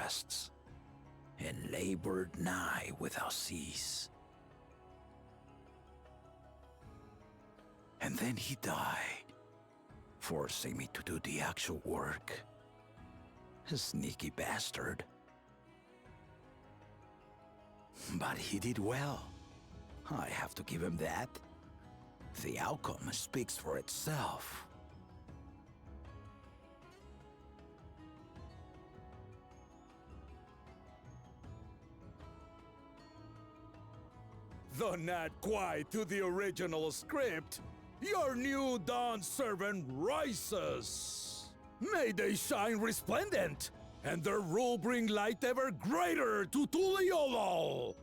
fasts, and labored nigh without cease. And then he died, forcing me to do the actual work. A sneaky bastard. But he did well. I have to give him that. The outcome speaks for itself. Though not quite to the original script, your new dawn servant rises. May they shine resplendent, and their rule bring light ever greater to Tuliolol.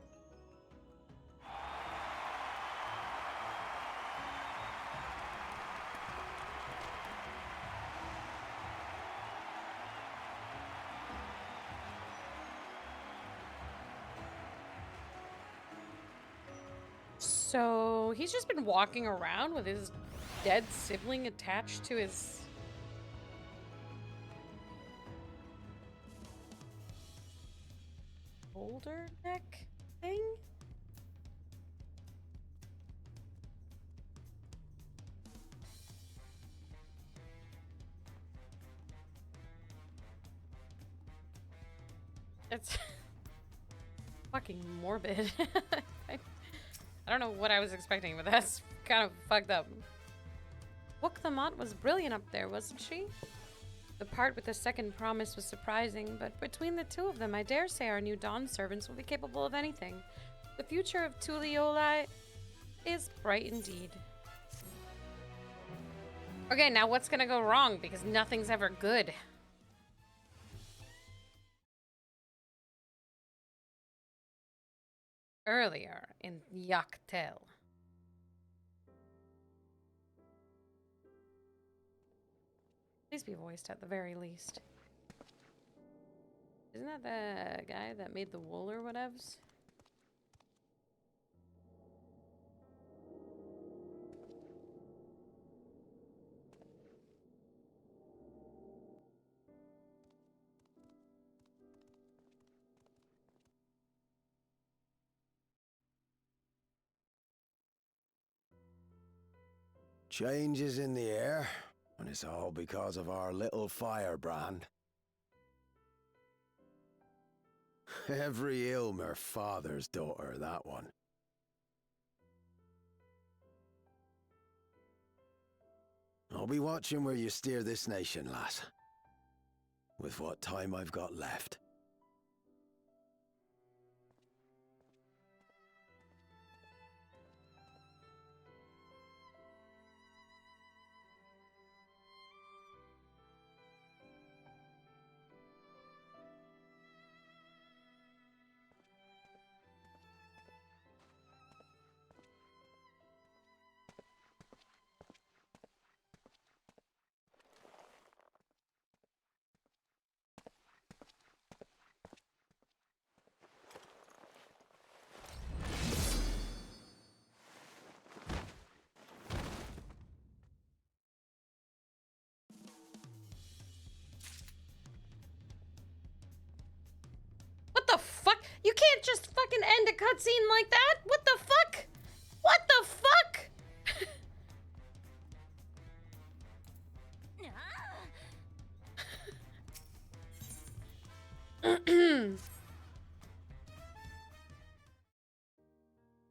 So he's just been walking around with his dead sibling attached to his shoulder neck thing? It's fucking morbid. I don't know what I was expecting, but that's kind of fucked up. Wook the Mott was brilliant up there, wasn't she? The part with the second promise was surprising, but between the two of them, I dare say our new Dawn servants will be capable of anything. The future of Tuliolai is bright indeed. Okay, now what's gonna go wrong? Because nothing's ever good. Earlier in Yaktel. Please be voiced at the very least. Isn't that the guy that made the wool or whatevs? Change is in the air, and it's all because of our little firebrand. Every Ilmer father's daughter, that one. I'll be watching where you steer this nation, lass. With what time I've got left. What the fuck? You can't just fucking end a cutscene like that! What the fuck? What the fuck?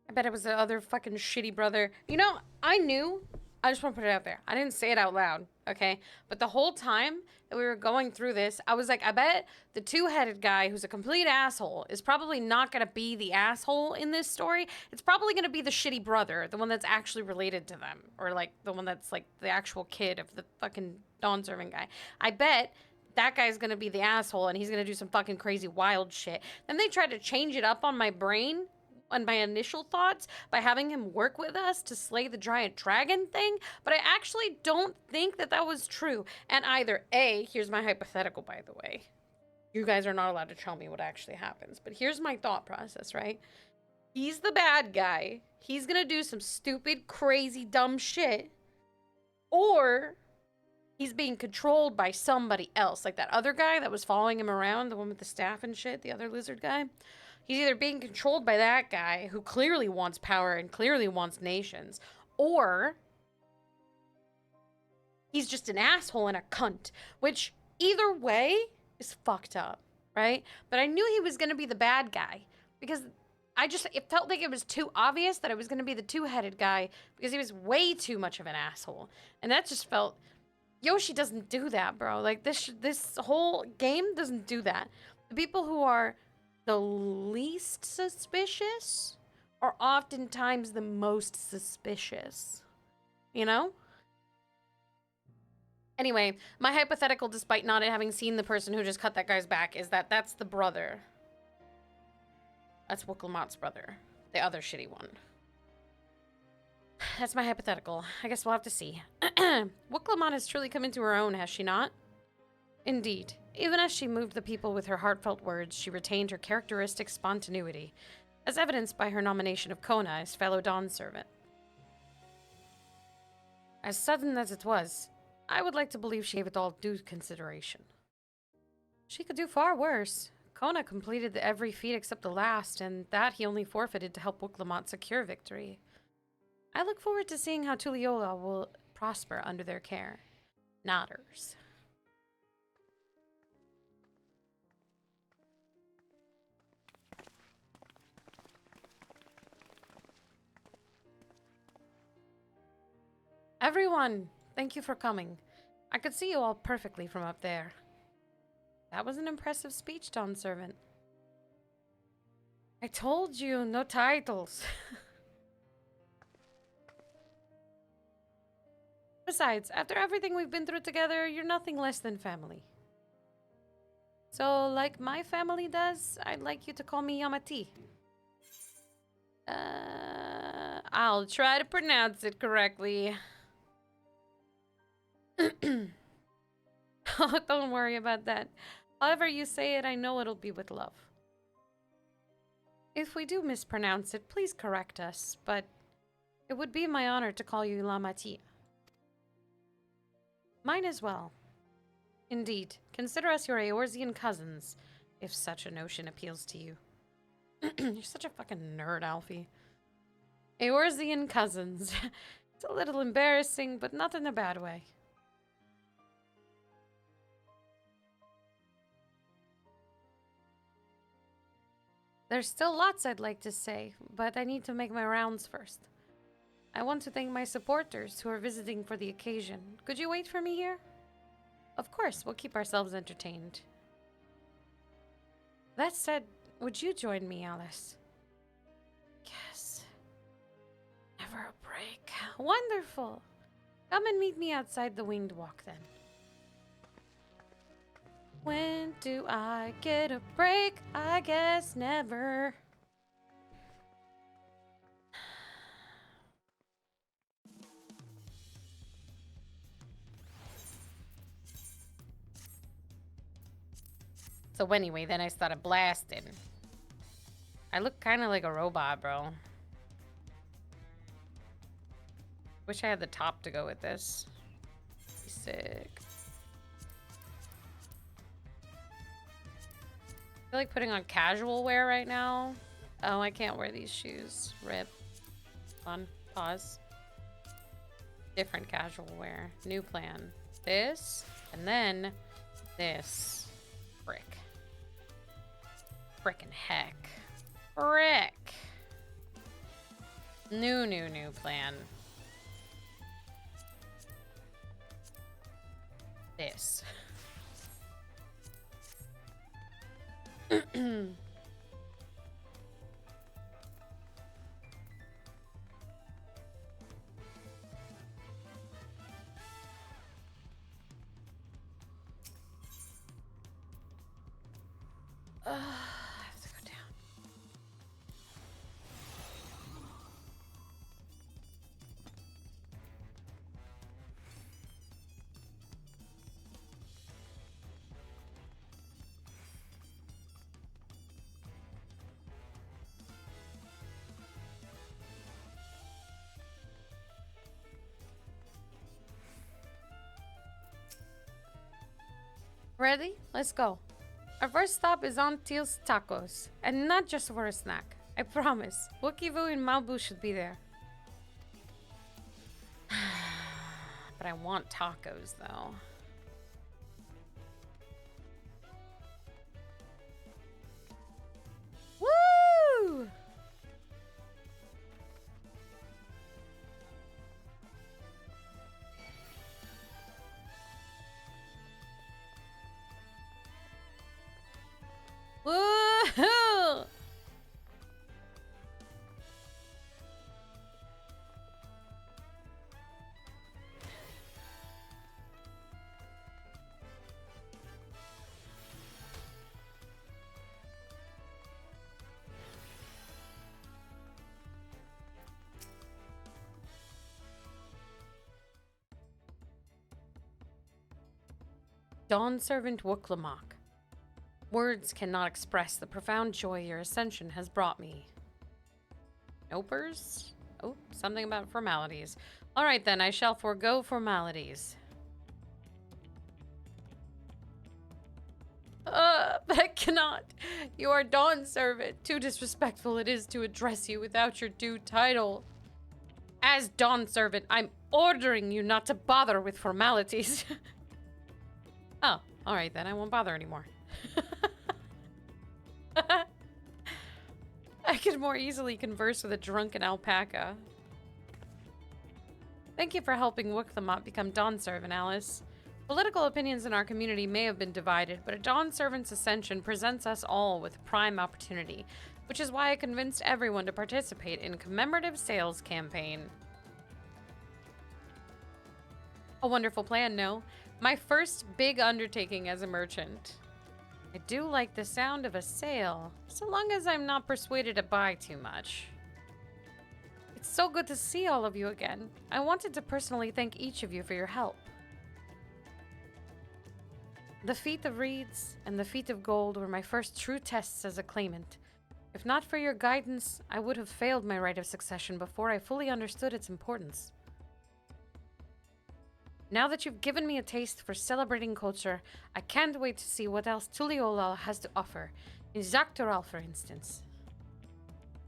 I bet it was the other fucking shitty brother. You know, I knew. I just want to put it out there. I didn't say it out loud, okay? But the whole time that we were going through this, I was like, I bet the two-headed guy who's a complete asshole is probably not going to be the asshole in this story. It's probably going to be the shitty brother, the one that's actually related to them. Or, like, the one that's, like, the actual kid of the fucking dawn-serving guy. I bet that guy's going to be the asshole, and he's going to do some fucking crazy wild shit. Then they tried to change it up on my brain on my initial thoughts by having him work with us to slay the giant dragon thing, but I actually don't think that that was true. And either A, here's my hypothetical, by the way. You guys are not allowed to tell me what actually happens, but here's my thought process, right? He's the bad guy. He's gonna do some stupid, crazy, dumb shit. Or he's being controlled by somebody else. Like that other guy that was following him around, the one with the staff and shit, the other lizard guy. He's either being controlled by that guy who clearly wants power and clearly wants nations, or he's just an asshole and a cunt, which either way is fucked up, right? But I knew he was going to be the bad guy because it felt like it was too obvious that it was going to be the two-headed guy because he was way too much of an asshole. And that just felt, Yoshi doesn't do that, bro. Like this whole game doesn't do that. The people who are the least suspicious are oftentimes the most suspicious, you know? Anyway, my hypothetical, despite not having seen the person who just cut that guy's back, is that that's the brother. That's Wooklamott's brother. The other shitty one. That's my hypothetical. I guess we'll have to see. Wooklamott has truly come into her own, has she not? Indeed. Even as she moved the people with her heartfelt words, she retained her characteristic spontaneity, as evidenced by her nomination of Kona as fellow Dawn servant. As sudden as it was, I would like to believe she gave it all due consideration. She could do far worse. Kona completed every feat except the last, and that he only forfeited to help Wooklamott secure victory. I look forward to seeing how Tuliyola will prosper under their care. Nodders. Everyone, thank you for coming. I could see you all perfectly from up there. That was an impressive speech, Dawn Servant. I told you, no titles. Besides, after everything we've been through together, you're nothing less than family. So, like my family does, I'd like you to call me Yamati. I'll try to pronounce it correctly. Oh, don't worry about that. However you say it, I know it'll be with love. If we do mispronounce it, please correct us, but it would be my honor to call you Lamati. Mine as well. Indeed, consider us your Eorzean cousins, if such a notion appeals to you. You're such a fucking nerd, Alfie. Eorzean cousins. It's a little embarrassing, but not in a bad way. There's still lots I'd like to say, but I need to make my rounds first. I want to thank my supporters who are visiting for the occasion. Could you wait for me here? Of course, we'll keep ourselves entertained. That said, would you join me, Alice? Yes. Never a break. Wonderful. Come and meet me outside the Winged Walk, then. When do I get a break? I guess never. So anyway, then I started blasting. I look kind of like a robot, bro. Wish I had the top to go with this. Be sick. I feel like putting on casual wear right now. Oh, I can't wear these shoes. Rip. On. Pause. Different casual wear. New plan. This. And then this. Frick. Frickin' heck. Frick. New plan. This. I have to go down. Ready? Let's go. Our first stop is on Teal's Tacos. And not just for a snack. I promise. Wookievu and Malbu should be there. But I want tacos, though. Woo! Woo-hoo! Dawn Servant Wuklamok. Words cannot express the profound joy your ascension has brought me. Nopers? Oh, something about formalities. All right then, I shall forego formalities. But I cannot. You are Dawn Servant. Too disrespectful it is to address you without your due title. As Dawn Servant, I'm ordering you not to bother with formalities. Oh, all right then, I won't bother anymore. I could more easily converse with a drunken alpaca. Thank you for helping Wuklamot become Dawn Servant, Alice. Political opinions in our community may have been divided, but a Dawn Servant's ascension presents us all with prime opportunity, which is why I convinced everyone to participate in a commemorative sales campaign. A wonderful plan, no? My first big undertaking as a merchant. I do like the sound of a sale, so long as I'm not persuaded to buy too much. It's so good to see all of you again. I wanted to personally thank each of you for your help. The Feat of Reeds and the Feat of Gold were my first true tests as a claimant. If not for your guidance, I would have failed my rite of succession before I fully understood its importance. Now that you've given me a taste for celebrating culture, I can't wait to see what else Tuliolal has to offer, in Zaktoral for instance.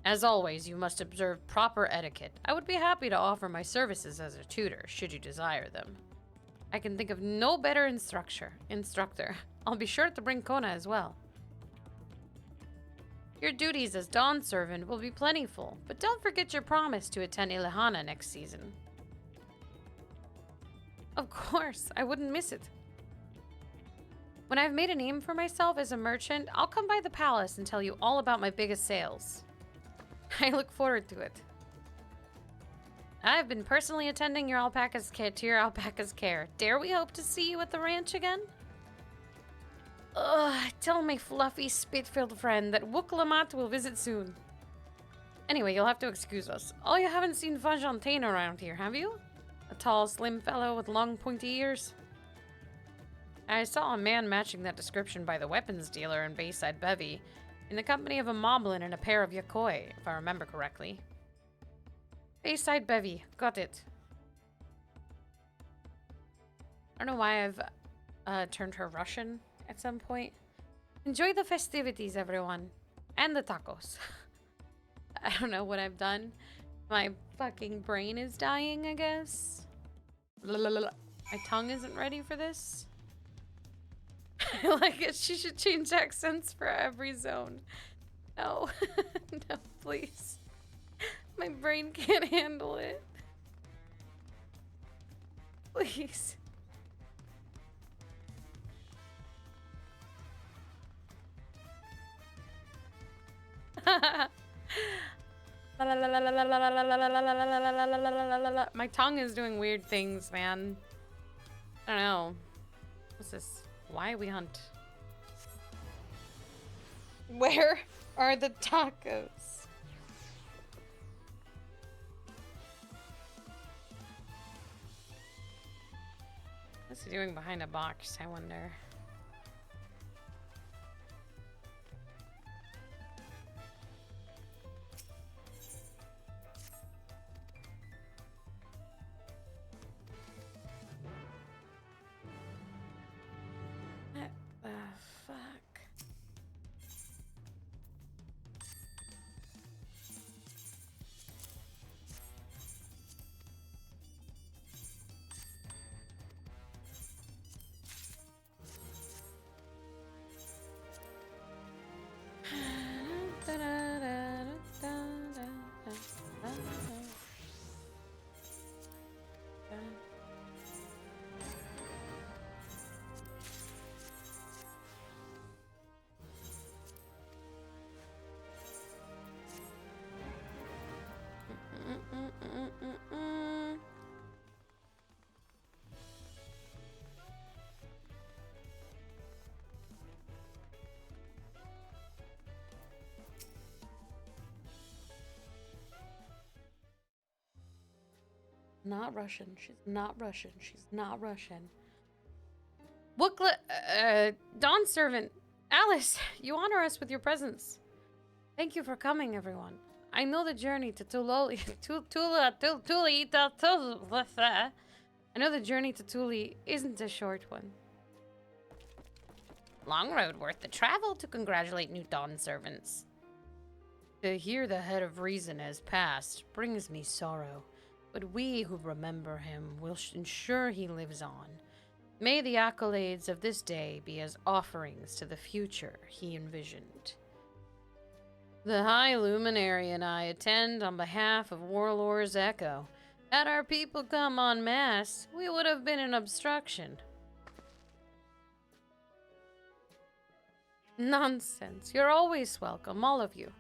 As always, you must observe proper etiquette. I would be happy to offer my services as a tutor, should you desire them. I can think of no better instructor. I'll be sure to bring Kona as well. Your duties as Dawn Servant will be plentiful, but don't forget your promise to attend Ilahana next season. Of course, I wouldn't miss it. When I've made a name for myself as a merchant, I'll come by the palace and tell you all about my biggest sales. I look forward to it. I've been personally attending your alpaca's care. Dare we hope to see you at the ranch again? Tell my fluffy, spit-filled friend that Wuklamot will visit soon. Anyway, you'll have to excuse us. Oh, you haven't seen Vajantain around here, have you? A tall, slim fellow with long, pointy ears. I saw a man matching that description by the weapons dealer in Bayside Bevy, in the company of a moblin and a pair of Yakoi, if I remember correctly. Bayside Bevy, got it. I don't know why I've turned her Russian at some point. Enjoy the festivities, everyone. And the tacos. I don't know what I've done. My fucking brain is dying, I guess. My tongue isn't ready for this. I like it. She should change accents for every zone. No. No, please. My brain can't handle it. Please. My tongue is doing weird things, man. I don't know. What's this? Why we hunt? Where are the tacos? What's he doing behind a box, I wonder? not Russian. She's not Russian. She's not Russian. Dawn servant, Alice, you honor us with your presence. Thank you for coming, everyone. I know the journey to Tuloli, I know the journey to Tuli isn't a short one. Long road worth the travel to congratulate new Dawn servants. To hear the head of reason has passed brings me sorrow, but we who remember him will ensure he lives on. May the accolades of this day be as offerings to the future he envisioned. The High Luminary and I attend on behalf of Warlord's Echo. Had our people come en masse, we would have been an obstruction. Nonsense. You're always welcome, all of you.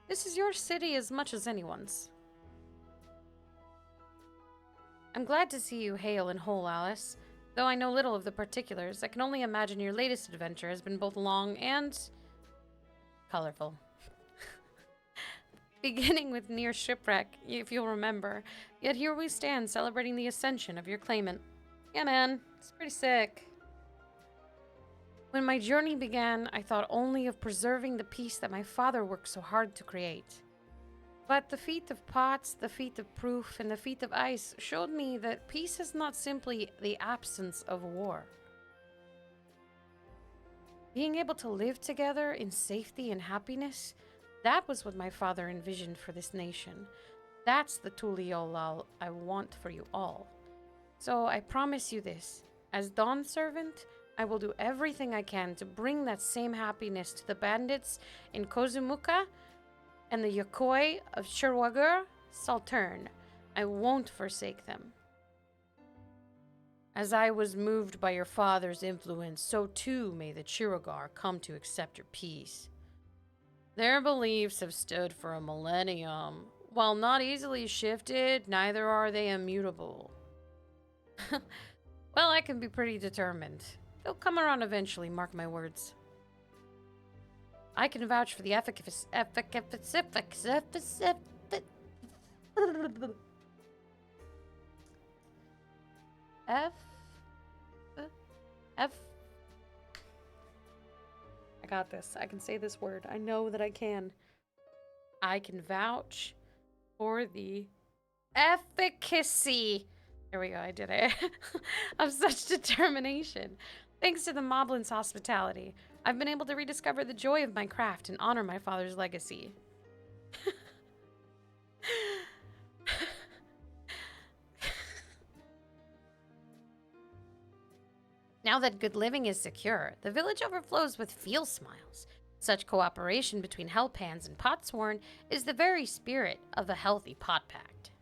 This is your city as much as anyone's. I'm glad to see you hale and whole, Alice. Though I know little of the particulars, I can only imagine your latest adventure has been both long and colorful. Beginning with near shipwreck, if you'll remember. Yet here we stand, celebrating the ascension of your claimant. Yeah, man. It's pretty sick. When my journey began, I thought only of preserving the peace that my father worked so hard to create. But the feat of pots, the feat of proof, and the feat of ice showed me that peace is not simply the absence of war. Being able to live together in safety and happiness, that was what my father envisioned for this nation. That's the Tuliolal I want for you all. So I promise you this, as Dawn Servant, I will do everything I can to bring that same happiness to the bandits in Kozumuka and the Yokoi of Sherwagur Saltern. I won't forsake them. As I was moved by your father's influence, so too may the Chiragar come to accept your peace. Their beliefs have stood for a millennium. While not easily shifted, neither are they immutable. Well, I can be pretty determined. They'll come around eventually, mark my words. I can vouch for the efficacy. I got this. I can say this word. I know that I can. I can vouch for the efficacy. There we go. I did it. Of such determination. Thanks to the Moblin's hospitality, I've been able to rediscover the joy of my craft and honor my father's legacy. Now that good living is secure, the village overflows with feel smiles. Such cooperation between Hellpans and Potsworn is the very spirit of a healthy pot pact.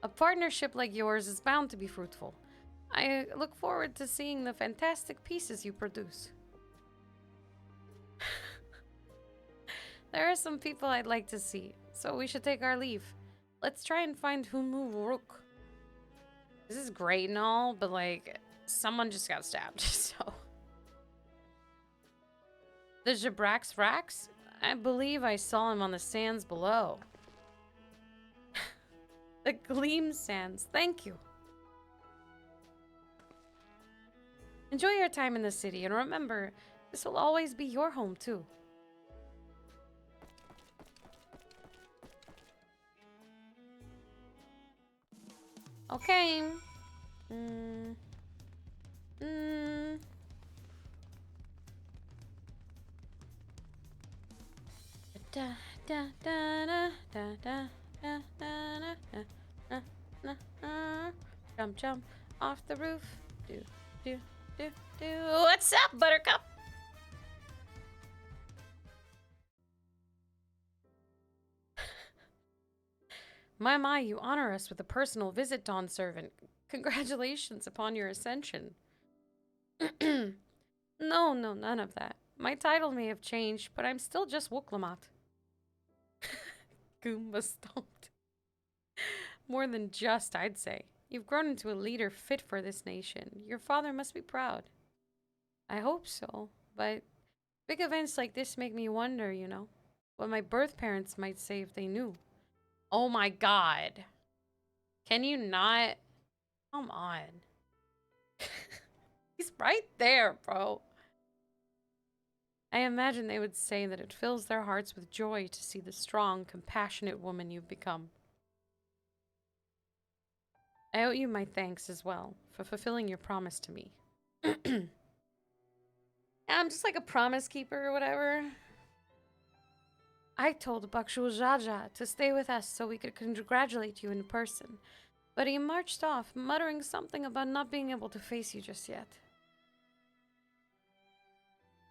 A partnership like yours is bound to be fruitful. I look forward to seeing the fantastic pieces you produce. There are some people I'd like to see, so we should take our leave. Let's try and find Humu Rook. This is great and all, but like, someone just got stabbed, so. The Jabrax Rax? I believe I saw him on the sands below. The Gleam Sands, thank you. Enjoy your time in the city, and remember, this will always be your home, too. Okay. Da da da da da da da da da da. Jump, jump off the roof. Do, do, do, do. What's up, Buttercup? My, you honor us with a personal visit, Dawn Servant. Congratulations upon your ascension. No, none of that. My title may have changed, but I'm still just Wooklamat. Goomba stomped. More than just, I'd say. You've grown into a leader fit for this nation. Your father must be proud. I hope so, but big events like this make me wonder, you know, what my birth parents might say if they knew. Oh my god. Can you not? Come on. He's right there, bro. I imagine they would say that it fills their hearts with joy to see the strong, compassionate woman you've become. I owe you my thanks as well for fulfilling your promise to me. I'm just like a promise keeper or whatever. I told Bakshul Jaja to stay with us so we could congratulate you in person, but he marched off, muttering something about not being able to face you just yet.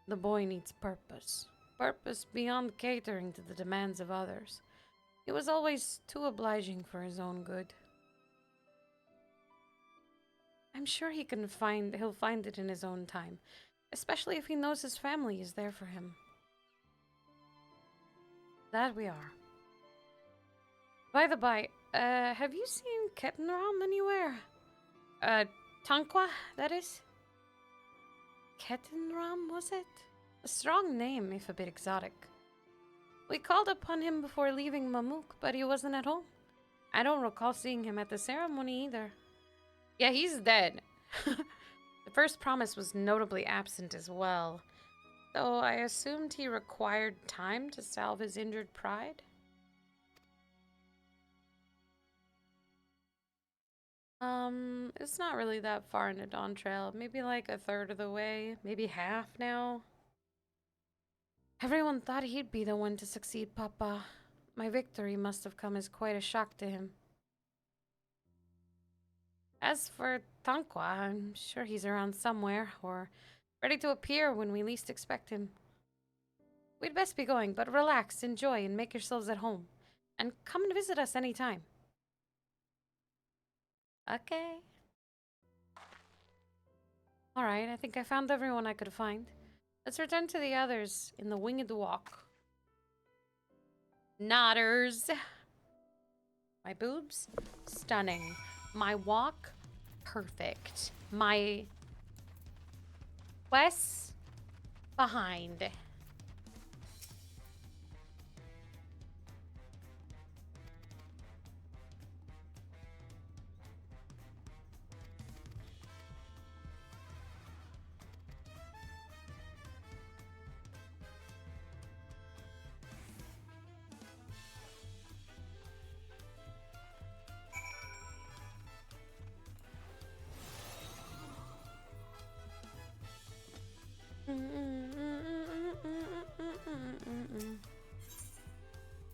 The boy needs purpose. Purpose beyond catering to the demands of others. He was always too obliging for his own good. I'm sure he'll find it in his own time, especially if he knows his family is there for him. That we are. By the by, have you seen Ketenram anywhere? Tankwa, that is? Ketenram, was it? A strong name, if a bit exotic. We called upon him before leaving Mamuk, but he wasn't at home. I don't recall seeing him at the ceremony either. Yeah, he's dead. The first promise was notably absent as well, though I assumed he required time to salve his injured pride. It's not really that far into Dawn Trail. Maybe like a third of the way, maybe half now. Everyone thought he'd be the one to succeed Papa. My victory must have come as quite a shock to him. As for Tankwa, I'm sure he's around somewhere, or ready to appear when we least expect him. We'd best be going, but relax, enjoy, and make yourselves at home. And come and visit us anytime. Okay. Alright, I think I found everyone I could find. Let's return to the others in the Winged Walk. Nodders. My boobs? Stunning. My walk? Perfect. My quests? Behind.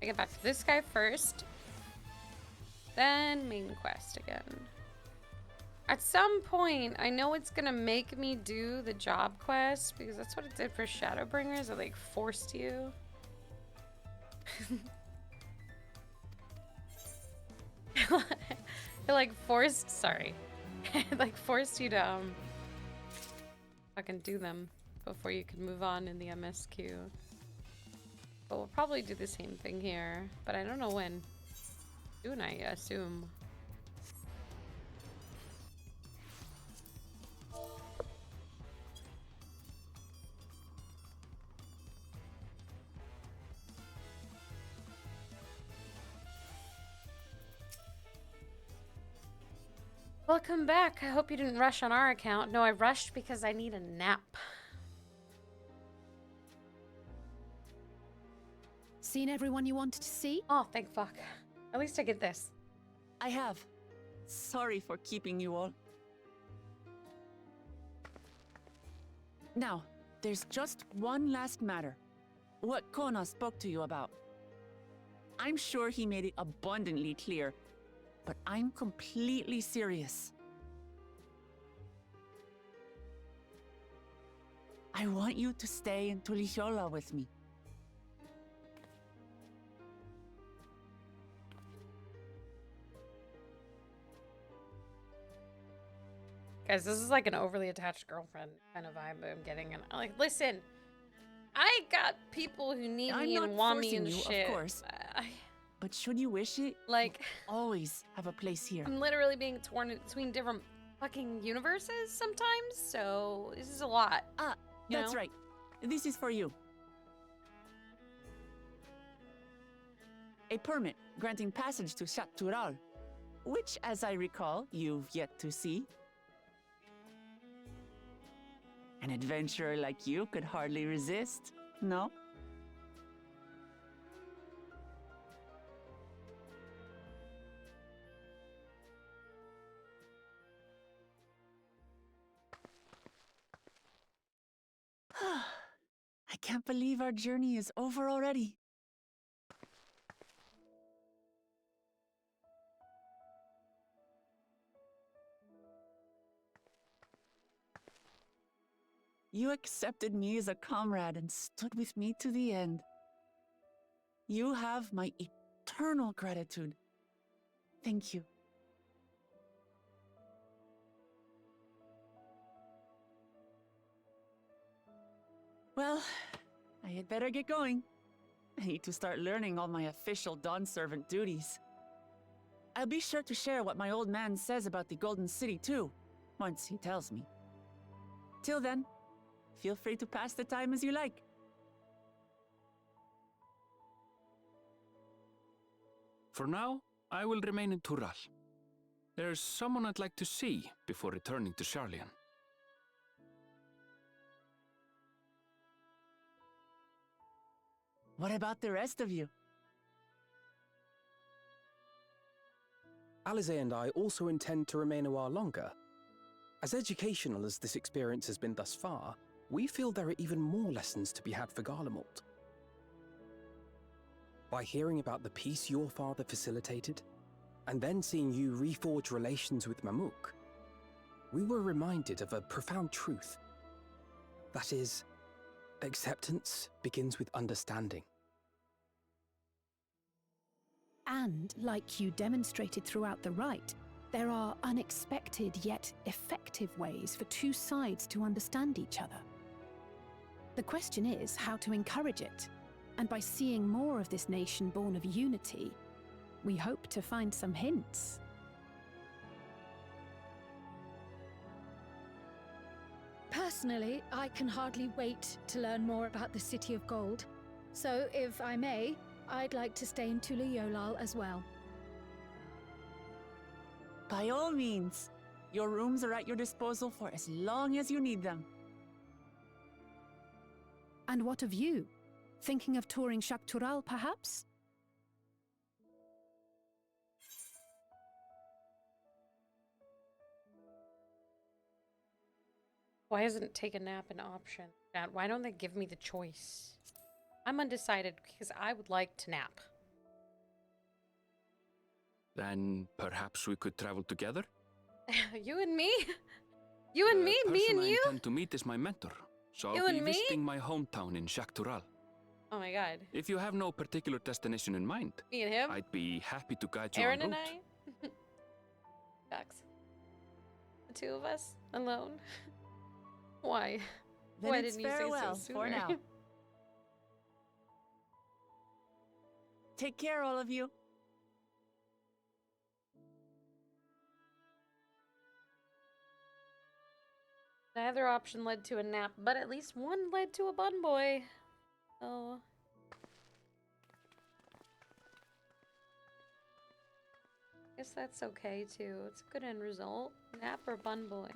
I get back to this guy first, then main quest again. At some point, I know it's gonna make me do the job quest because that's what it did for Shadowbringers. It like forced you. It like forced, sorry. It like forced you to fucking do them before you could move on in the MSQ. But we'll probably do the same thing here, but I don't know when. Soon, I assume. Welcome back. I hope you didn't rush on our account. No, I rushed because I need a nap. Seen everyone you wanted to see? Oh, thank fuck. At least I get this. I have. Sorry for keeping you all. Now, there's just one last matter. What Kona spoke to you about. I'm sure he made it abundantly clear, but I'm completely serious. I want you to stay in Tulihiola with me. Guys, this is like an overly attached girlfriend kind of vibe I'm getting. And I'm like, listen, I got people who need me and want me and shit. Of course. But should you wish it, like, you always have a place here. I'm literally being torn between different fucking universes sometimes, so this is a lot. Ah, that's right. This is for you. A permit granting passage to Shat Tural. which, as I recall, you've yet to see. An adventurer like you could hardly resist, no? I can't believe our journey is over already. You accepted me as a comrade and stood with me to the end. You have my eternal gratitude. Thank you. Well, I had better get going. I need to start learning all my official Dawn Servant duties. I'll be sure to share what my old man says about the Golden City too, once he tells me. Till then, feel free to pass the time as you like. For now, I will remain in Tural. There's someone I'd like to see before returning to Sharlayan. What about the rest of you? Alize and I also intend to remain a while longer. As educational as this experience has been thus far, we feel there are even more lessons to be had for Garlemald. By hearing about the peace your father facilitated, and then seeing you reforge relations with Mamuk, we were reminded of a profound truth. That is, acceptance begins with understanding. And, like you demonstrated throughout the rite, there are unexpected yet effective ways for two sides to understand each other. The question is how to encourage it, and by seeing more of this nation born of unity, we hope to find some hints. Personally, I can hardly wait to learn more about the City of Gold. So, if I may, I'd like to stay in Tula-Yolal as well. By all means. Your rooms are at your disposal for as long as you need them. And what of you? Thinking of touring Shaktural, perhaps? Why isn't take a nap an option? Dad, why don't they give me the choice? I'm undecided because I would like to nap. Then perhaps we could travel together? You and me? You and me and The person I you? intend to meet is my mentor, so You I'll be and me? visiting my hometown in Shaktural. Oh my god. If you have no particular destination in mind, Me and him? I'd be happy to guide you Aaron en and route. I? Ducks. The two of us? Alone? Why? Then Why it's didn't you say farewell so for sooner? now. Take care, all of you. Neither option led to a nap, but at least one led to a bun boy. Oh. Guess that's okay too. It's a good end result. Nap or bun boy.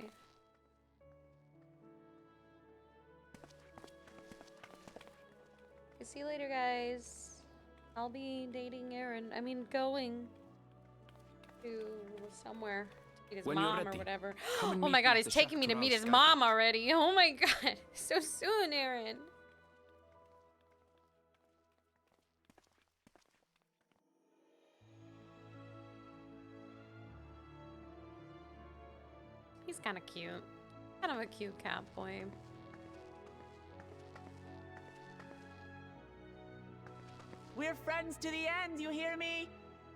See you later, guys. I'll be dating Aaron. I mean, going to somewhere to meet his When you're mom or ready, whatever. come and Oh meet my me god, at he's the taking me to Shaktural meet his Sky mom Camp. already. Oh my god. So soon, Aaron. He's kind of cute. Kind of a cute cat boy. We're friends to the end, you hear me?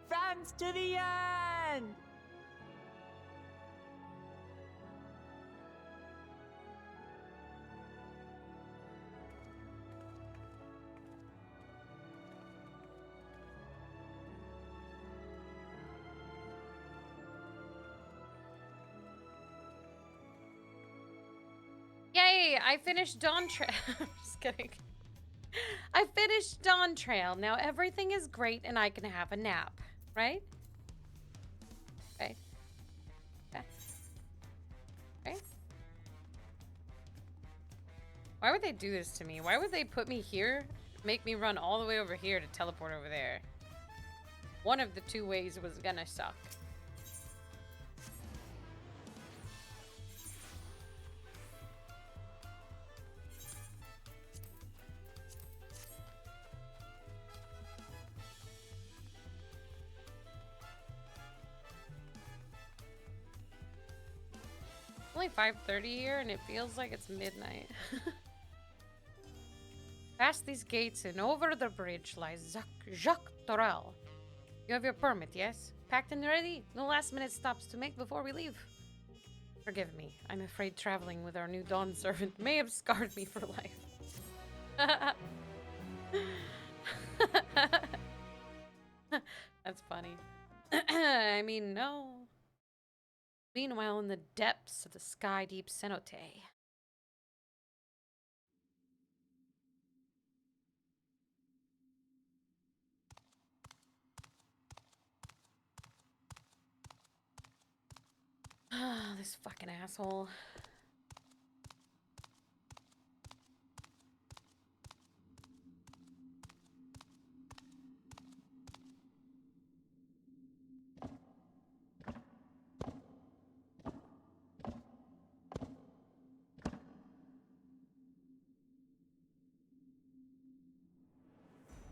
Friends to the end! Yay! I finished Dawn Trail. I'm just kidding. I finished Dawn Trail. Now everything is great and I can have a nap, right? Why would they do this to me? Why would they put me here, make me run all the way over here to teleport over there? One of the two ways was gonna suck. Only 5:30 here and it feels like it's midnight. Past these gates and over the bridge lies Jacques Torel. You have your permit, yes? Packed and ready? No last minute stops to make before we leave. Forgive me. I'm afraid traveling with our new Dawn servant may have scarred me for life. That's funny. I mean, no. Meanwhile, in the depths of the sky-deep cenote. This fucking asshole.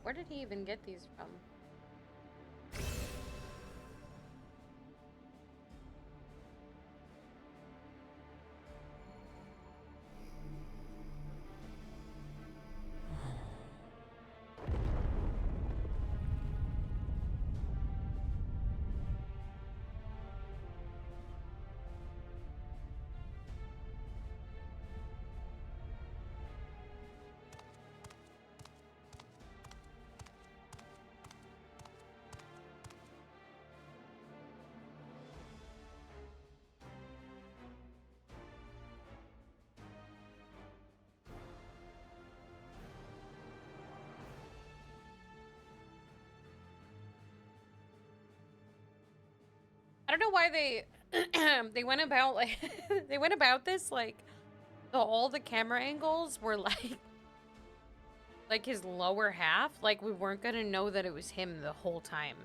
Where did he even get these from? I don't know why they they went about like they went about this like all the camera angles were like his lower half, like we weren't gonna know that it was him the whole time.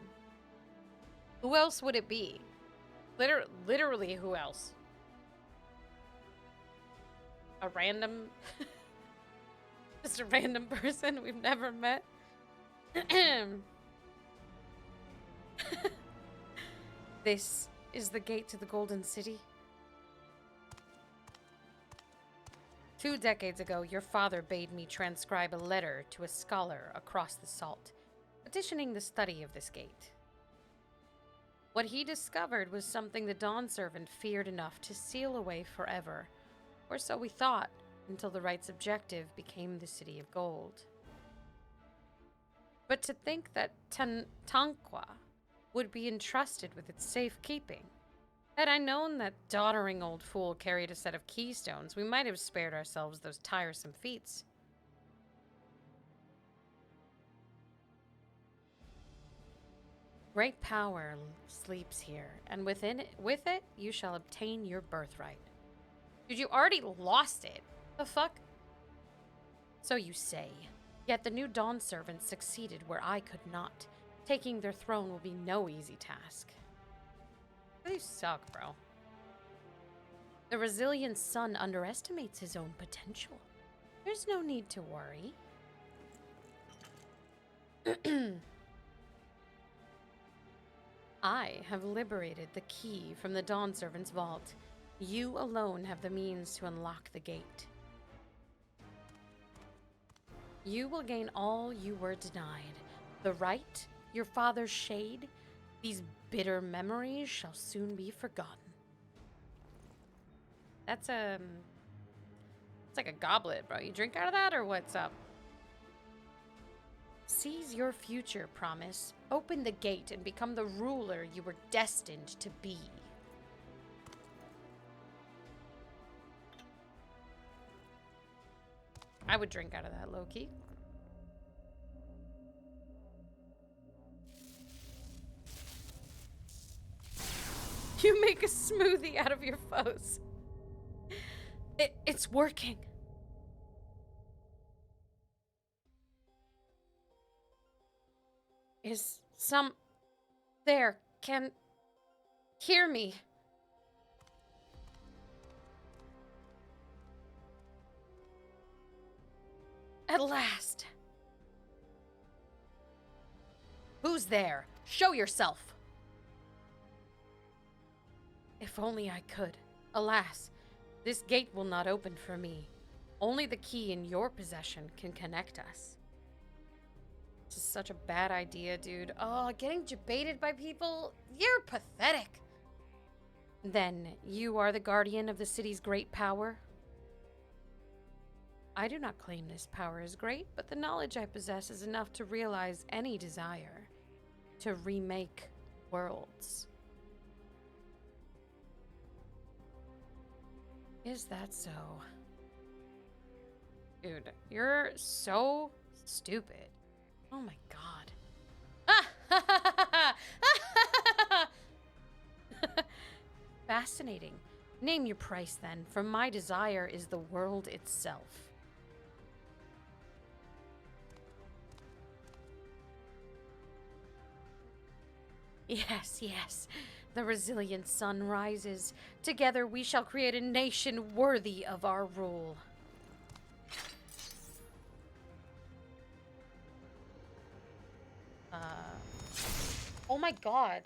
Who else would it be? Literally who else? A random just a random person we've never met. This is the gate to the Golden City. 2 decades ago, your father bade me transcribe a letter to a scholar across the salt, petitioning the study of this gate. What he discovered was something the Dawn Servant feared enough to seal away forever, or so we thought, until the right's objective became the City of Gold. But to think that Tanqua would be entrusted with its safekeeping. Had I known that doddering old fool carried a set of keystones, we might have spared ourselves those tiresome feats. Great power sleeps here, and with it, you shall obtain your birthright. Dude, you already lost it. The fuck? So you say. Yet the new Dawn Servant succeeded where I could not. Taking their throne will be no easy task. You suck, bro. The resilient son underestimates his own potential. There's no need to worry. I have liberated the key from the Dawn Servant's vault. You alone have the means to unlock the gate. You will gain all you were denied. The right, your father's shade, these bitter memories shall soon be forgotten. That's it's like a goblet, bro. You drink out of that or what's up? Seize your future, promise. Open the gate and become the ruler you were destined to be. I would drink out of that, low-key. You make a smoothie out of your foes. It's working. is some there can hear me. At last. Who's there? Show yourself. If only I could. Alas, this gate will not open for me. Only the key in your possession can connect us. This is such a bad idea, dude. Oh, getting debated by people? You're pathetic. Then, you are the guardian of the city's great power? I do not claim this power is great, but the knowledge I possess is enough to realize any desire to remake worlds. Is that so? Dude, you're so stupid. Oh my god. Fascinating. Name your price then, for my desire is the world itself. Yes, yes. The resilient sun rises. Together we shall create a nation worthy of our rule. Oh my god.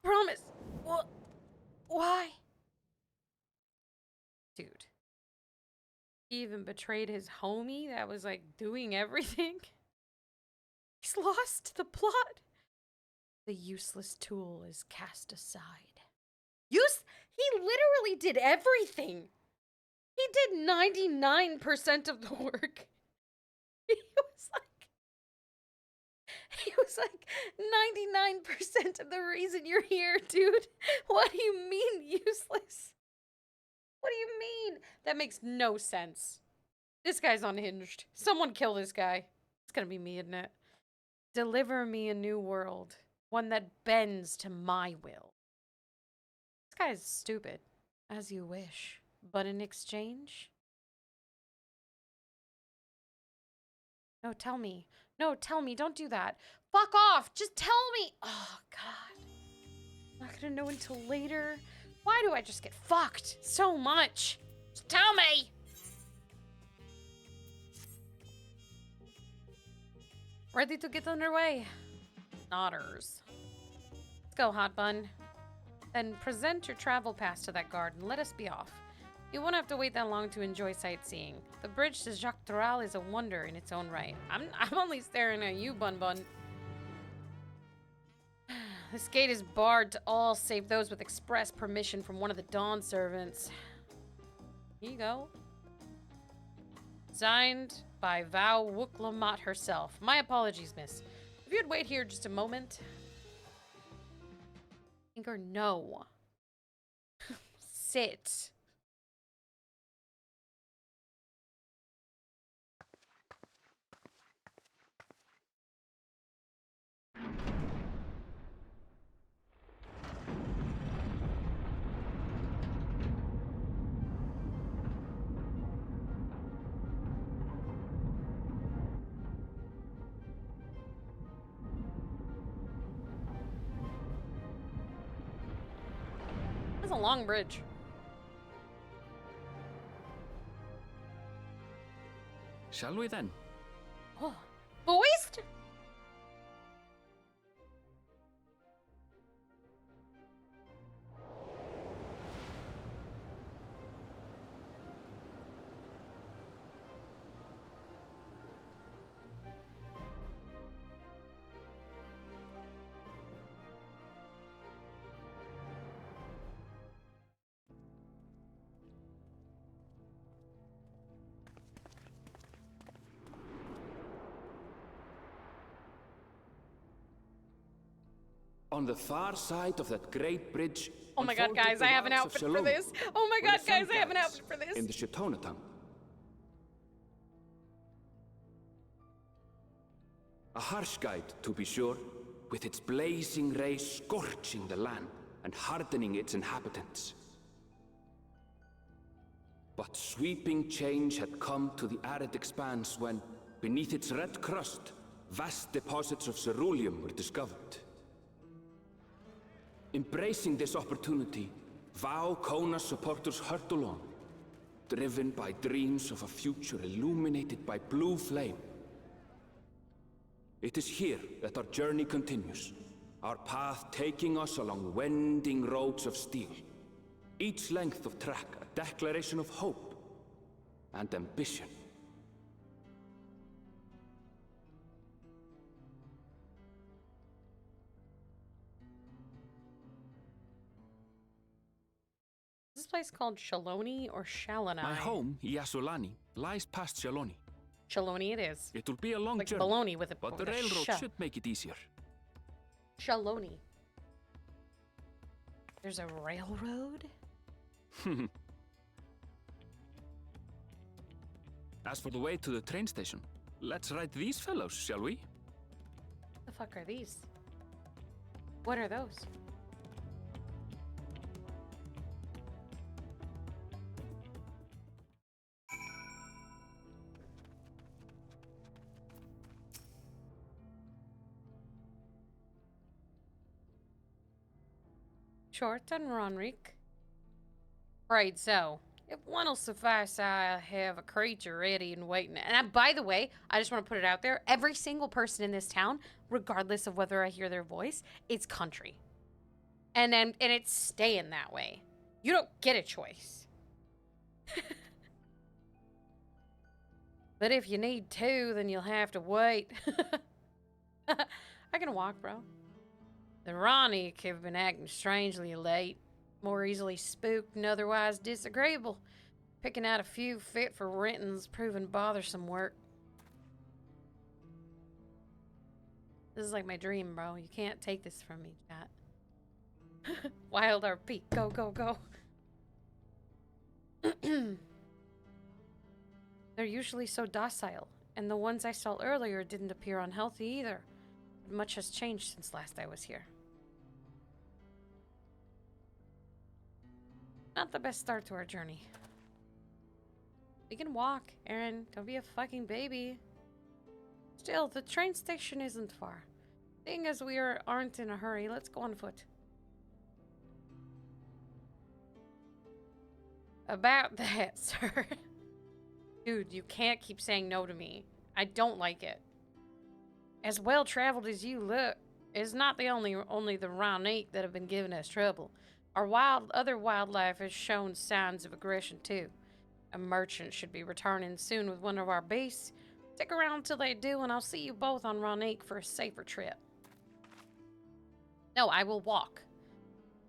Promise. What? Why? Dude. He even betrayed his homie that was like doing everything. He's lost the plot. The useless tool is cast aside. He literally did everything. He did 99% of the work. He was like 99% of the reason you're here, dude. What do you mean useless? What do you mean? That makes no sense. This guy's unhinged. Someone kill this guy. It's gonna be me, isn't it? Deliver me a new world. One that bends to my will. This guy is stupid. As you wish. But in exchange? No, tell me. No, tell me. Don't do that. Fuck off. Just tell me. Oh, God. I'm not gonna know until later. Why do I just get fucked so much? Just tell me. Ready to get underway. Nodders. Let's go, Hot Bun. Then present your travel pass to that guard and let us be off. You won't have to wait that long to enjoy sightseeing. The bridge to Jacques Doral is a wonder in its own right. I'm only staring at you, Bun Bun. This gate is barred to all save those with express permission from one of the Dawn servants. Here you go. Signed by Val Wooklamat herself. My apologies, miss. If you'd wait here just a moment. Think or no. Sit. That's a long bridge. Shall we then? Oh, voiced? On the far side of that great bridge. Oh my god, guys, I have an outfit for this. Oh my god, guys, I have an outfit for this. In the Shatonatam. A harsh guide, to be sure, with its blazing rays scorching the land and hardening its inhabitants. But sweeping change had come to the arid expanse when, beneath its red crust, vast deposits of ceruleum were discovered. Embracing this opportunity, Vau Kona's supporters hurtle on, driven by dreams of a future illuminated by blue flame. It is here that our journey continues, our path taking us along winding roads of steel. Each length of track a declaration of hope and ambition. Is this place called Shaloni or Shalani? My home, Yasulani, lies past Shaloni. Shaloni it is. It will be a long Like journey, baloney with a but the with a railroad sh. should make it easier. Shaloni. There's a railroad? As for the way to the train station, let's ride these fellows, shall we? The fuck are these? What are those? Short and Ronrik. Right, so if one'll suffice, I have a creature ready and waiting. And by the way, I just want to put it out there: every single person in this town, regardless of whether I hear their voice, it's country, and it's staying that way. You don't get a choice. But if you need to, then you'll have to wait. I can walk, bro. The Ronnik have been acting strangely late, more easily spooked and otherwise disagreeable. Picking out a few fit for renting's proving bothersome work. This is like my dream, bro. You can't take this from me, chat. Wild RP. Go, go, go. They're usually so docile, and the ones I saw earlier didn't appear unhealthy either. But much has changed since last I was here. Not the best start to our journey. We can walk, Aaron. Don't be a fucking baby. Still, the train station isn't far. Seeing as we aren't in a hurry, let's go on foot. About that, sir. Dude, you can't keep saying no to me. I don't like it. As well-traveled as you look, it's not the only the Ronnik that have been giving us trouble. Our other wildlife has shown signs of aggression too. A merchant should be returning soon with one of our beasts. Stick around till they do, and I'll see you both on Ronnik for a safer trip. No, I will walk.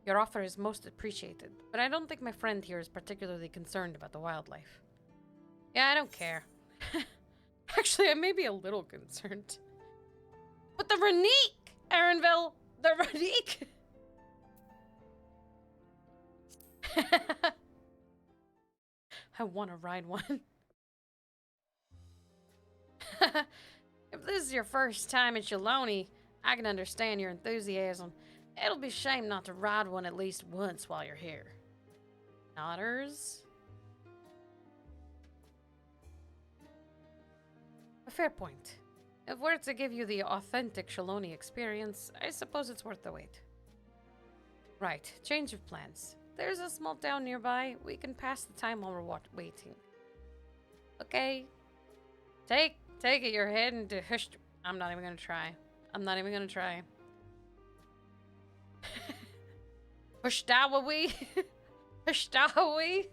Your offer is most appreciated, but I don't think my friend here is particularly concerned about the wildlife. Yeah, I don't care. Actually, I may be a little concerned. But the Ronnik, Aaronville, the Ronnik. I want to ride one. If this is your first time in Shaloni, I can understand your enthusiasm. It'll be a shame not to ride one at least once while you're here. Otters? A fair point. If we're to give you the authentic Shaloni experience, I suppose it's worth the wait. Right, change of plans. There's a small town nearby. We can pass the time while we're waiting. Okay. Take it you're heading to Hush. I'm not even gonna try. Hushtawawi? Hushtawawi?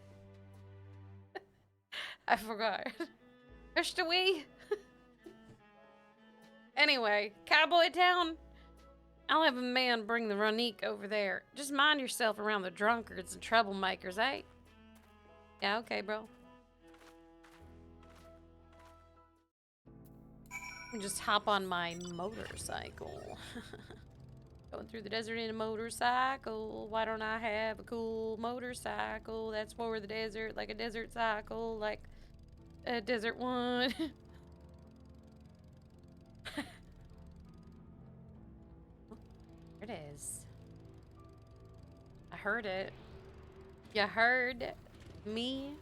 I forgot. Hushtawi? Anyway, Cowboy Town. I'll have a man bring the Ronnik over there. Just mind yourself around the drunkards and troublemakers, eh? Yeah, okay, bro. And just hop on my motorcycle. Going through the desert in a motorcycle. Why don't I have a cool motorcycle that's for the desert, like a desert cycle, like a desert one? There it is. I heard it. You heard me?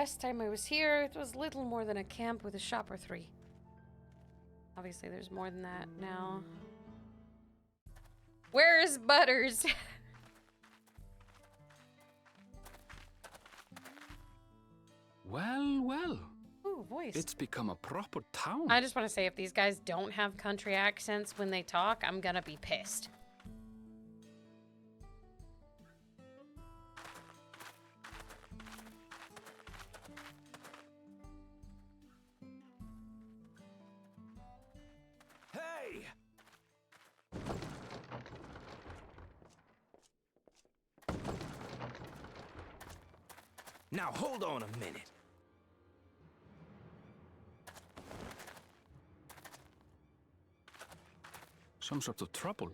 last time I was here, it was little more than a camp with a shop or three. Obviously, there's more than that now. Where is Butters? Well, well. Ooh, voice. It's become a proper town. I just want to say, if these guys don't have country accents when they talk, I'm gonna be pissed. Hey! Now hold on a minute. Some sort of trouble.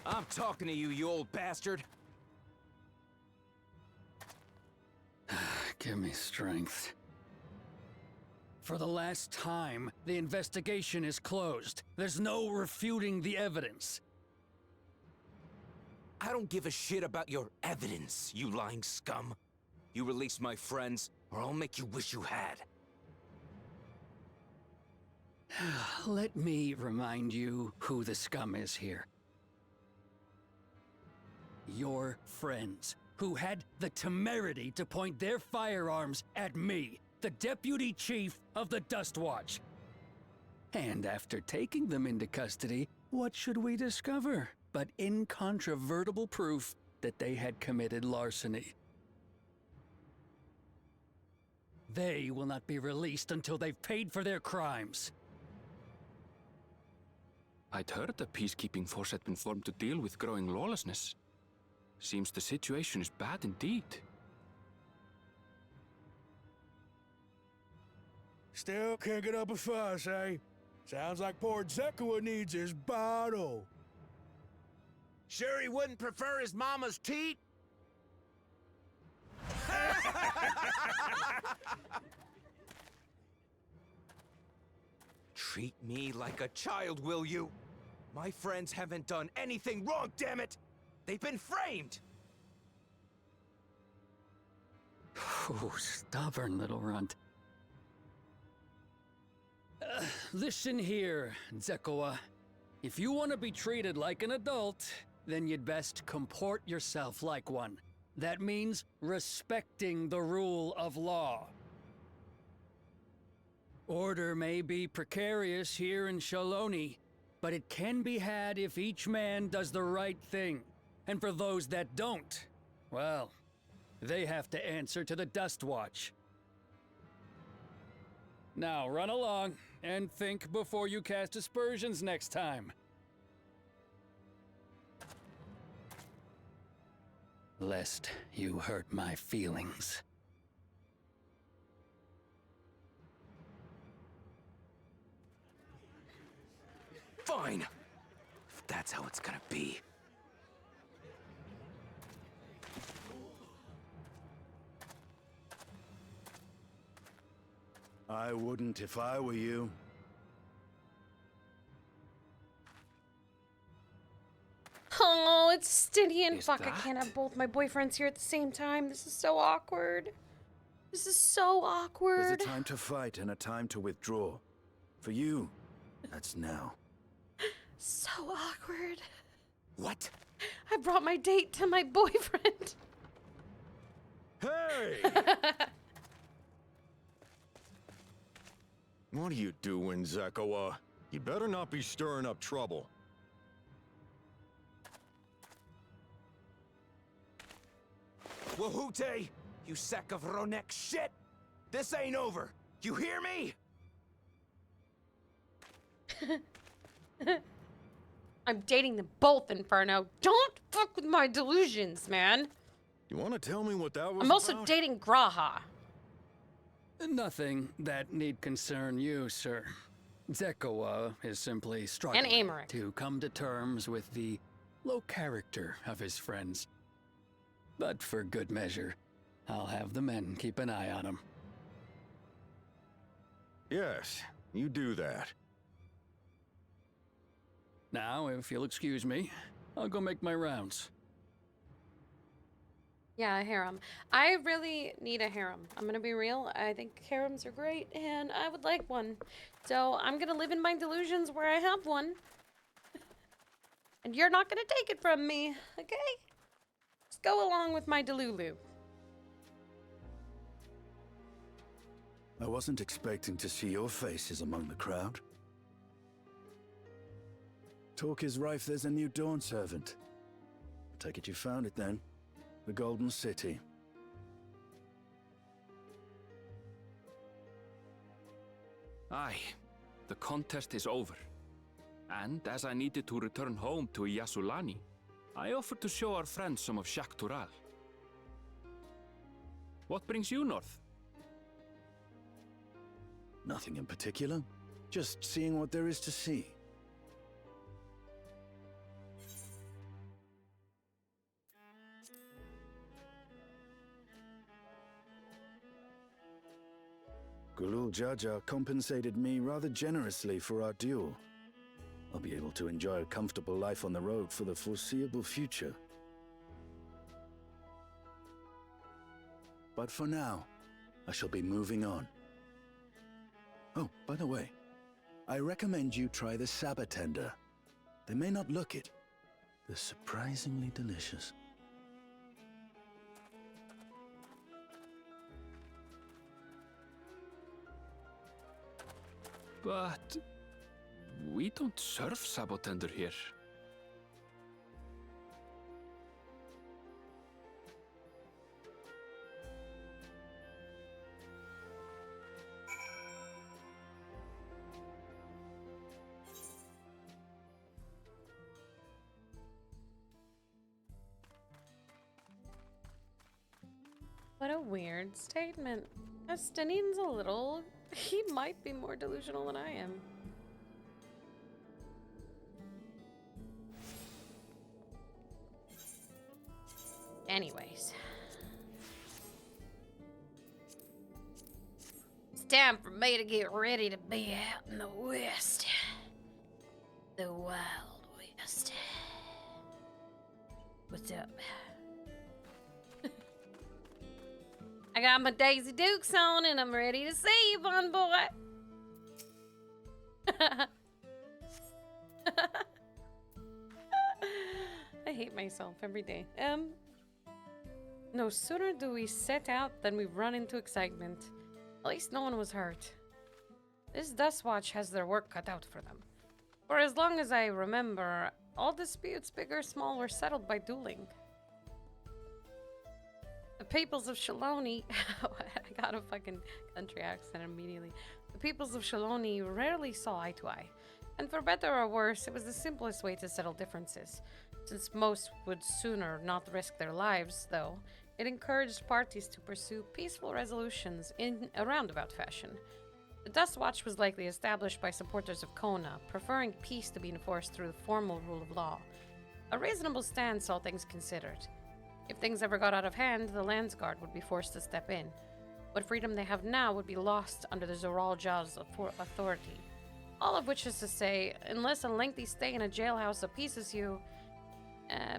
I'm talking to you, you old bastard. Give me strength. For the last time, the investigation is closed. There's no refuting the evidence. I don't give a shit about your evidence, you lying scum. You release my friends, or I'll make you wish you had. Let me remind you who the scum is here. Your friends, who had the temerity to point their firearms at me, the Deputy Chief of the Dust Watch. And after taking them into custody, what should we discover but incontrovertible proof that they had committed larceny? They will not be released until they've paid for their crimes. I'd heard a peacekeeping force had been formed to deal with growing lawlessness. Seems the situation is bad indeed. Still can't get up a fuss, eh? Sounds like poor Zekua needs his bottle. Sure he wouldn't prefer his mama's teat? Treat me like a child, will you? My friends haven't done anything wrong, damn it! They've been framed! Oh, stubborn little runt. Listen here, Zekua. If you want to be treated like an adult, then you'd best comport yourself like one. That means respecting the rule of law. Order may be precarious here in Shaloni, but it can be had if each man does the right thing. And for those that don't, well, they have to answer to the Dust Watch. Now run along and think before you cast aspersions next time. Lest you hurt my feelings. Fine! If that's how it's gonna be. I wouldn't if I were you. Oh, it's Stidian. Is Fuck, I can't have both my boyfriends here at the same time. This is so awkward. This is so There's awkward. a time to fight and a time to withdraw. For you, that's now. So awkward. What? I brought my date to my boyfriend. Hey! What are you doing, Zekua? You better not be stirring up trouble. Wahute, you sack of Ronek shit! This ain't over! You hear me? I'm dating them both, Inferno. Don't fuck with my delusions, man. You want to tell me what that was I'm also about? dating Graha. Nothing that need concern you, sir. Zekua is simply struggling Amaric. to come to terms with the low character of his friends. But for good measure, I'll have the men keep an eye on him. Yes, you do that. Now, if you'll excuse me, I'll go make my rounds. Yeah, a harem. I really need a harem. I'm gonna be real. I think harems are great, and I would like one. So I'm gonna live in my delusions where I have one. And you're not gonna take it from me, okay? Just go along with my delulu. I wasn't expecting to see your faces among the crowd. Talk is rife there's a new Dawn servant. Take it you found it then. The Golden City. Aye, the contest is over. And as I needed to return home to Yasulani, I offered to show our friends some of Shak Tural. What brings you north? Nothing in particular. Just seeing what there is to see. Gulul Jaja compensated me rather generously for our duel. I'll be able to enjoy a comfortable life on the road for the foreseeable future. But for now, I shall be moving on. Oh, by the way, I recommend you try the Sabatender. They may not look it. They're surprisingly delicious. But we don't serve Sabotender here. What a weird statement. Estanine's a little... He might be more delusional than I am. Anyways. It's time for me to get ready to be out in the West. The Wild West. What's up? I got my Daisy Dukes on and I'm ready to see you, fun boy. I hate myself every day. No sooner do we set out than we run into excitement. At least no one was hurt. This Dust Watch has their work cut out for them. For as long as I remember, all disputes, big or small, were settled by dueling. The peoples of Shaloni... I got a fucking country accent immediately. The peoples of Shaloni rarely saw eye to eye. And for better or worse, it was the simplest way to settle differences. Since most would sooner not risk their lives, though, it encouraged parties to pursue peaceful resolutions in a roundabout fashion. The Dust Watch was likely established by supporters of Kona, preferring peace to be enforced through the formal rule of law. A reasonable stance, all things considered. If things ever got out of hand, the Landsguard would be forced to step in. What freedom they have now would be lost under the Zoral Jaw's authority. All of which is to say, unless a lengthy stay in a jailhouse appeases you,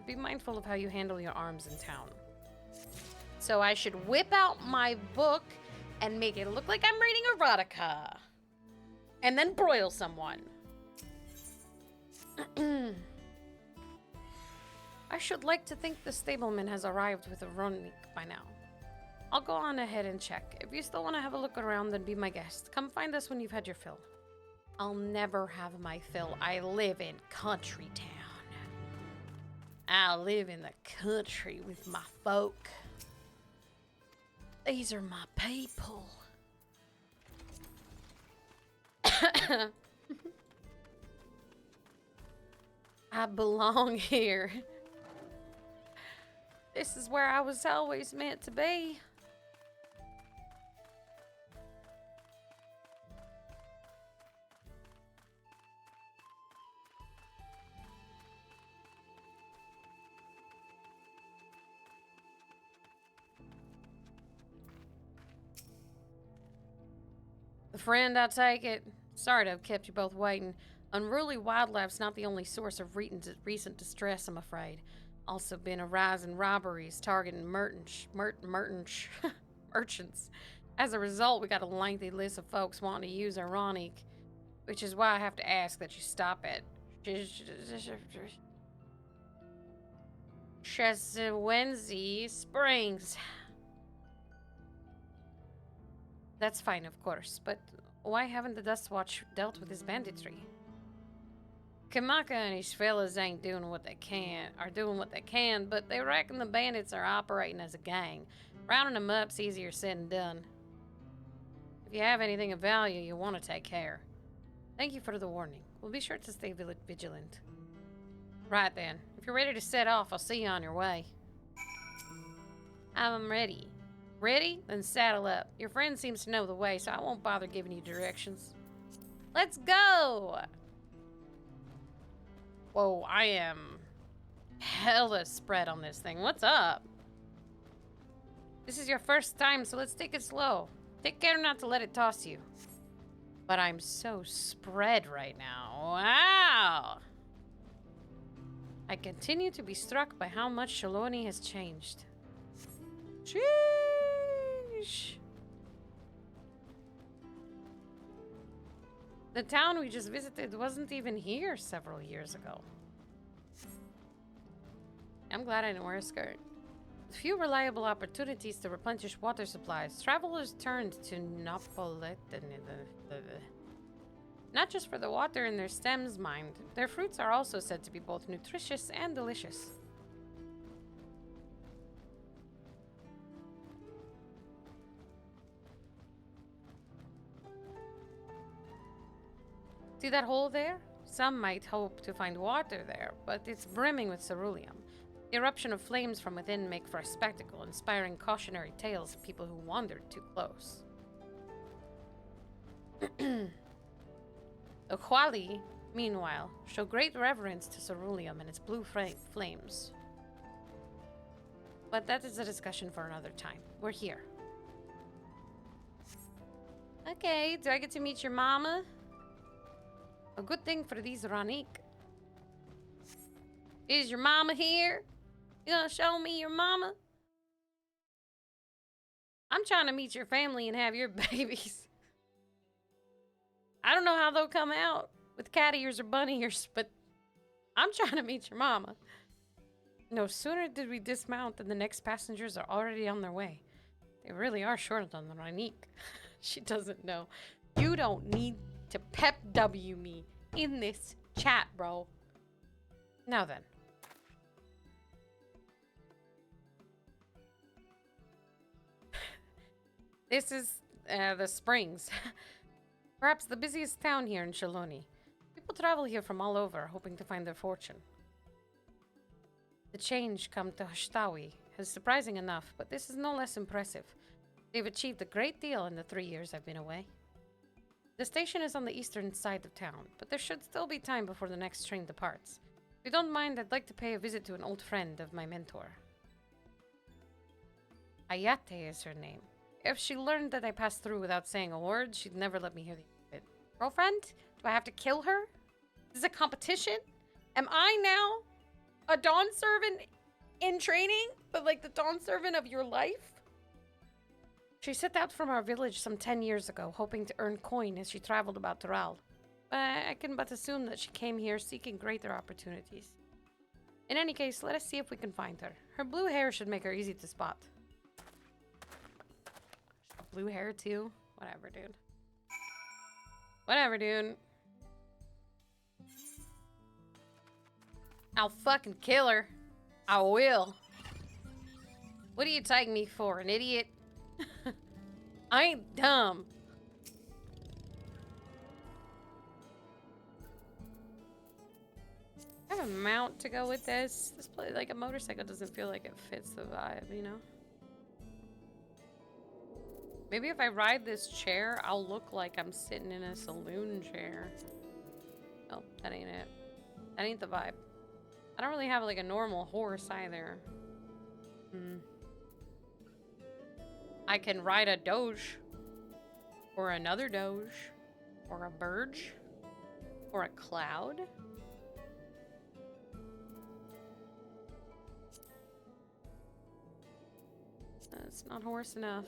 be mindful of how you handle your arms in town. So I should whip out my book and make it look like I'm reading erotica. And then broil someone. I should like to think the stableman has arrived with a Ronik by now. I'll go on ahead and check. If you still want to have a look around, then be my guest. Come find us when you've had your fill. I'll never have my fill. I live in country town. I live in the country with my folk. These are my people. I belong here. This is where I was always meant to be. The friend, I take it. Sorry to have kept you both waiting. Unruly wildlife's not the only source of recent distress, I'm afraid. Also been a rise in robberies targeting merchants. As a result, we got a lengthy list of folks wanting to use Ironic, which is why I have to ask that you stop it. Cheswenzi Springs. That's fine, of course, but why haven't the Dust Watch dealt with his banditry? Kamaka and his fellas ain't doing what they can, but they reckon the bandits are operating as a gang. Rounding them up's easier said than done. If you have anything of value, you want to take care. Thank you for the warning. We'll be sure to stay vigilant. Right then. If you're ready to set off, I'll see you on your way. I'm ready. Ready? Then saddle up. Your friend seems to know the way, so I won't bother giving you directions. Let's go! Whoa, I am hella spread on this thing. What's up? This is your first time, so let's take it slow. Take care not to let it toss you. But I'm so spread right now. Wow! I continue to be struck by how much Shaloni has changed. Sheesh. The town we just visited wasn't even here several years ago. I'm glad I didn't wear a skirt. With few reliable opportunities to replenish water supplies, travelers turned to Napolet. Not just for the water in their stems, mind. Their fruits are also said to be both nutritious and delicious. See that hole there? Some might hope to find water there, but it's brimming with ceruleum. The eruption of flames from within make for a spectacle, inspiring cautionary tales of people who wandered too close. The Huali, meanwhile, show great reverence to ceruleum and its blue flames. But that is a discussion for another time. We're here. Okay, do I get to meet your mama? A good thing for these Ranik. Is your mama here? You gonna show me your mama? I'm trying to meet your family and have your babies. I don't know how they'll come out with cat ears or bunny ears, but I'm trying to meet your mama. No sooner did we dismount than the next passengers are already on their way. They really are short on the Ranik. She doesn't know. You don't need to pep W me in this chat, bro. Now then. This is the Springs. Perhaps the busiest town here in Shaloni. People travel here from all over, hoping to find their fortune. The change come to Hashtawi is surprising enough, but this is no less impressive. They've achieved a great deal in the 3 years I've been away. The station is on the eastern side of town, but there should still be time before the next train departs. If you don't mind, I'd like to pay a visit to an old friend of my mentor. Ayate is her name. If she learned that I passed through without saying a word, she'd never let me hear the end of it. Girlfriend? Do I have to kill her? Is this a competition? Am I now a Dawn servant in training, but like the Dawn servant of your life? She set out from our village some 10 years ago, hoping to earn coin as she traveled about Tural. But I can but assume that she came here seeking greater opportunities. In any case, let us see if we can find her. Her blue hair should make her easy to spot. Blue hair too? Whatever, dude. Whatever, dude. I'll fucking kill her. I will. What do you take me for, an idiot? I ain't dumb. I have a mount to go with this. This play like a motorcycle doesn't feel like it fits the vibe, you know? Maybe if I ride this chair, I'll look like I'm sitting in a saloon chair. Oh, that ain't it. That ain't the vibe. I don't really have like a normal horse either. I can ride a doge. Or another doge. Or a burge. Or a cloud? That's not horse enough.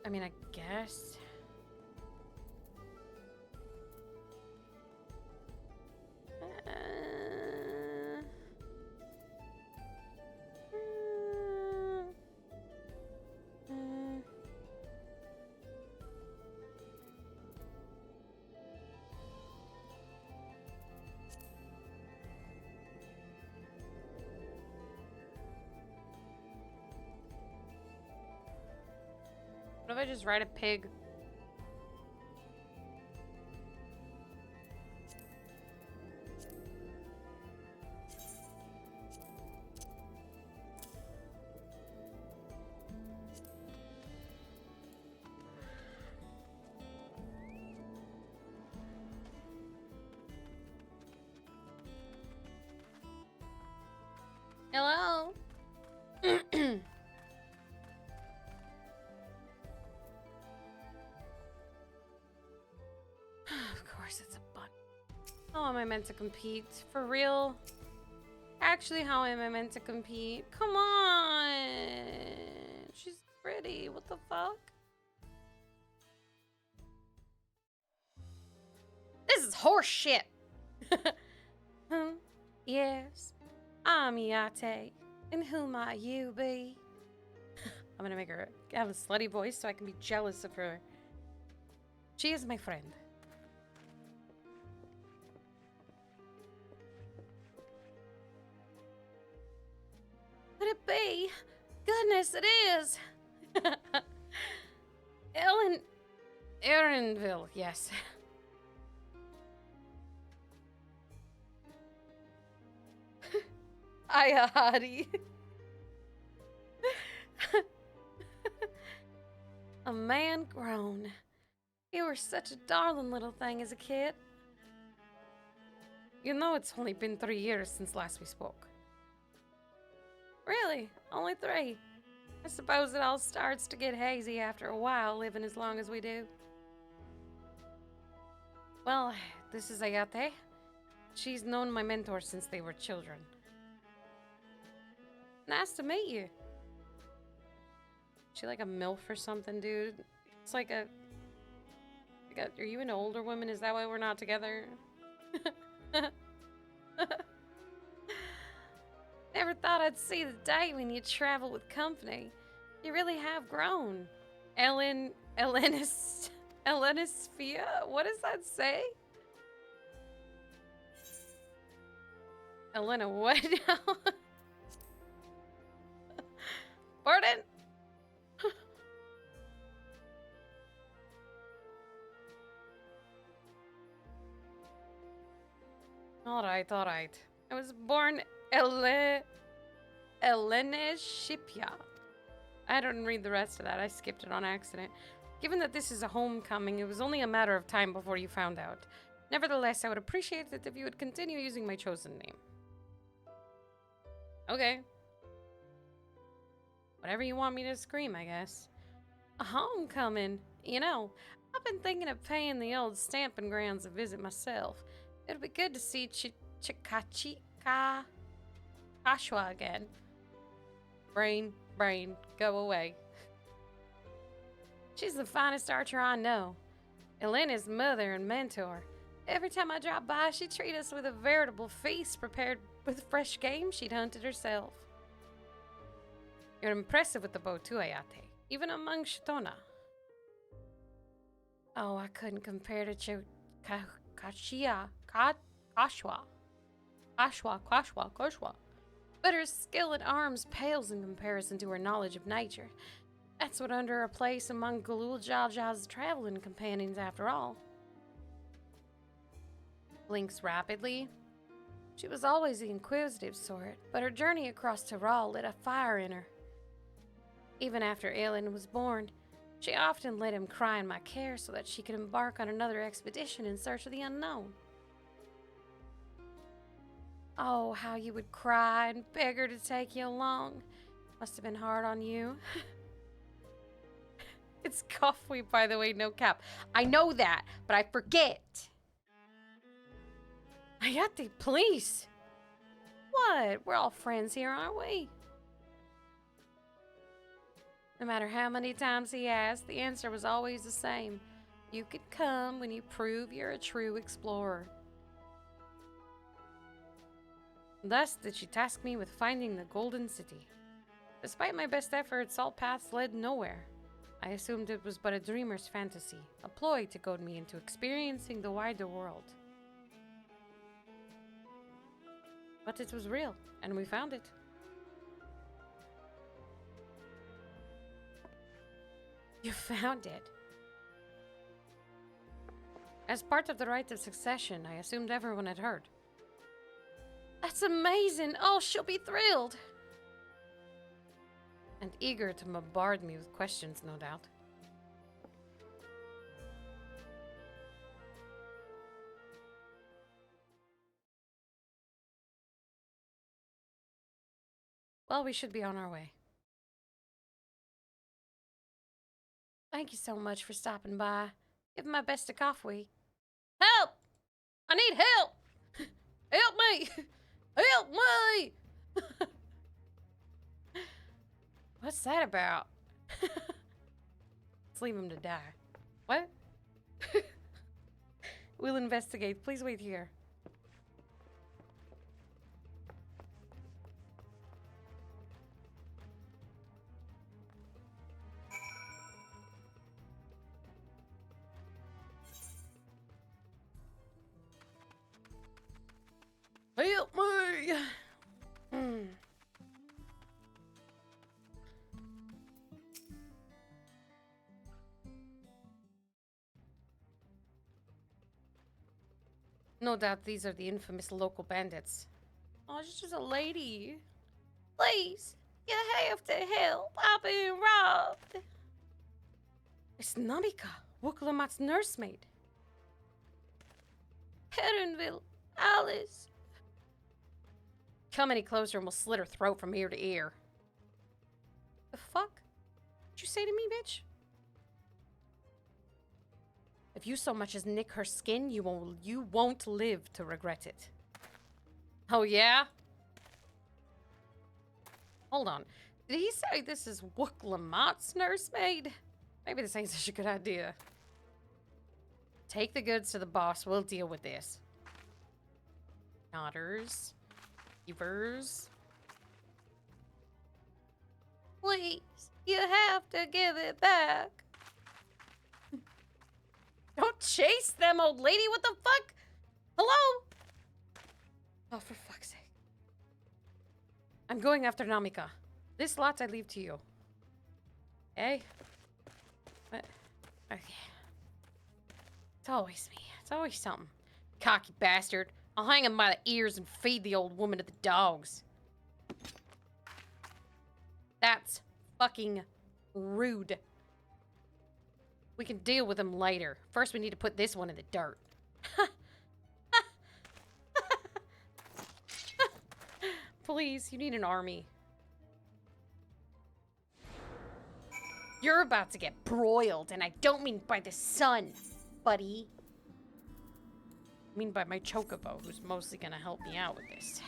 I mean, I guess. What if I just ride a pig? Hello? Of course it's a bug. How am I meant to compete? For real? Actually, how am I meant to compete? Come on! She's pretty. What the fuck? This is horse shit! Yes. I'm Yate. And who might you be? I'm gonna make her have a slutty voice so I can be jealous of her. She is my friend. Could it be? Goodness, it is! Erinville, yes. Hiya, Hottie. A man grown. You were such a darling little thing as a kid. You know it's only been 3 years since last we spoke. Really? Only 3? I suppose it all starts to get hazy after a while, living as long as we do. Well, this is Ayate. She's known my mentor since they were children. Nice to meet you. She like a MILF or something, dude? It's like a... Are you an older woman? Is that why we're not together? Never thought I'd see the day when you travel with company. You really have grown. Elenisphere? What does that say? Elena, what now? Pardon? Alright. I was born Eleneshipia. I didn't read the rest of that. I skipped it on accident. Given that this is a homecoming, it was only a matter of time before you found out. Nevertheless, I would appreciate it if you would continue using my chosen name. Okay. Whatever you want me to scream, I guess. A homecoming? You know, I've been thinking of paying the old stamping grounds a visit myself. It'd be good to see Kashwa again. Brain, go away. She's the finest archer I know. Elena's mother and mentor. Every time I drop by, she treats us with a veritable feast prepared with fresh game she'd hunted herself. You're impressive with the bow too, Ayate. Even among Shitona. Oh, I couldn't compare to Kashwa. But her skill at arms pales in comparison to her knowledge of nature. That's what earned her a place among Galul Jaja's traveling companions after all. Blinks rapidly. She was always the inquisitive sort, but her journey across Tyrol lit a fire in her. Even after Aelin was born, she often let him cry in my care so that she could embark on another expedition in search of the unknown. Oh, how you would cry and beg her to take you along. Must have been hard on you. It's coffee, by the way, no cap. I know that, but I forget. Ayate, please. What? We're all friends here, aren't we? No matter how many times he asked, the answer was always the same. You could come when you prove you're a true explorer. Thus did she task me with finding the Golden City. Despite my best efforts, all paths led nowhere. I assumed it was but a dreamer's fantasy, a ploy to goad me into experiencing the wider world. But it was real, and we found it. You found it. As part of the rite of succession, I assumed everyone had heard. That's amazing! Oh, she'll be thrilled! And eager to bombard me with questions, no doubt. Well, we should be on our way. Thank you so much for stopping by. Give my best to Coffee. Help! I need help! Help me! Help me! What's that about? Let's leave him to die. What? We'll investigate. Please wait here. Help me! No doubt these are the infamous local bandits. Oh, she's just a lady. Please, you have to help. I've been robbed. It's Namika, Wukulamat's nursemaid. Heronville, Alice. Come any closer and we'll slit her throat from ear to ear. The fuck? What'd you say to me, bitch? If you so much as nick her skin, you won't live to regret it. Oh, yeah? Hold on. Did he say this is Wook Lamont's nursemaid? Maybe this ain't such a good idea. Take the goods to the boss. We'll deal with this. Otters. Beavers. Please, you have to give it back. Don't chase them, old lady. What the fuck? Hello? Oh, for fuck's sake. I'm going after Namika. This lot I leave to you. Okay? What? Okay. It's always me. It's always something. Cocky bastard. I'll hang him by the ears and feed the old woman to the dogs. That's fucking rude. We can deal with him later. First, we need to put this one in the dirt. Please, you need an army. You're about to get broiled, and I don't mean by the sun, buddy. I mean by my chocobo, who's mostly gonna help me out with this.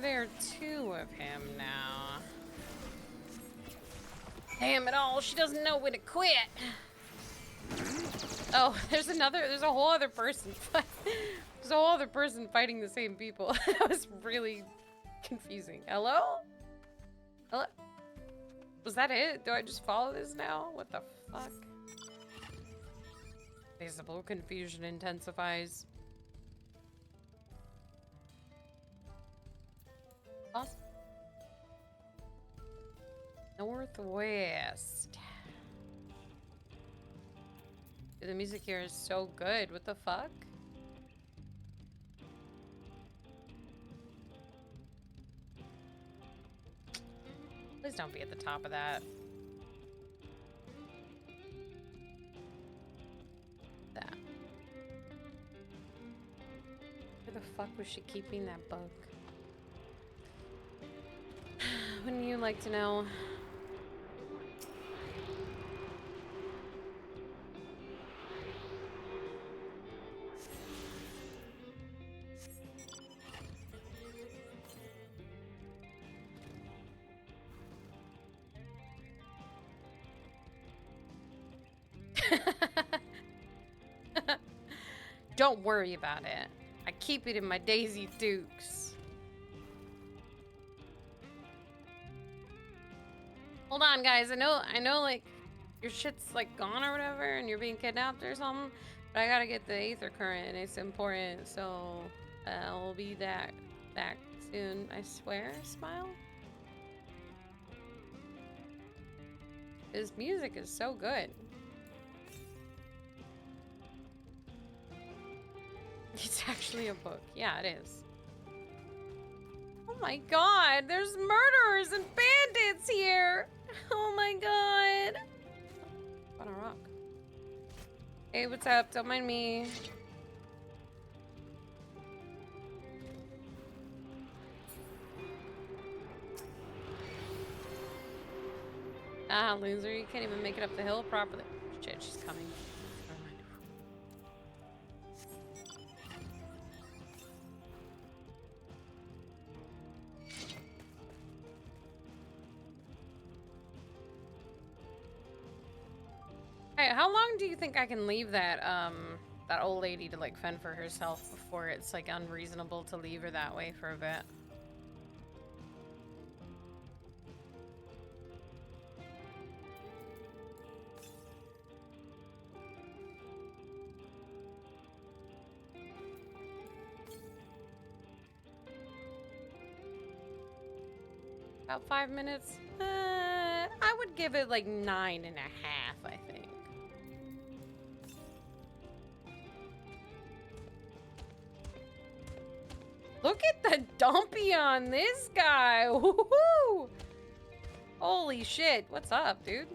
There are two of him now. Damn it all, she doesn't know when to quit. Oh, there's a whole other person. There's a whole other person fighting the same people. That was really confusing. Hello? Hello? Was that it? Do I just follow this now? What the fuck? Visible confusion intensifies. Awesome. Northwest. Dude, the music here is so good. What the fuck? Please don't be at the top of that. That. Where the fuck was she keeping that book? Wouldn't you like to know? Don't worry about it. I keep it in my Daisy Dukes. Hold on, guys. I know, like, your shit's, like, gone or whatever, and you're being kidnapped or something, but I gotta get the Aether Current, and it's important, so I'll be back soon. I swear, Smile? His music is so good. It's actually a book. Yeah, it is. Oh my god, there's murderers and bandits here! Oh my god! On a rock. Hey, what's up? Don't mind me. Ah, loser, you can't even make it up the hill properly. Shit, she's coming. Never mind. Hey, how long do you think I can leave that that old lady to like fend for herself before it's like unreasonable to leave her that way for a bit? About 5 minutes? I would give it like 9.5, I think. Look at the dumpy on this guy. Woohoo! Holy shit. What's up, dude?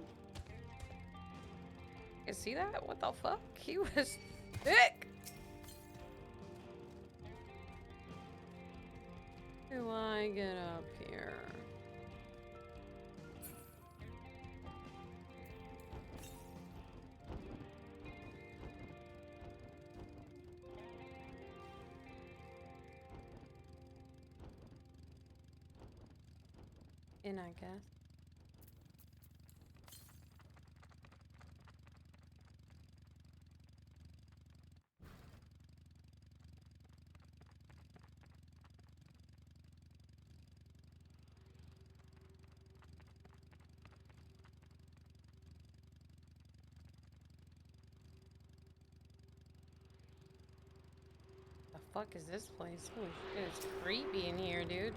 You see that? What the fuck? He was thick. Do I get up here? In, I guess. The fuck is this place? Holy shit, it's creepy in here, dude.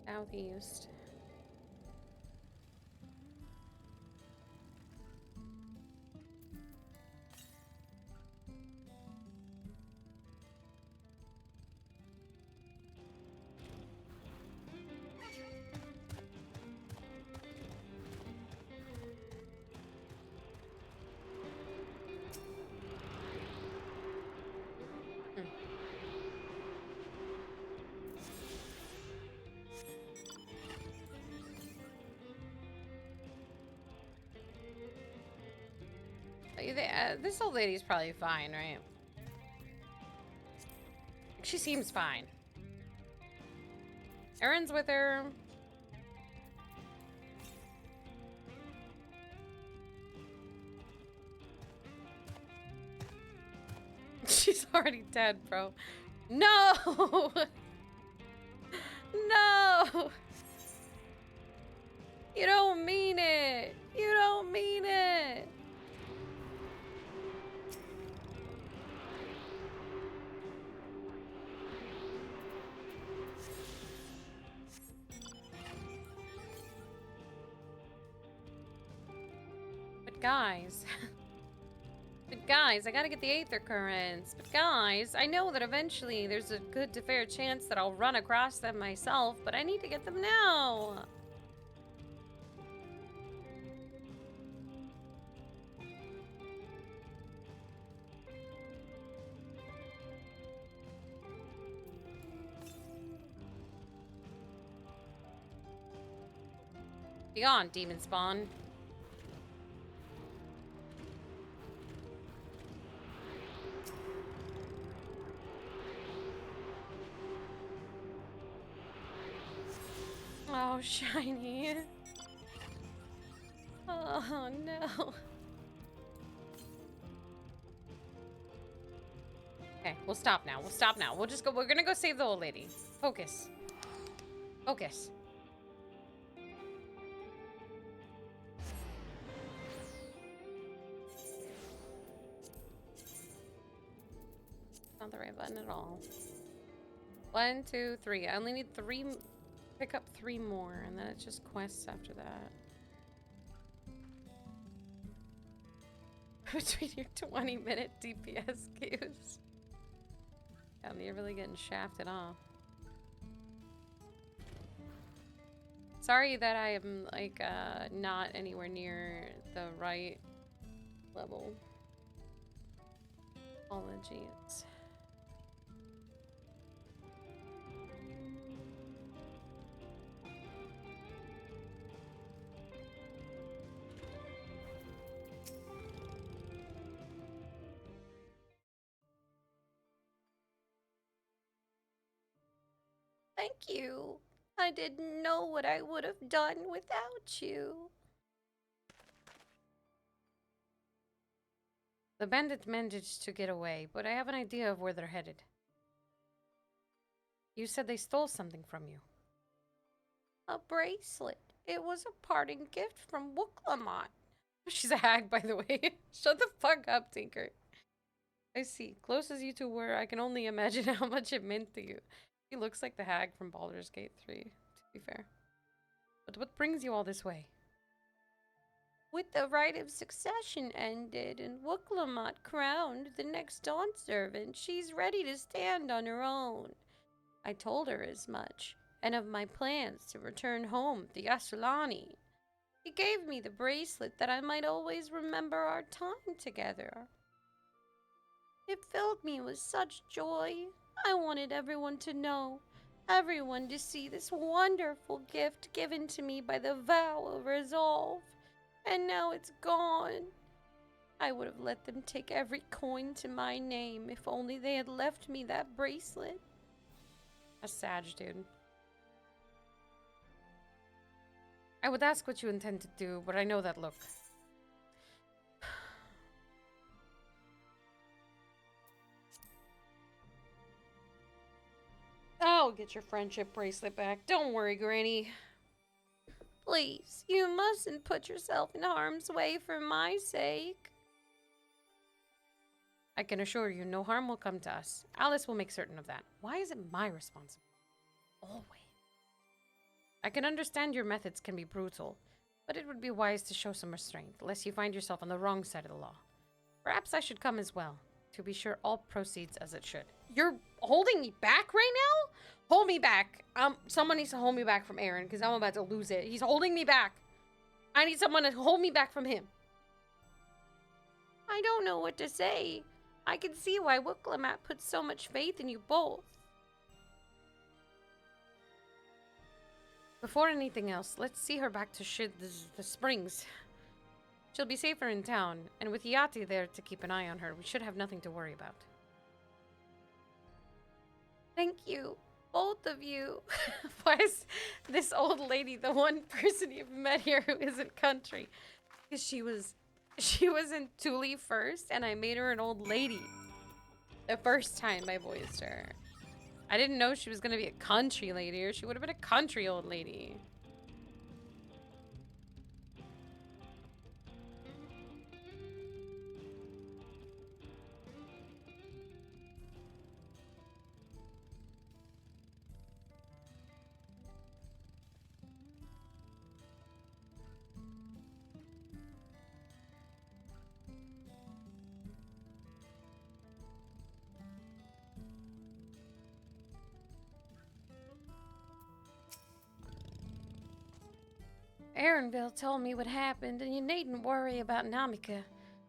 Southeast. This old lady's probably fine, right? She seems fine. Erin's with her. She's already dead, bro. No! No! You don't mean it! You don't mean it! guys. But guys, I gotta get the Aether Currents. But guys, I know that eventually there's a good to fair chance that I'll run across them myself, but I need to get them now. Be gone, demon spawn. Oh, shiny. Oh, no. Okay, we'll stop now. We'll stop now. We'll just go. We're gonna go save the old lady. Focus. Focus. Not the right button at all. 1, 2, 3. I only need 3. Pick up 3 more, and then it's just quests after that. Between your 20-minute DPS queues. Damn, you're really getting shafted off. Sorry that I am, like, not anywhere near the right level. Apologies. Thank you. I didn't know what I would have done without you. The bandits managed to get away, but I have an idea of where they're headed. You said they stole something from you. A bracelet. It was a parting gift from Wooklamat. She's a hag, by the way. Shut the fuck up, Tinker. I see. Close as you two were, I can only imagine how much it meant to you. He looks like the hag from Baldur's Gate 3, to be fair. But what brings you all this way? With the right of succession ended and Wooklamat crowned the next Dawn servant, she's ready to stand on her own. I told her as much, and of my plans to return home to Yasulani. He gave me the bracelet that I might always remember our time together. It filled me with such joy. I wanted everyone to know, everyone to see this wonderful gift given to me by the vow of resolve. And now it's gone. I would have let them take every coin to my name if only they had left me that bracelet. A sag, dude. I would ask what you intend to do, but I know that look. I'll get your friendship bracelet back. Don't worry, Granny. Please, you mustn't put yourself in harm's way for my sake. I can assure you no harm will come to us. Alice will make certain of that. Why is it my responsibility? Always. I can understand your methods can be brutal, but it would be wise to show some restraint, lest you find yourself on the wrong side of the law. Perhaps I should come as well, to be sure all proceeds as it should. You're holding me back right now? Hold me back. Someone needs to hold me back from Aaron, because I'm about to lose it. He's holding me back. I need someone to hold me back from him. I don't know what to say. I can see why Wooklamat puts so much faith in you both. Before anything else, let's see her back to the springs. She'll be safer in town, and with Yati there to keep an eye on her, we should have nothing to worry about. Thank you, both of you. Why is this old lady the one person you've met here who isn't country? Because she was in Thule first, and I made her an old lady the first time I voiced her. I didn't know she was gonna be a country lady, or she would have been a country old lady. Aaronville told me what happened, and you needn't worry about Namika.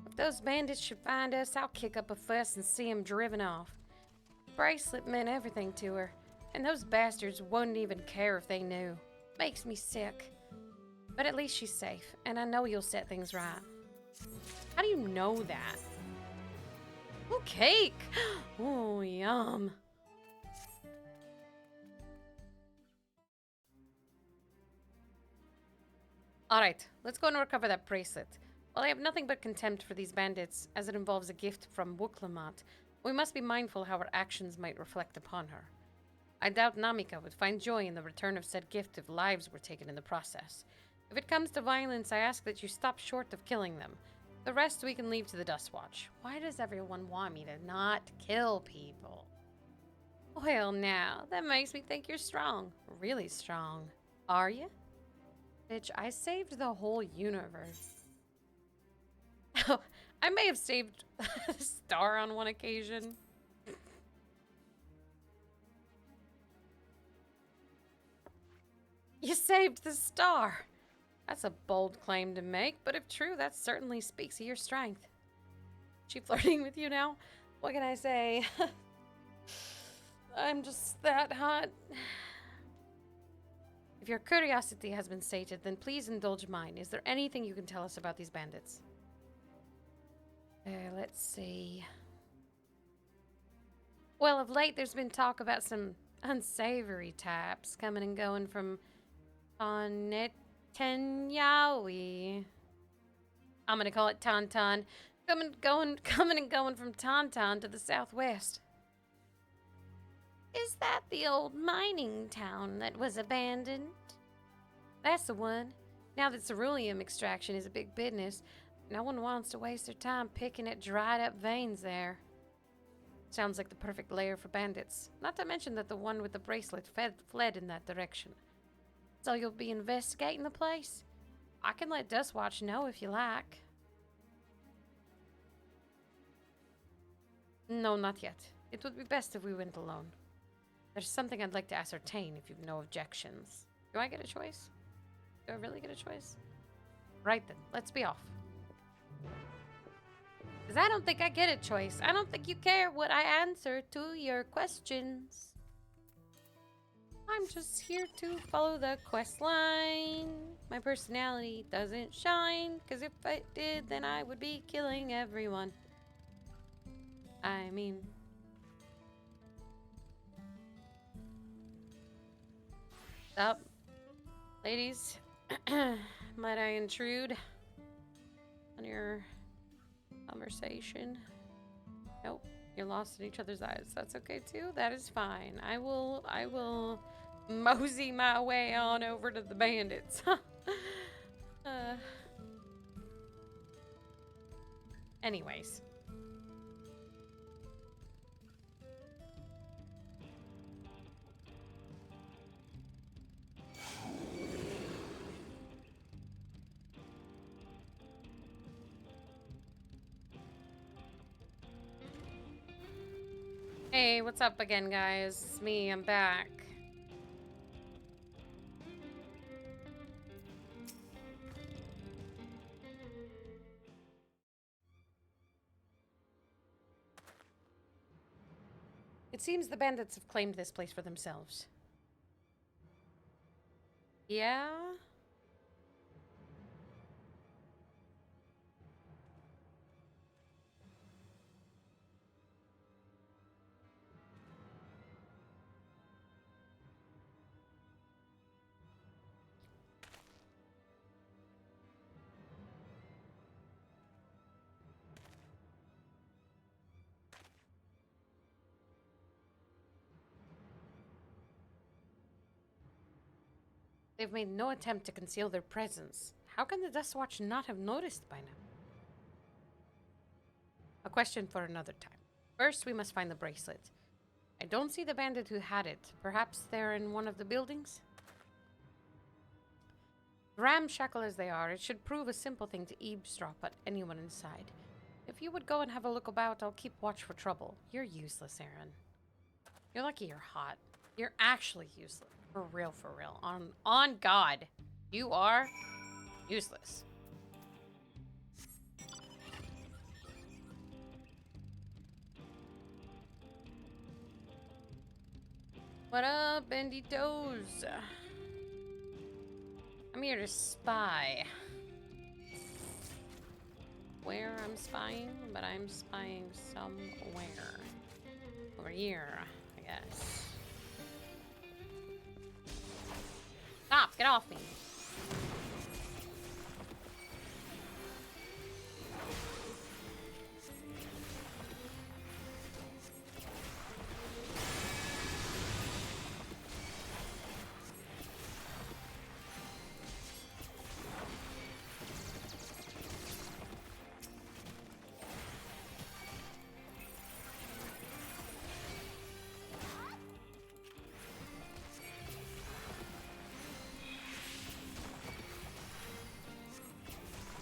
If those bandits should find us, I'll kick up a fuss and see 'em driven off. The bracelet meant everything to her, and those bastards wouldn't even care if they knew. Makes me sick. But at least she's safe, and I know you'll set things right. How do you know that? Ooh, cake! Oh, yum. Alright, let's go and recover that bracelet. While I have nothing but contempt for these bandits, as it involves a gift from Wuklamat, we must be mindful how our actions might reflect upon her. I doubt Namika would find joy in the return of said gift if lives were taken in the process. If it comes to violence, I ask that you stop short of killing them. The rest we can leave to the Dustwatch. Why does everyone want me to not kill people? Well, now, that makes me think you're strong. Really strong. Are you? Bitch, I saved the whole universe. Oh, I may have saved a star on one occasion. You saved the star. That's a bold claim to make, but if true, that certainly speaks of your strength. She flirting with you now? What can I say? I'm just that hot. If your curiosity has been sated, then please indulge mine. Is there anything you can tell us about these bandits? Let's see. Well, of late there's been talk about some unsavory types coming and going from Tanyawi. I'm gonna call it Tauntaun. Coming and going from Tauntaun to the southwest. Is that the old mining town that was abandoned? That's the one. Now that ceruleum extraction is a big business, no one wants to waste their time picking at dried up veins there. Sounds like the perfect lair for bandits. Not to mention that the one with the bracelet fled in that direction. So you'll be investigating the place? I can let Dustwatch know if you like. No, not yet. It would be best if we went alone. There's something I'd like to ascertain if you've no objections. Do I get a choice? Do I really get a choice? Right then, let's be off. Because I don't think I get a choice. I don't think you care what I answer to your questions. I'm just here to follow the quest line. My personality doesn't shine, because if it did, then I would be killing everyone. I mean... Stop. Ladies, might I intrude on your conversation? Nope, you're lost in each other's eyes. That's okay too. That is fine. I will mosey my way on over to the bandits. Anyways. Hey, what's up again, guys? It's me, I'm back. It seems the bandits have claimed this place for themselves. Yeah? They've made no attempt to conceal their presence. How can the Dustwatch not have noticed by now? A question for another time. First, we must find the bracelet. I don't see the bandit who had it. Perhaps they're in one of the buildings? Ramshackle as they are, it should prove a simple thing to eavesdrop at anyone inside. If you would go and have a look about, I'll keep watch for trouble. You're useless, Aaron. You're lucky you're hot. You're actually useless. For real, for real. On God. You are Useless. What up, Benditos? I'm here to spy. Where I'm spying, but I'm spying somewhere. Over here, I guess. Stop! Get off me!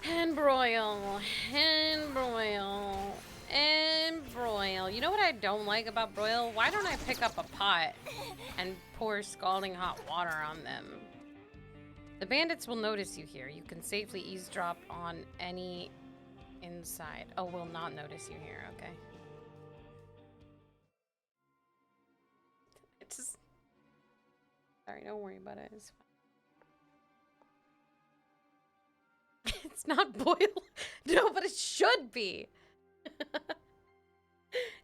And broil, and broil, and broil. You know what I don't like about broil? Why don't I pick up a pot and pour scalding hot water on them? The bandits will notice you here. You can safely eavesdrop on any inside. Oh, will not notice you here, okay. It's just... Sorry, don't worry about it. It's fine. It's not boiled. No, but it should be.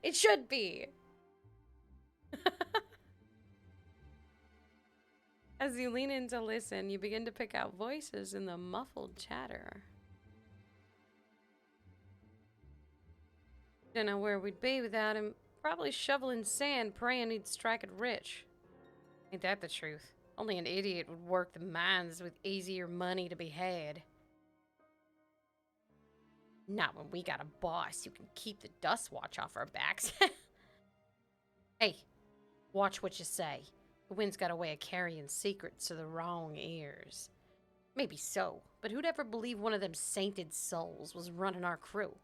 It should be. As you lean in to listen, you begin to pick out voices in the muffled chatter. Don't know where we'd be without him. Probably shoveling sand, praying he'd strike it rich. Ain't that the truth? Only an idiot would work the mines with easier money to be had. Not when we got a boss who can keep the dust watch off our backs. Hey, watch what you say. The wind's got a way of carrying secrets to the wrong ears. Maybe so, but who'd ever believe one of them sainted souls was running our crew?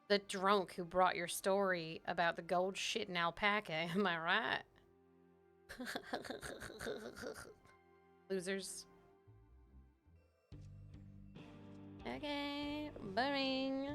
The drunk who brought your story about the gold shit in alpaca, am I right? Losers. Okay, boring.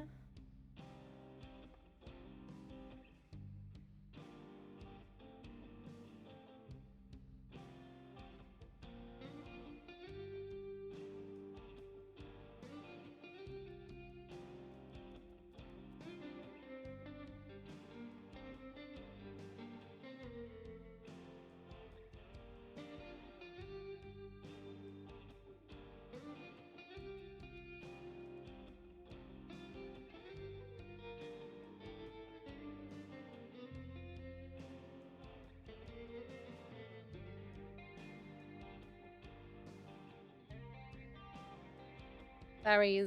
Sorry.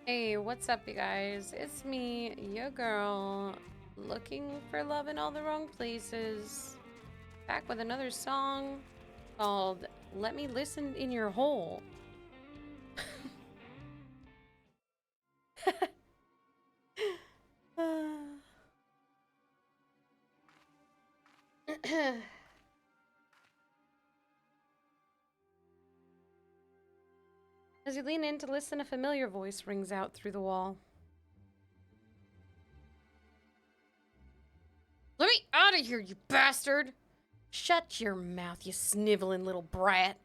Hey, what's up, you guys? It's me, your girl, looking for love in all the wrong places. Back with another song called Let Me Listen in Your Hole. As you lean in to listen, a familiar voice rings out through the wall. Let me out of here, you bastard! Shut your mouth, you sniveling little brat.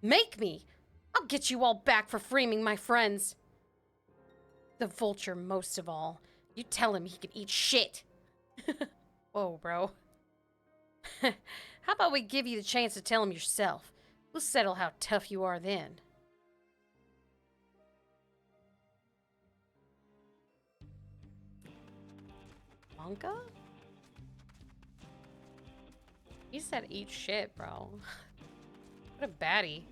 Make me! I'll get you all back for framing my friends. The vulture most of all. You tell him he can eat shit. Whoa, bro. How about we give you the chance to tell him yourself? We'll settle how tough you are then. Monka? He said eat shit, bro. What a baddie.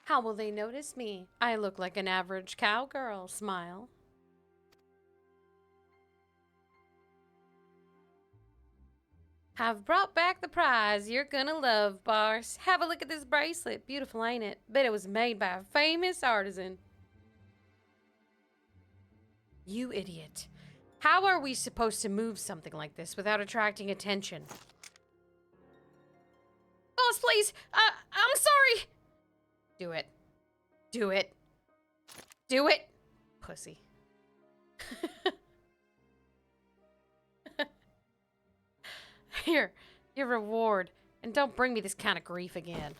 How will they notice me? I look like an average cowgirl. Smile. I've brought back the prize you're gonna love, Bars. Have a look at this bracelet. Beautiful, ain't it? Bet it was made by a famous artisan. You idiot. How are we supposed to move something like this without attracting attention? Boss, please! I'm sorry! Do it. Do it. Do it! Pussy. Here, your reward. And don't bring me this kind of grief again.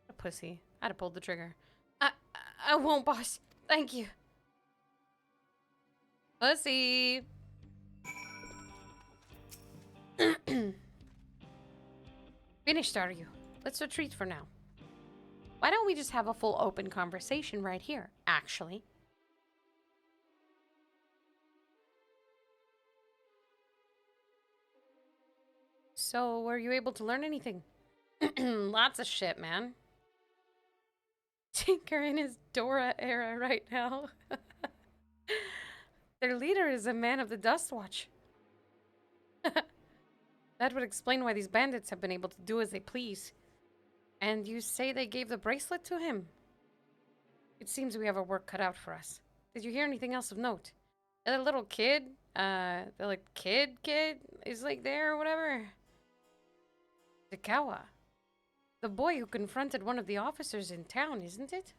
A pussy. I'd have pulled the trigger. I won't, boss. Thank you. Pussy. Finished, are you? Let's retreat for now. Why don't we just have a full open conversation right here, actually? So, were you able to learn anything? Lots of shit, man. Tinker in his Dora era right now. Their leader is a man of the Dustwatch. That would explain why these bandits have been able to do as they please. And you say they gave the bracelet to him? It seems we have our work cut out for us. Did you hear anything else of note? The little kid, the like kid is like there or whatever. Dakawa. The boy who confronted one of the officers in town, isn't it?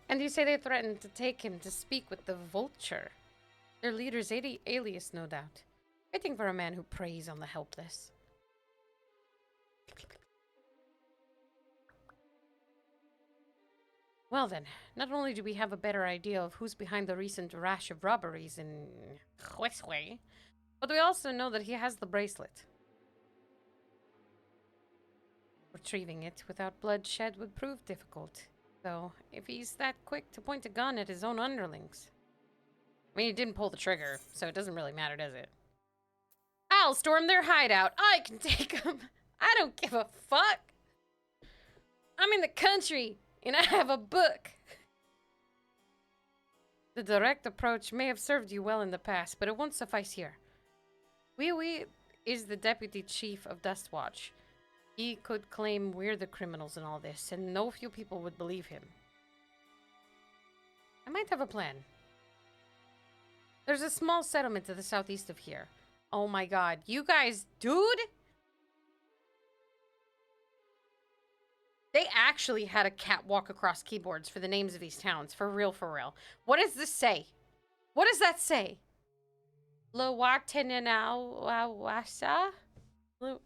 And you say they threatened to take him to speak with the Vulture. Their leader's alias, no doubt. Fitting for a man who preys on the helpless. Well then, not only do we have a better idea of who's behind the recent rash of robberies in Huesue, but we also know that he has the bracelet. Retrieving it without bloodshed would prove difficult, though, if he's that quick to point a gun at his own underlings. I mean, he didn't pull the trigger, so it doesn't really matter, does it? I'll storm their hideout. I can take them. I don't give a fuck. I'm in the country. And I have a book. The direct approach may have served you well in the past, but it won't suffice here. Wee is the deputy chief of Dustwatch. He could claim we're the criminals in all this, and no few people would believe him. I might have a plan. There's a small settlement to the southeast of here. Oh my god, you guys, dude! They actually had a cat walk across keyboards for the names of these towns. For real, for real. What does this say? What does that say? Luwatenenawasa? I'm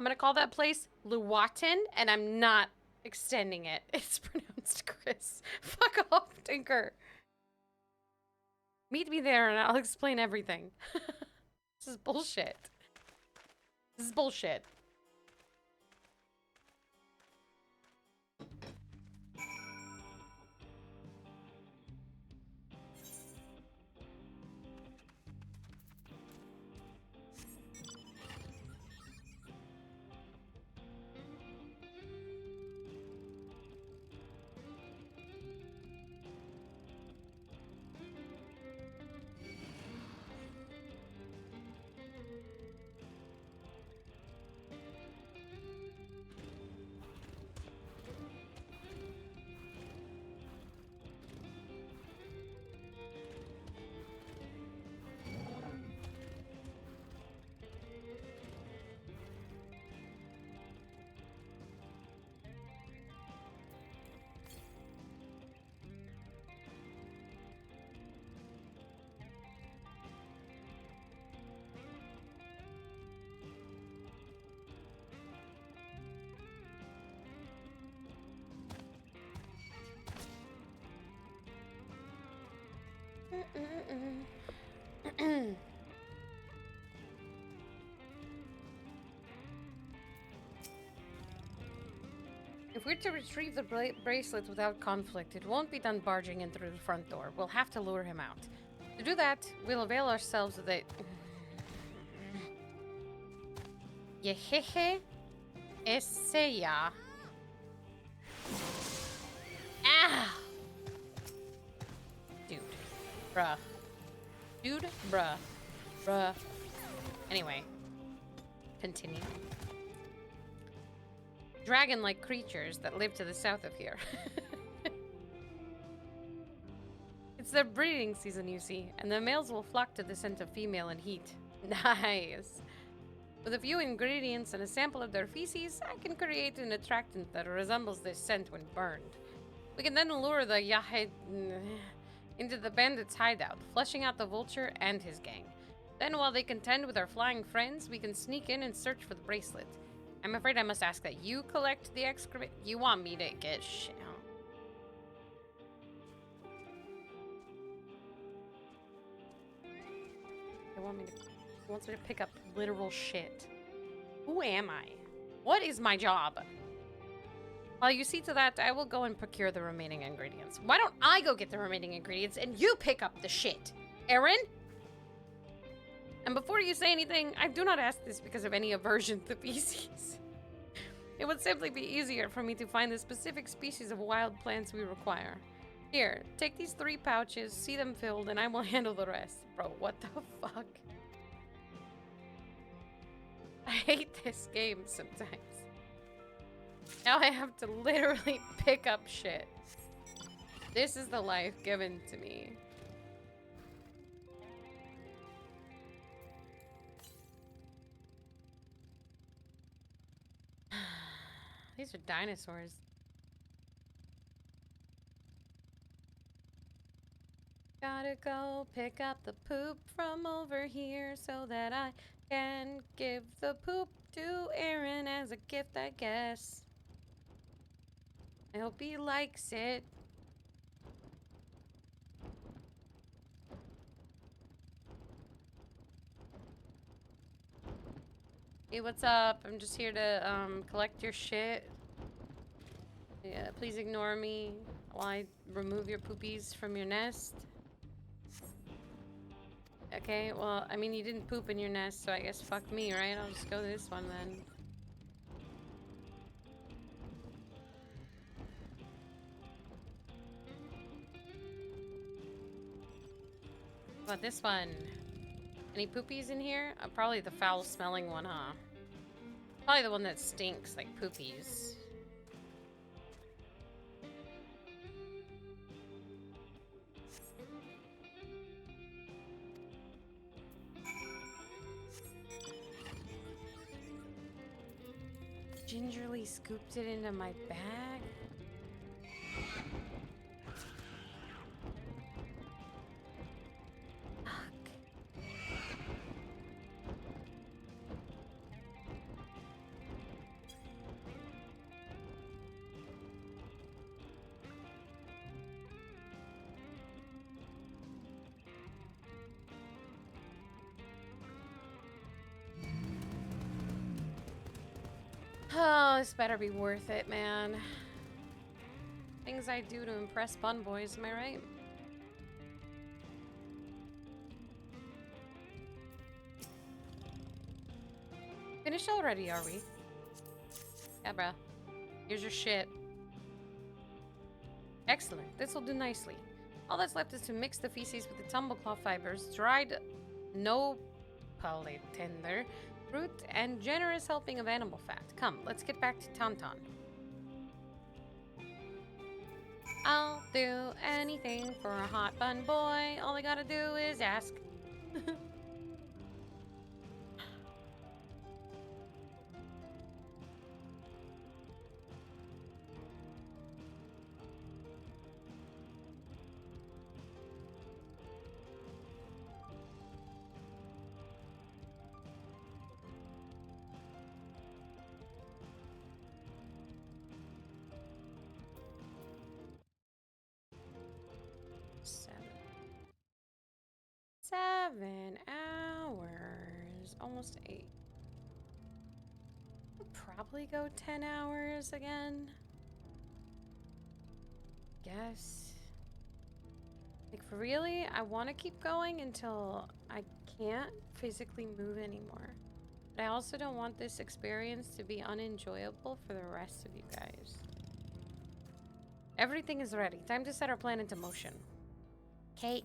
gonna call that place Luwaten, and I'm not extending it. It's pronounced Chris. Fuck off, Tinker. Meet me there and I'll explain everything. This is bullshit. This is bullshit. If we're to retrieve the bracelet without conflict, it won't be done barging in through the front door. We'll have to lure him out. To do that, we'll avail ourselves of the Yehehe Eseya. Ah! Dude. Bruh. Dude, bruh. Bruh. Anyway. Continue. Dragon-like creatures that live to the south of here. It's their breeding season, you see, and the males will flock to the scent of female in heat. Nice. With a few ingredients and a sample of their feces, I can create an attractant that resembles this scent when burned. We can then lure the Yahed into the bandit's hideout, flushing out the vulture and his gang. Then, while they contend with our flying friends, we can sneak in and search for the bracelet. I'm afraid I must ask that you collect the excrement. You want me to get shit? He wants me to pick up literal shit. Who am I? What is my job? While you see to that, I will go and procure the remaining ingredients. Why don't I go get the remaining ingredients and you pick up the shit? Aaron? And before you say anything, I do not ask this because of any aversion to feces. It would simply be easier for me to find the specific species of wild plants we require. Here, take these 3 pouches, see them filled, and I will handle the rest. Bro, what the fuck? I hate this game sometimes. Now I have to literally pick up shit. This is the life given to me. These are dinosaurs. Gotta go pick up the poop from over here so that I can give the poop to Aaron as a gift, I guess. I hope he likes it. Hey, what's up? I'm just here to collect your shit. Yeah, please ignore me while I remove your poopies from your nest. Okay, well, I mean, you didn't poop in your nest, so I guess fuck me, right? I'll just go to this one then. What about this one? Any poopies in here? Probably the foul-smelling one, huh? Probably the one that stinks like poopies. Gingerly scooped it into my bag. Oh, this better be worth it, man. Things I do to impress bun boys, am I right? Finished already, are we? Yeah, bruh. Here's your shit. Excellent. This will do nicely. All that's left is to mix the feces with the tumbleclaw fibers, dried no polytender fruit, and generous helping of animal fat. Come, let's get back to Tauntaun. I'll do anything for a hot bun boy. All I gotta do is ask. Seven hours. Almost 8. I'll probably go 10 hours again. Guess. Like, for really, I want to keep going until I can't physically move anymore. But I also don't want this experience to be unenjoyable for the rest of you guys. Everything is ready. Time to set our plan into motion. Key.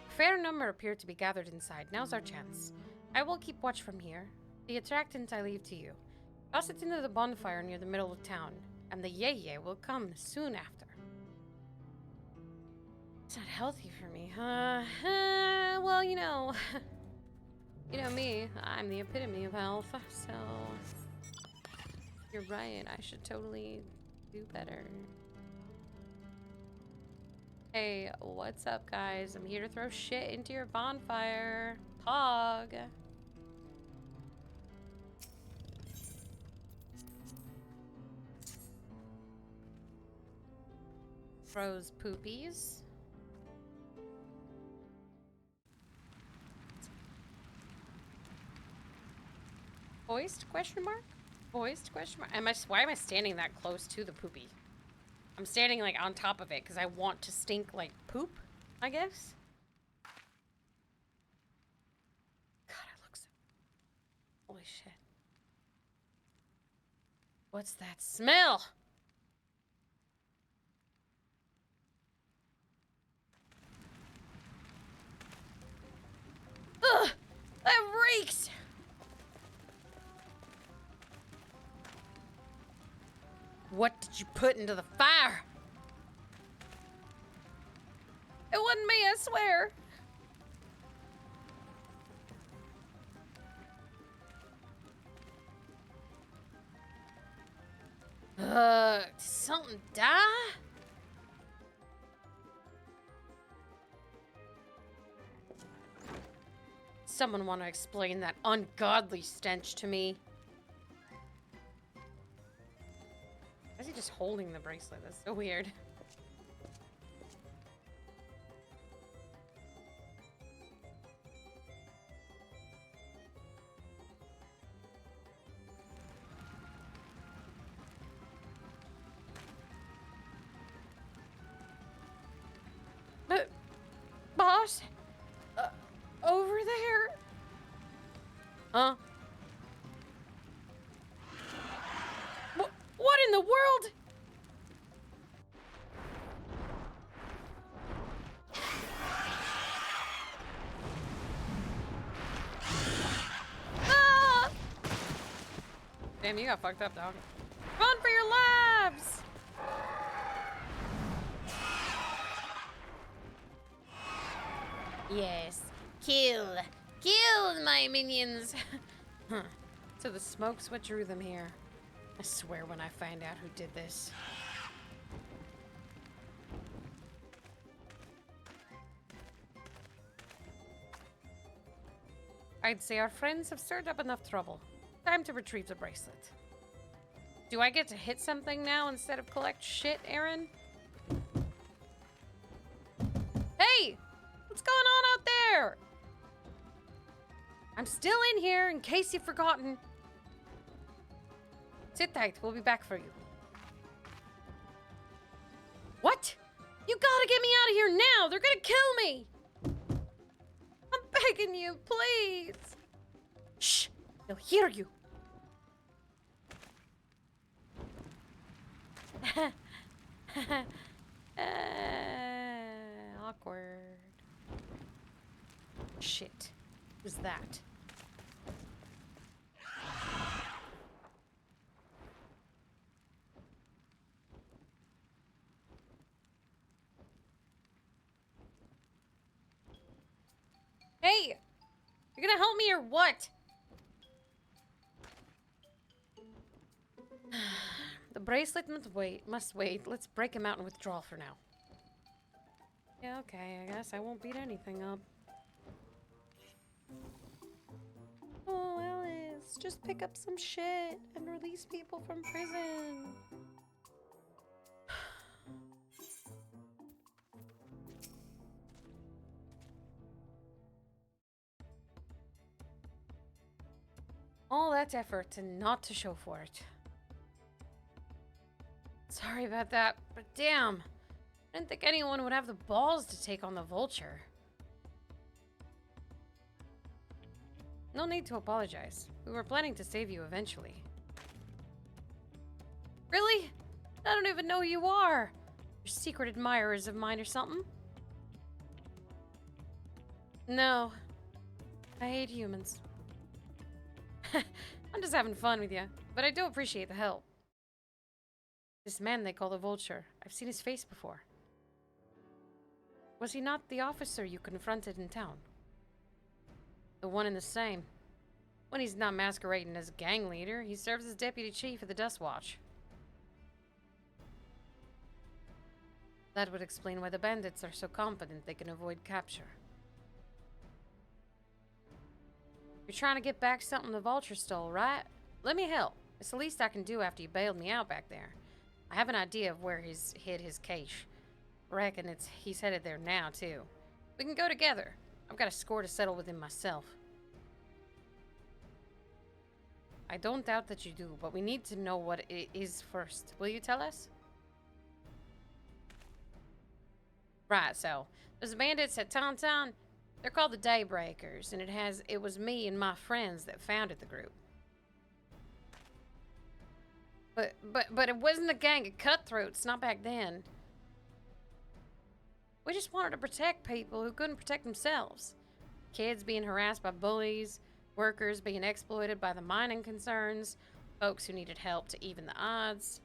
Fair number appear to be gathered inside. Now's our chance. I will keep watch from here. The attractant I leave to you. Toss it into the bonfire near the middle of town, and the yeye will come soon after. It's not healthy for me, huh? Well, you know me. I'm the epitome of health, so you're right. I should totally do better. Hey, what's up, guys? I'm here to throw shit into your bonfire. Pog. Throws poopies. Hoist? Question mark? Hoist? Question mark? Why am I standing that close to the poopy? I'm standing like on top of it because I want to stink like poop, I guess. God, it looks so... Holy shit. What's that smell? Ugh! That reeks! What did you put into the fire? It wasn't me, I swear. Did something die? Someone want to explain that ungodly stench to me? Why is he just holding the bracelet? That's so weird. Boss? Over there? Huh? What in the world? Ah! Damn, you got fucked up, dog. Run for your lives! Yes. Kill my minions. Huh. So the smoke's what drew them here. I swear when I find out who did this. I'd say our friends have stirred up enough trouble. Time to retrieve the bracelet. Do I get to hit something now instead of collect shit, Aaron? Hey! What's going on out there? I'm still in here in case you've forgotten. Sit tight, we'll be back for you. What? You gotta get me out of here now! They're gonna kill me! I'm begging you, please! Shh! They'll hear you. Awkward. Shit. Who's that? Hey! You're gonna help me or what? The bracelet must wait. Let's break him out and withdraw for now. Yeah, okay, I guess I won't beat anything up. Oh, Alice, just pick up some shit and release people from prison. All that effort and not to show for it. It's Sorry about that, but damn. I didn't think anyone would have the balls to take on the vulture. No need to apologize. We were planning to save you eventually. Really? I don't even know who you are. You're secret admirers of mine or something? No. I hate humans. I'm just having fun with you, but I do appreciate the help. This man they call the Vulture, I've seen his face before. Was he not the officer you confronted in town? The one and the same. When he's not masquerading as gang leader, he serves as deputy chief of the Dust Watch. That would explain why the bandits are so confident they can avoid capture. You're trying to get back something the Vulture stole, right? Let me help. It's the least I can do after you bailed me out back there. I have an idea of where he's hid his cache. Reckon he's headed there now, too. We can go together. I've got a score to settle with him myself. I don't doubt that you do, but we need to know what it is first. Will you tell us? Right, so there's bandits at Tauntaun. They're called the Daybreakers, and it was me and my friends that founded the group. But it wasn't a gang of cutthroats, not back then. We just wanted to protect people who couldn't protect themselves. Kids being harassed by bullies, workers being exploited by the mining concerns, folks who needed help to even the odds.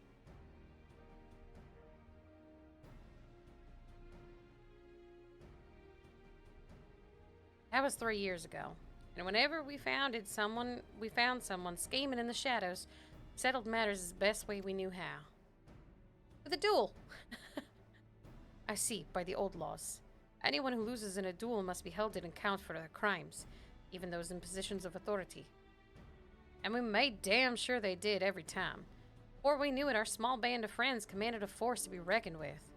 That was 3 years ago. And whenever we found someone scheming in the shadows, we settled matters as best way we knew how. With a duel. I see, by the old laws. Anyone who loses in a duel must be held to account for their crimes, even those in positions of authority. And we made damn sure they did every time. Before we knew it, our small band of friends commanded a force to be reckoned with.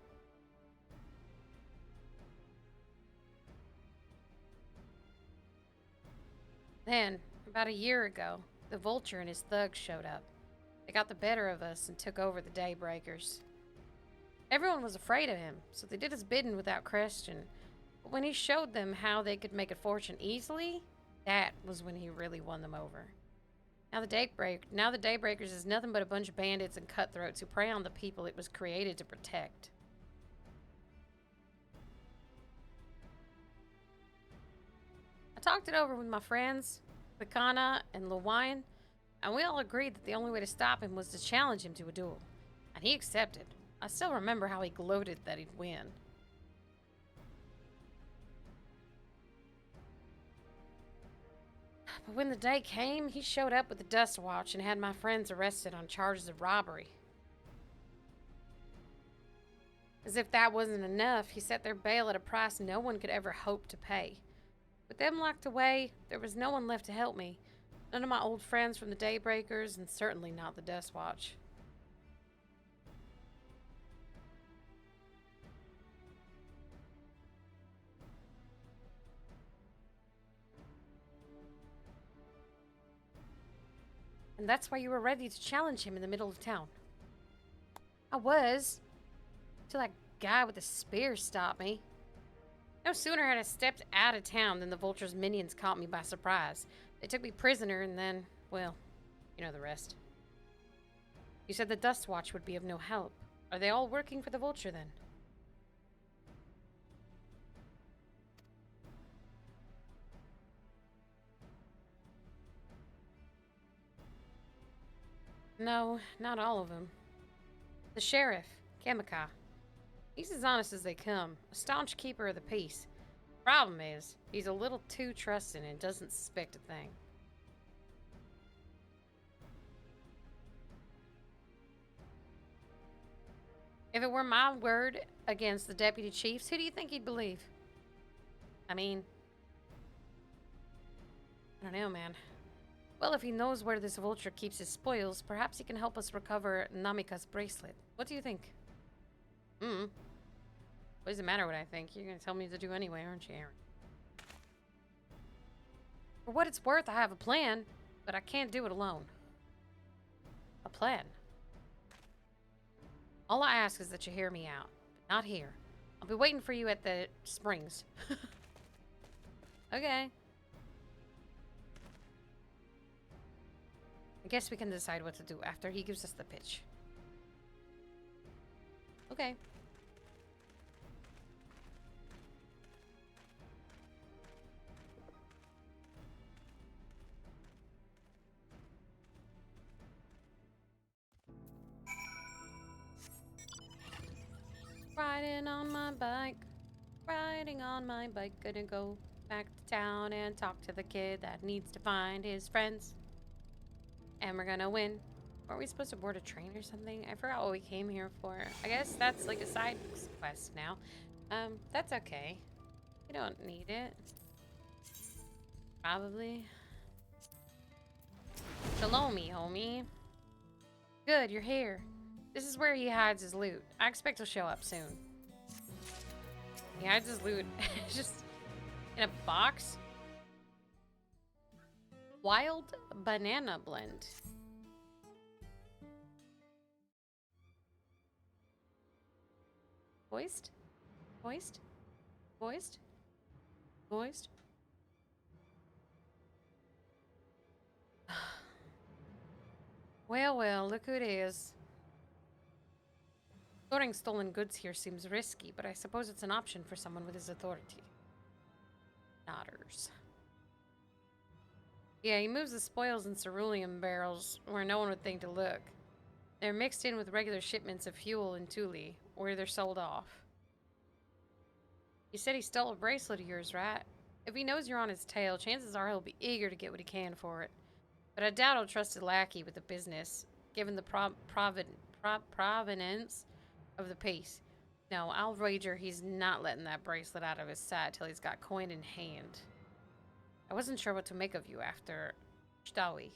Then, about a year ago, the Vulture and his thugs showed up. They got the better of us and took over the Daybreakers. Everyone was afraid of him, so they did his bidding without question. But when he showed them how they could make a fortune easily, that was when he really won them over. Now the Daybreakers is nothing but a bunch of bandits and cutthroats who prey on the people it was created to protect. I talked it over with my friends, Bacana and Lewine, and we all agreed that the only way to stop him was to challenge him to a duel. And he accepted. I still remember how he gloated that he'd win. But when the day came, he showed up with the Dust Watch and had my friends arrested on charges of robbery. As if that wasn't enough, he set their bail at a price no one could ever hope to pay. With them locked away, there was no one left to help me. None of my old friends from the Daybreakers, and certainly not the Dust Watch. And that's why you were ready to challenge him in the middle of town. I was. Till that guy with the spear stopped me. No sooner had I stepped out of town than the Vulture's minions caught me by surprise. They took me prisoner and then, well, you know the rest. You said the Dust Watch would be of no help. Are they all working for the Vulture then? No, not all of them. The sheriff, Kamika. He's as honest as they come, a staunch keeper of the peace. Problem is, he's a little too trusting and doesn't suspect a thing. If it were my word against the deputy chiefs, who do you think he'd believe? I mean, I don't know, man. Well, if he knows where this Vulture keeps his spoils, perhaps he can help us recover Namika's bracelet. What do you think? What does it matter what I think? You're gonna tell me to do anyway, aren't you, Aaron? For what it's worth, I have a plan, but I can't do it alone. A plan? All I ask is that you hear me out, but not here. I'll be waiting for you at the springs. Okay. I guess we can decide what to do after he gives us the pitch. Okay. Riding on my bike. Riding on my bike. Gonna go back to town and talk to the kid that needs to find his friends. And we're gonna win. Weren't we supposed to board a train or something? I forgot what we came here for. I guess that's like a side quest now. That's okay. We don't need it. Probably. Shalomi, homie. Good, you're here. This is where he hides his loot. I expect he'll show up soon. He hides his loot just in a box. Wild banana blend. Voiced? Voiced? Voiced? Voiced? Well, well, look who it is. Storing stolen goods here seems risky, but I suppose it's an option for someone with his authority. Nodders. Yeah, he moves the spoils in cerulean barrels where no one would think to look. They're mixed in with regular shipments of fuel in Thule, where they're sold off. You said he stole a bracelet of yours, right? If he knows you're on his tail, chances are he'll be eager to get what he can for it. But I doubt he'll trust a lackey with the business, given the provenance of the piece. No, I'll wager he's not letting that bracelet out of his sight till he's got coin in hand. I wasn't sure what to make of you after Stawi,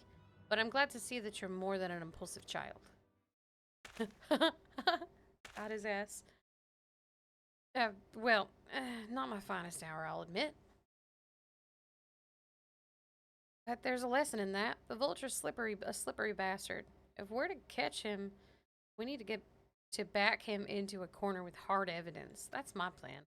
but I'm glad to see that you're more than an impulsive child. Got his ass. Well, not my finest hour, I'll admit. But there's a lesson in that. The vulture's a slippery bastard. If we're to catch him, we need to get to back him into a corner with hard evidence. That's my plan.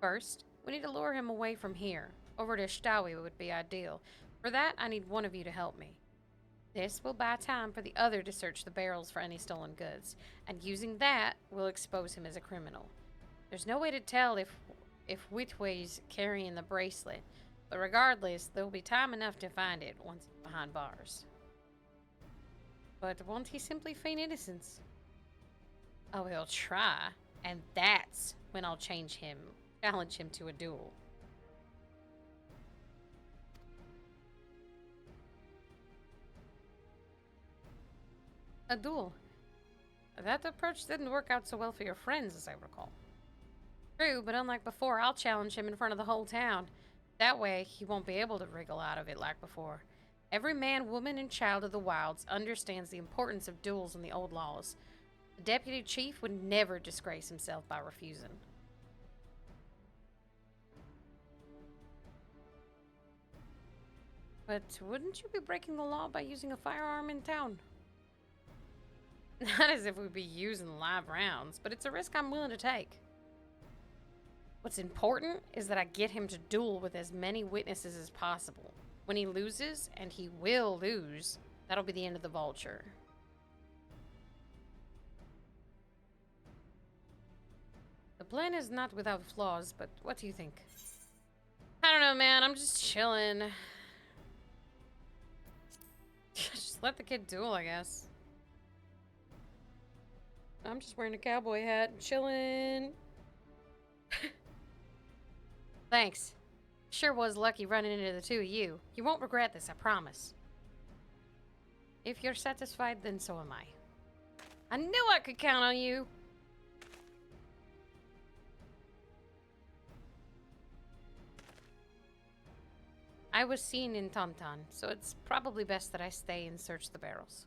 First, we need to lure him away from here. Over to Stawi would be ideal. For that, I need one of you to help me. This will buy time for the other to search the barrels for any stolen goods, and using that, we'll expose him as a criminal. There's no way to tell if Whitway's carrying the bracelet, but regardless, there'll be time enough to find it once it's behind bars. But won't he simply feign innocence? Oh, he'll try, and that's when I'll challenge him to a duel. A duel. That approach didn't work out so well for your friends, as I recall. True, but unlike before, I'll challenge him in front of the whole town. That way, he won't be able to wriggle out of it like before. Every man, woman, and child of the wilds understands the importance of duels in the old laws. The deputy chief would never disgrace himself by refusing. But wouldn't you be breaking the law by using a firearm in town? Not as if we'd be using live rounds, but it's a risk I'm willing to take. What's important is that I get him to duel with as many witnesses as possible. When he loses, and he will lose, that'll be the end of the vulture. The plan is not without flaws, but what do you think? I don't know, man. I'm just chilling. Just let the kid duel, I guess. I'm just wearing a cowboy hat and chilling. Thanks. Sure was lucky running into the two of you. You won't regret this, I promise. If you're satisfied, then so am I. I knew I could count on you. I was seen in Tauntaun, so it's probably best that I stay and search the barrels.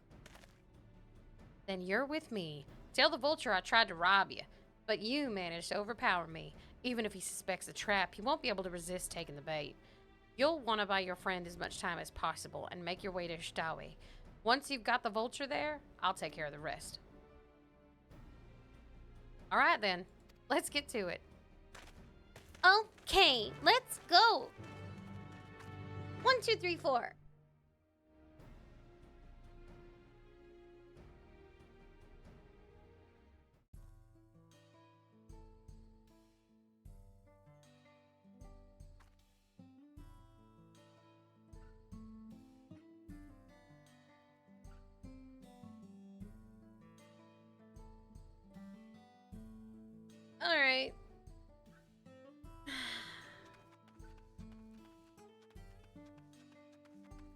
Then you're with me. Tell the vulture I tried to rob you, but you managed to overpower me. Even if he suspects a trap, he won't be able to resist taking the bait. You'll want to buy your friend as much time as possible and make your way to Stawi. Once you've got the vulture there, I'll take care of the rest. All right, then. Let's get to it. Okay, let's go. 1, 2, 3, 4. All right.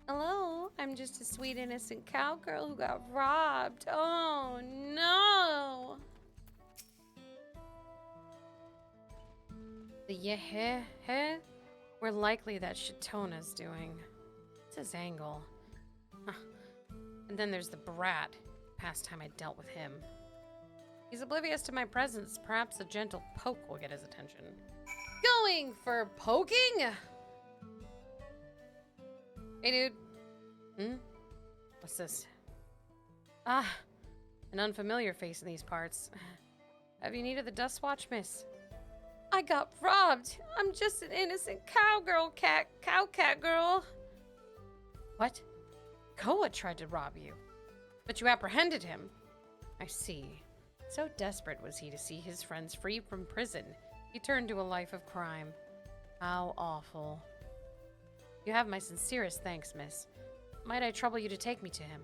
Hello, I'm just a sweet innocent cowgirl who got robbed. Oh no. The yeah, we're likely that Shitona's doing. What's his angle? Huh. And then there's the brat. Past time I dealt with him. He's oblivious to my presence. Perhaps a gentle poke will get his attention. Going for poking? Hey, dude. Hmm? What's this? Ah, an unfamiliar face in these parts. Have you needed the dust watch, miss? I got robbed. I'm just an innocent cow cat girl. What? Koa tried to rob you, but you apprehended him. I see. So desperate was he to see his friends free from prison, he turned to a life of crime. How awful. You have my sincerest thanks, miss. Might I trouble you to take me to him?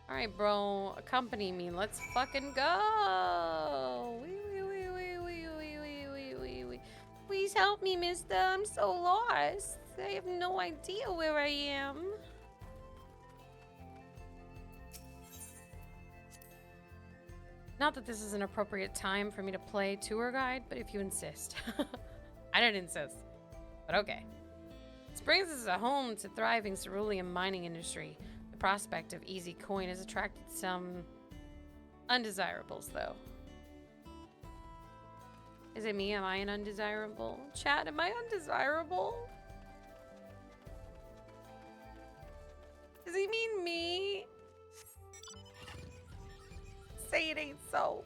Alright, bro. Accompany me. Let's fucking go! Please help me, mister. I'm so lost. I have no idea where I am. Not that this is an appropriate time for me to play tour guide, but if you insist. I didn't insist, but okay. Springs is a home to thriving cerulean mining industry. The prospect of easy coin has attracted some undesirables, though. Is it me? Am I an undesirable? Chat, am I undesirable? Does he mean me? Say it ain't so.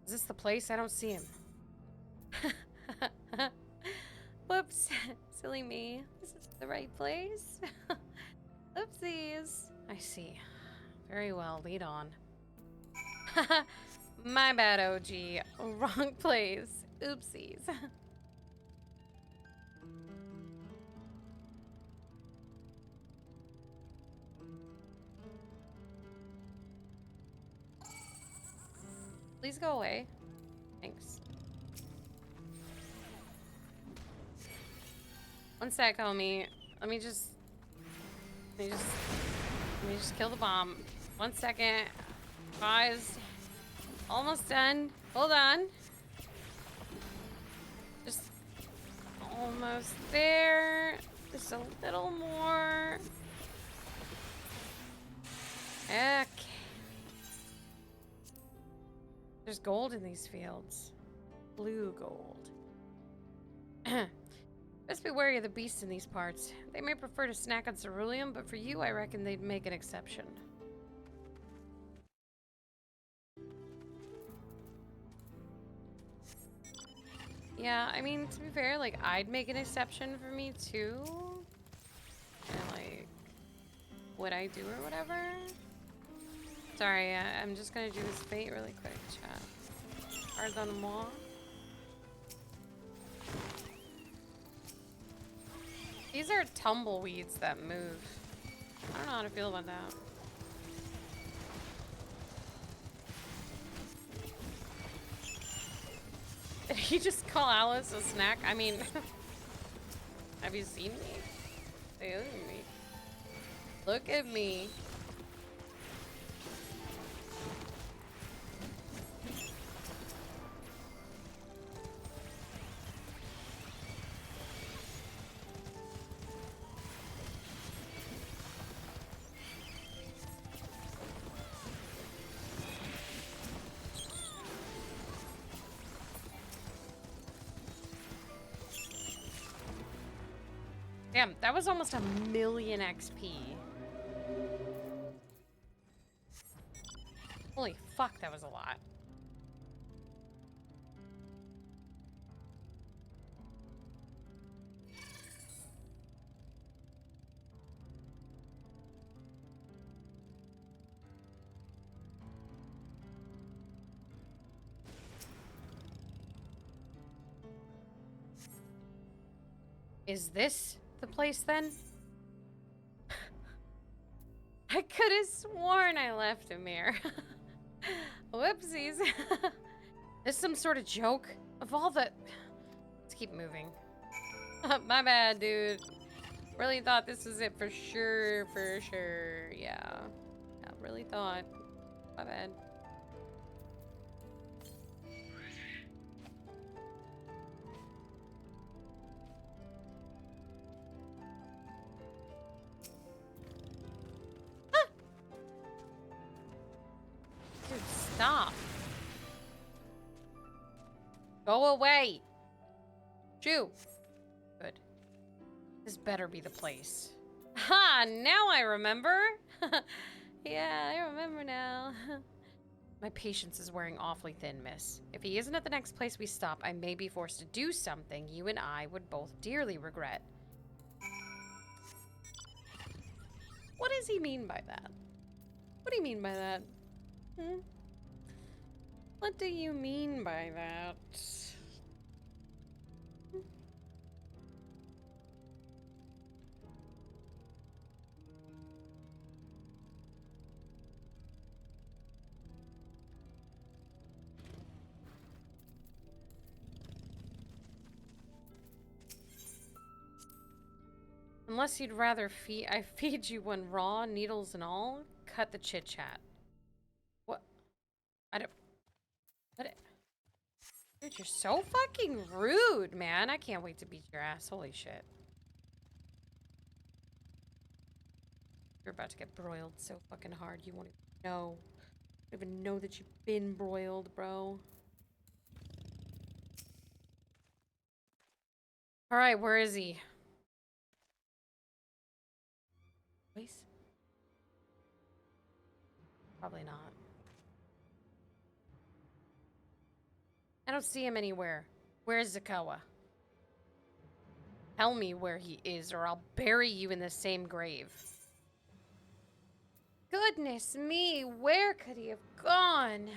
Is this the place? I don't see him. Whoops. Silly me. This is the right place. Oopsies. I see. Very well. Lead on. My bad, OG. Wrong place. Oopsies. Please go away. Thanks. One sec, homie. Let me just kill the bomb. 1 second. Pause. Almost done. Hold on. Just almost there. Just a little more. Okay. There's gold in these fields. Blue gold. Best be wary of the beasts in these parts. They may prefer to snack on ceruleum, but for you, I reckon they'd make an exception. Yeah, I mean, to be fair, like, I'd make an exception for me, too. And, like, would I do or whatever? Sorry, I'm just gonna do this fate really quick, chat. Pardonne-moi. These are tumbleweeds that move. I don't know how to feel about that. Did he just call Alice a snack? I mean, have you seen me? Hey, look at me. Look at me. Damn, that was almost 1,000,000 XP. Holy fuck, that was a lot. Is this the place then? I could have sworn I left him here. Whoopsies. This some sort of joke? Of all the... Let's keep moving. My bad, dude. Really thought this was it for sure, Yeah. I really thought. My bad. Dude, stop. Go away. Shoo. Good. This better be the place. Ha! Now I remember. Yeah, I remember now. My patience is wearing awfully thin, miss. If he isn't at the next place we stop, I may be forced to do something you and I would both dearly regret. What does he mean by that? What do you mean by that? Hmm? What do you mean by that? Unless you'd rather I feed you one raw, needles and all, cut the chit-chat. What? I don't... What? Dude, you're so fucking rude, man. I can't wait to beat your ass. Holy shit. You're about to get broiled so fucking hard, you won't even know. You don't even know that you've been broiled, bro. Alright, where is he? Voice? Probably not. I don't see him anywhere. Where's Zakawa? Tell me where he is, or I'll bury you in the same grave. Goodness me, where could he have gone?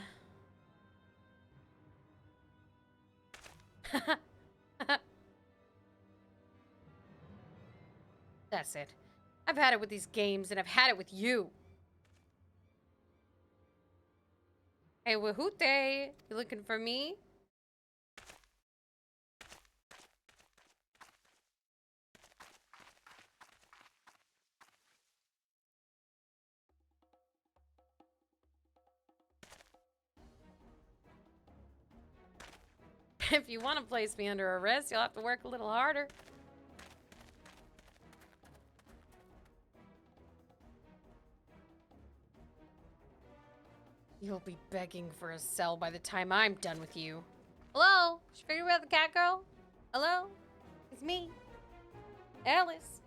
That's it. I've had it with these games, and I've had it with you. Hey, Wahute, you looking for me? If you want to place me under arrest, you'll have to work a little harder. You'll be begging for a cell by the time I'm done with you. Hello? Did you figure out the cat girl? Hello? It's me. Alice.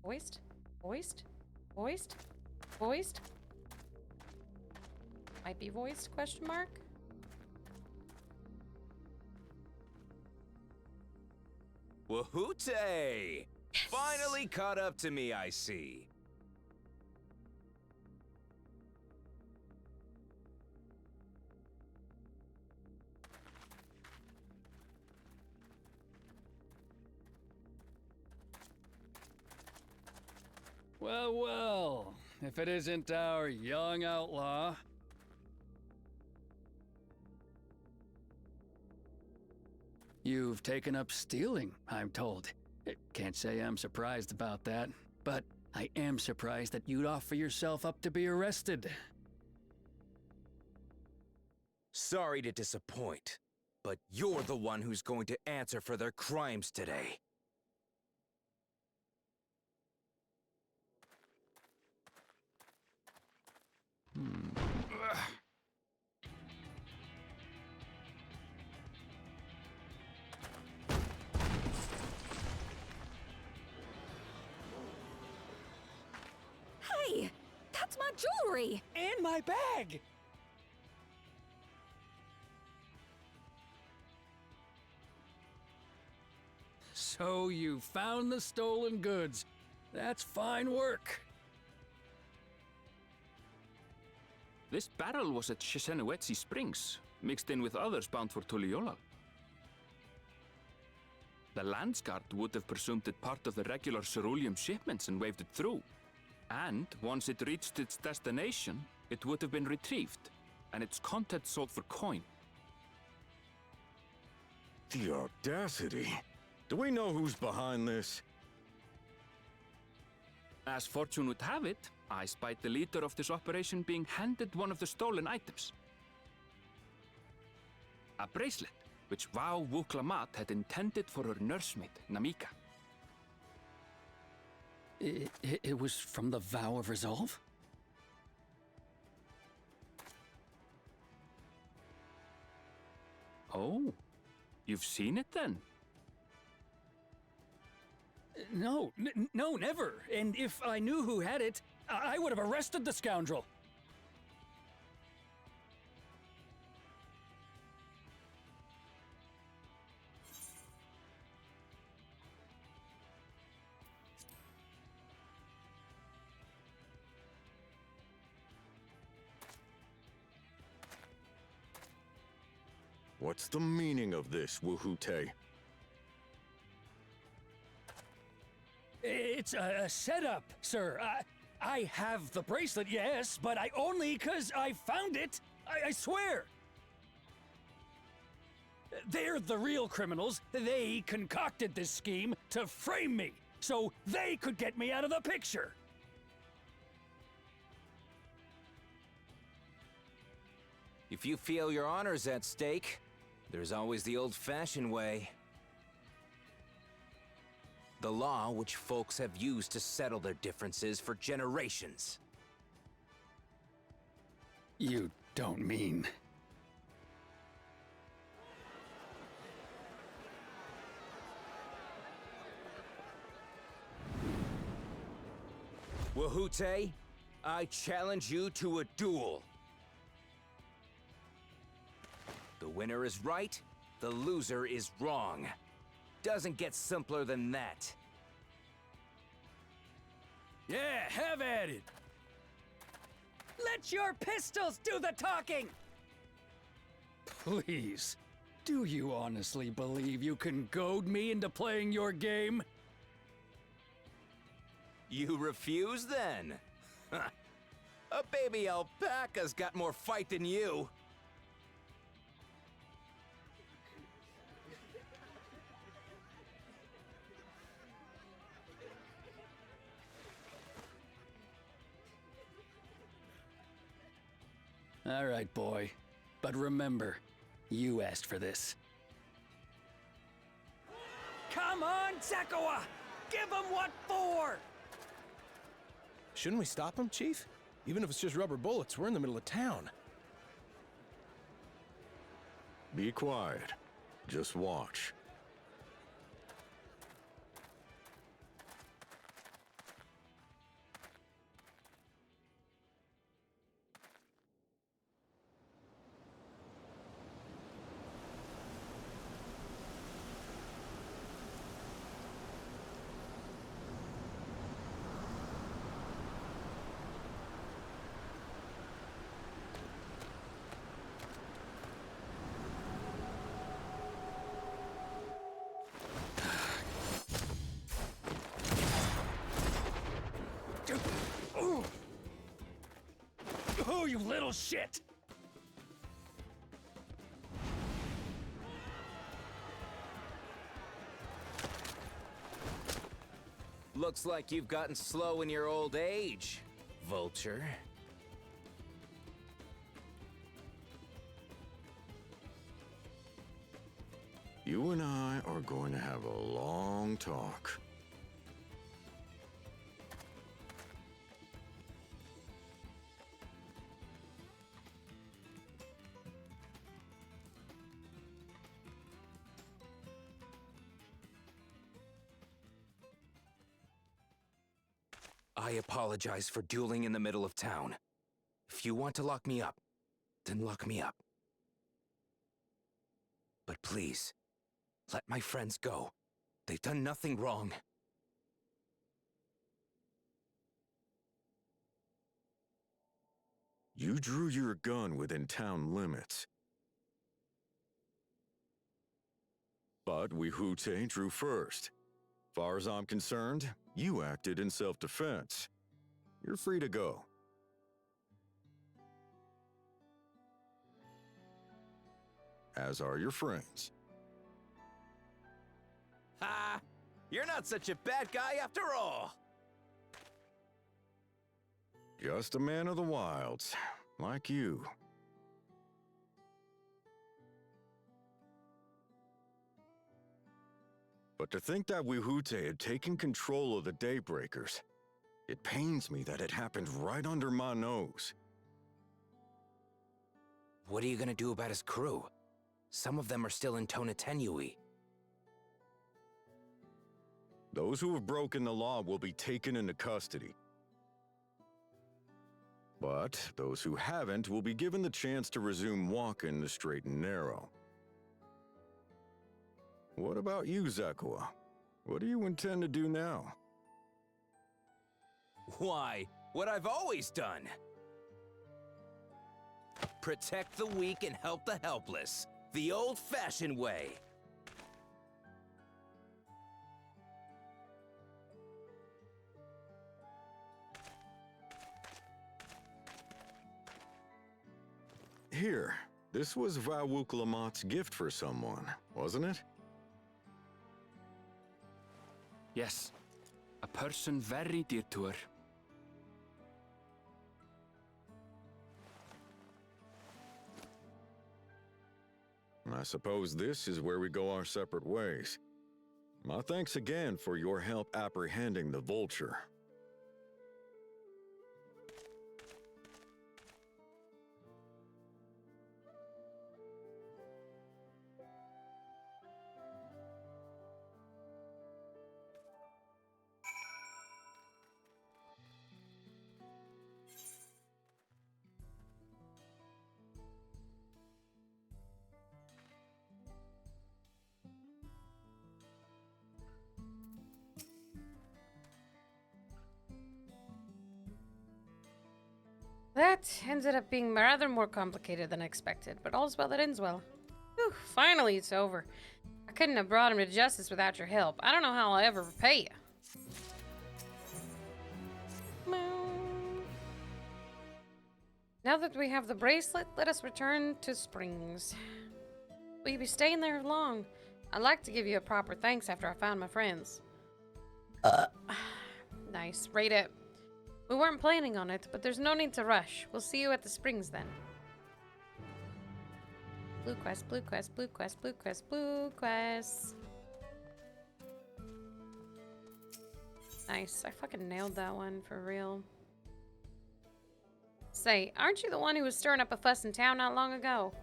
Voiced? Voiced? Voiced? Voiced? Might be voiced, question mark? Wahute! Yes. Finally caught up to me, I see. Well, well, if it isn't our young outlaw. You've taken up stealing, I'm told. Can't say I'm surprised about that, but I am surprised that you'd offer yourself up to be arrested. Sorry to disappoint, but you're the one who's going to answer for their crimes today. jewelry! And my bag! So you found the stolen goods. That's fine work. This barrel was at Shishenawetsi Springs, mixed in with others bound for Tuliyola. The Landsguard would have presumed it part of the regular ceruleum shipments and waved it through. And once it reached its destination, it would have been retrieved, and its contents sold for coin. The audacity. Do we know who's behind this? As fortune would have it, I spied the leader of this operation being handed one of the stolen items. A bracelet, which Vau Wuklamat had intended for her nursemaid, Namika. It was from the Vow of Resolve? Oh, you've seen it then? No, no, never. And if I knew who had it, I would have arrested the scoundrel. What's the meaning of this, Wuhute? It's a setup, sir. I have the bracelet, yes, but I only 'cause I found it. I swear. They're the real criminals. They concocted this scheme to frame me, so they could get me out of the picture. If you feel your honor's at stake, there's always the old-fashioned way. The law which folks have used to settle their differences for generations. You don't mean... Wuhute, I challenge you to a duel. The winner is right, the loser is wrong. Doesn't get simpler than that. Yeah, have at it. Let your pistols do the talking! Please, do you honestly believe you can goad me into playing your game? You refuse then? A baby alpaca's got more fight than you. All right, boy. But remember, you asked for this. Come on, Zakawa! Give him what for! Shouldn't we stop him, Chief? Even if it's just rubber bullets, we're in the middle of town. Be quiet. Just watch. Oh, you little shit! Looks like you've gotten slow in your old age, Vulture. You and I are going to have a long talk. I apologize for dueling in the middle of town. If you want to lock me up, then lock me up. But please, let my friends go. They've done nothing wrong. You drew your gun within town limits. But Wihute drew first. Far as I'm concerned, you acted in self-defense. You're free to go. As are your friends. Ha! You're not such a bad guy after all! Just a man of the wilds, like you. But to think that Wihute had taken control of the Daybreakers, it pains me that it happened right under my nose. What are you gonna do about his crew? Some of them are still in Tonatenui. Those who have broken the law will be taken into custody. But those who haven't will be given the chance to resume walking the straight and narrow. What about you, Zakua? What do you intend to do now? Why, what I've always done. Protect the weak and help the helpless. The old-fashioned way. Here, this was Vawuk Lamot's gift for someone, wasn't it? Yes, a person very dear to her. I suppose this is where we go our separate ways. My thanks again for your help apprehending the vulture. That ended up being rather more complicated than expected, but all's well that ends well. Whew, finally it's over. I couldn't have brought him to justice without your help. I don't know how I'll ever repay you. Now that we have the bracelet, let us return to Springs. Will you be staying there long? I'd like to give you a proper thanks after I found my friends. Nice, rate it. We weren't planning on it, but there's no need to rush. We'll see you at the Springs then. Blue quest, blue quest, blue quest, blue quest, blue quest. Nice, I fucking nailed that one for real. Say, aren't you the one who was stirring up a fuss in town not long ago?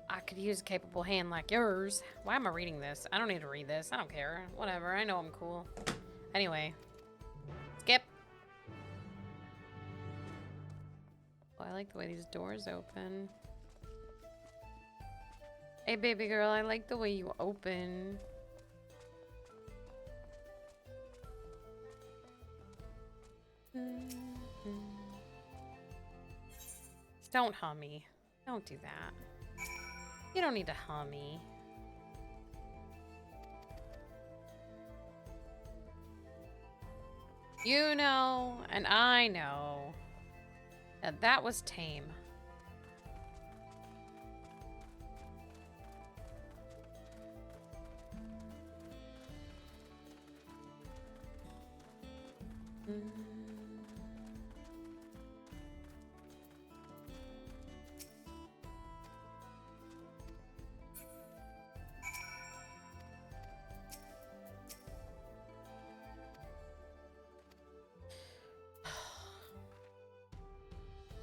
I could use a capable hand like yours. Why am I reading this? I don't need to read this. I don't care. Whatever, I know I'm cool. Anyway. Skip. Oh, I like the way these doors open. Hey, baby girl, I like the way you open. Don't hum me. Don't do that. You don't need to hum me. You know, and I know, that that was tame.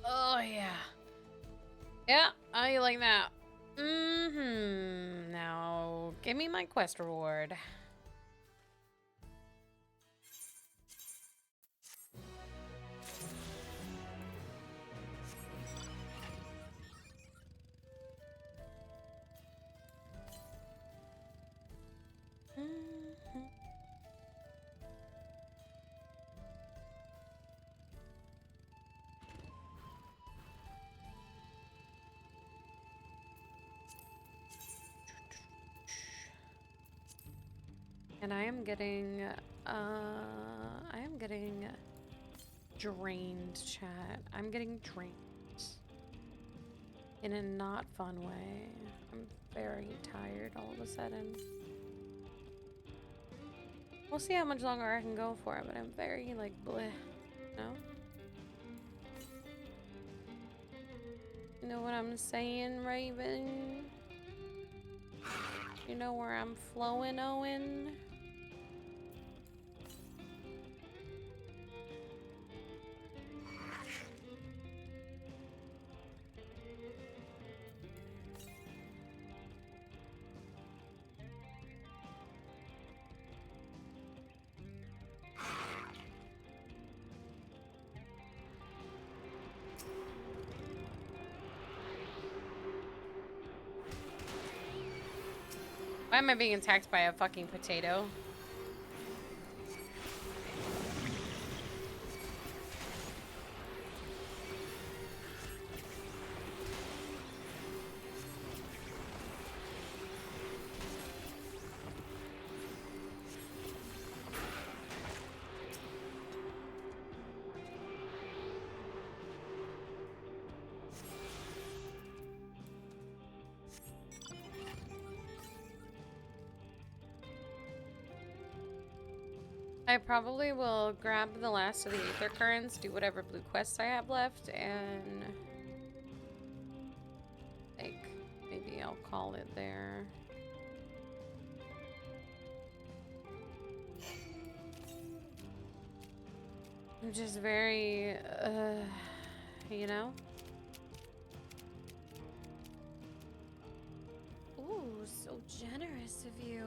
Oh, yeah. Yeah, I like that. Now, give me my quest reward. And I am getting drained, chat. I'm getting drained. In a not fun way. I'm very tired all of a sudden. We'll see how much longer I can go for it, but I'm very, like, bleh. No? You know what I'm saying, Raven? You know where I'm flowing, Owen? Why am I being attacked by a fucking potato? I probably will grab the last of the Aether Currents, do whatever blue quests I have left, and like maybe I'll call it there. I'm just very, you know? Ooh, so generous of you.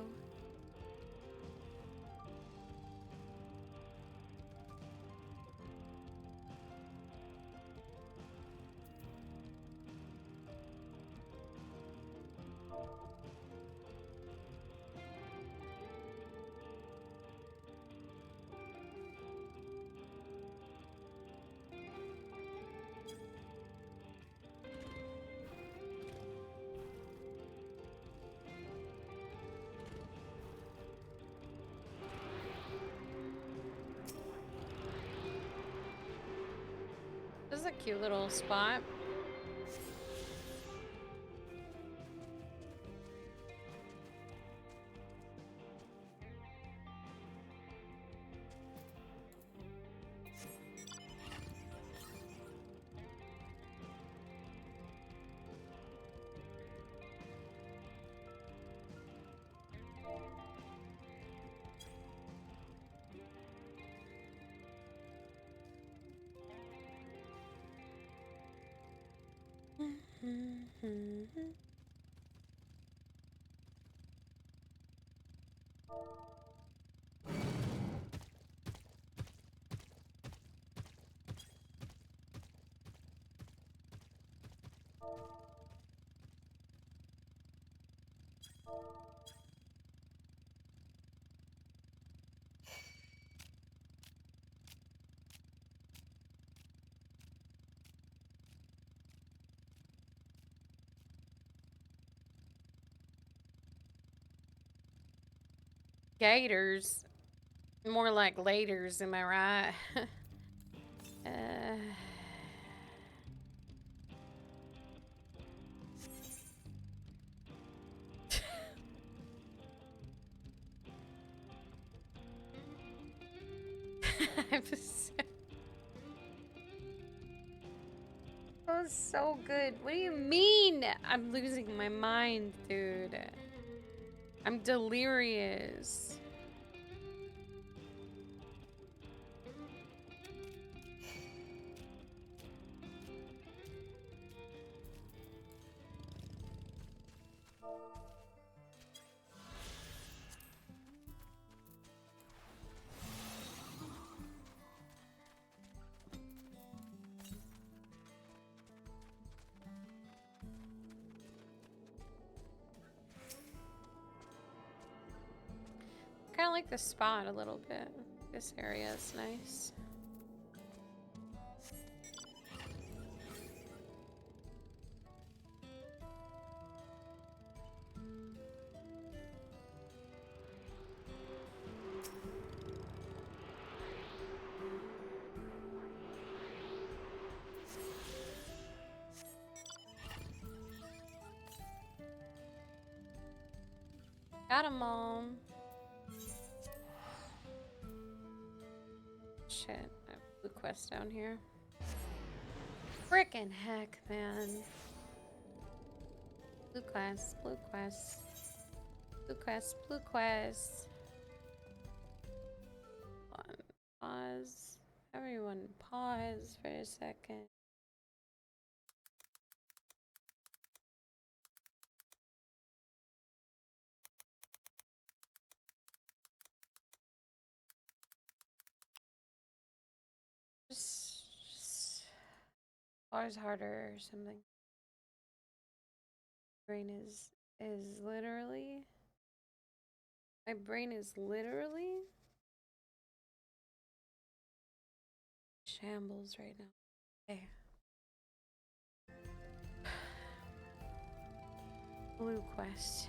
This is a cute little spot. Gators. More like laters, am I right? That was so good. What do you mean? I'm losing my mind, dude. I'm delirious. Kind of like the spot a little bit. This area is nice. Got 'em all. Shit, I have blue quest down here. Frickin' heck, man. Blue quest, blue quest. Blue quest, blue quest. Hold on. Pause. Everyone pause for a second. Just pause harder or something. Brain is literally, my brain is literally shambles right now. Okay. Blue quest.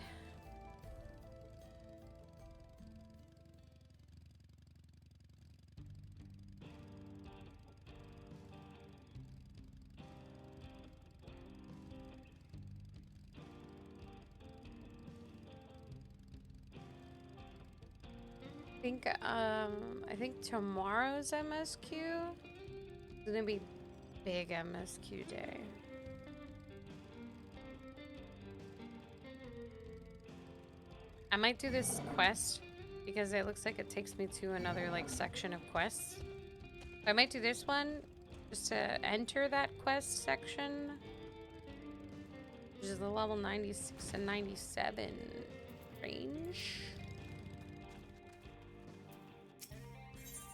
I think tomorrow's MSQ is gonna be big MSQ day. I might do this quest because it looks like it takes me to another like section of quests. I might do this one just to enter that quest section, which is the level 96 and 97 range.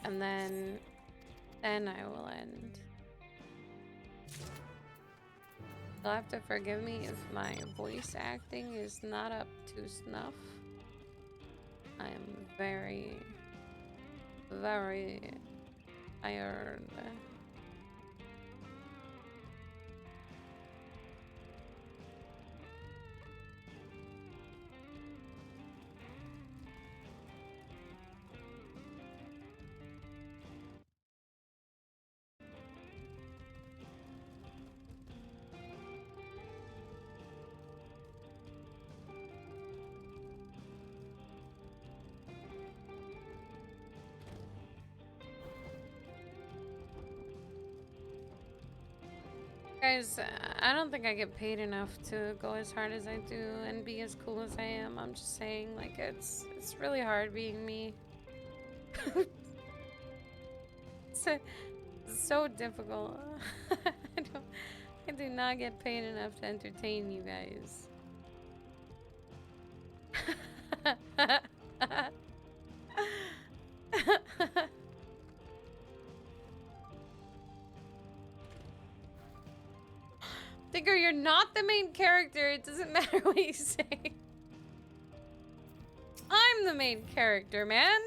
And then I will end. You'll have to forgive me if my voice acting is not up to snuff. I am very, very tired. Guys, I don't think I get paid enough to go as hard as I do and be as cool as I am. I'm just saying, like, it's really hard being me. It's so difficult. I do not get paid enough to entertain you guys. Digger, you're not the main character. It doesn't matter what you say. I'm the main character, man.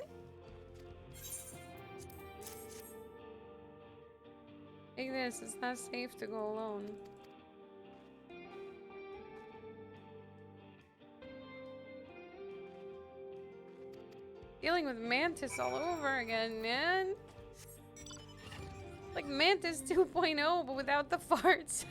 Take this. It's not safe to go alone. Dealing with Mantis all over again, man. Like Mantis 2.0, but without the farts.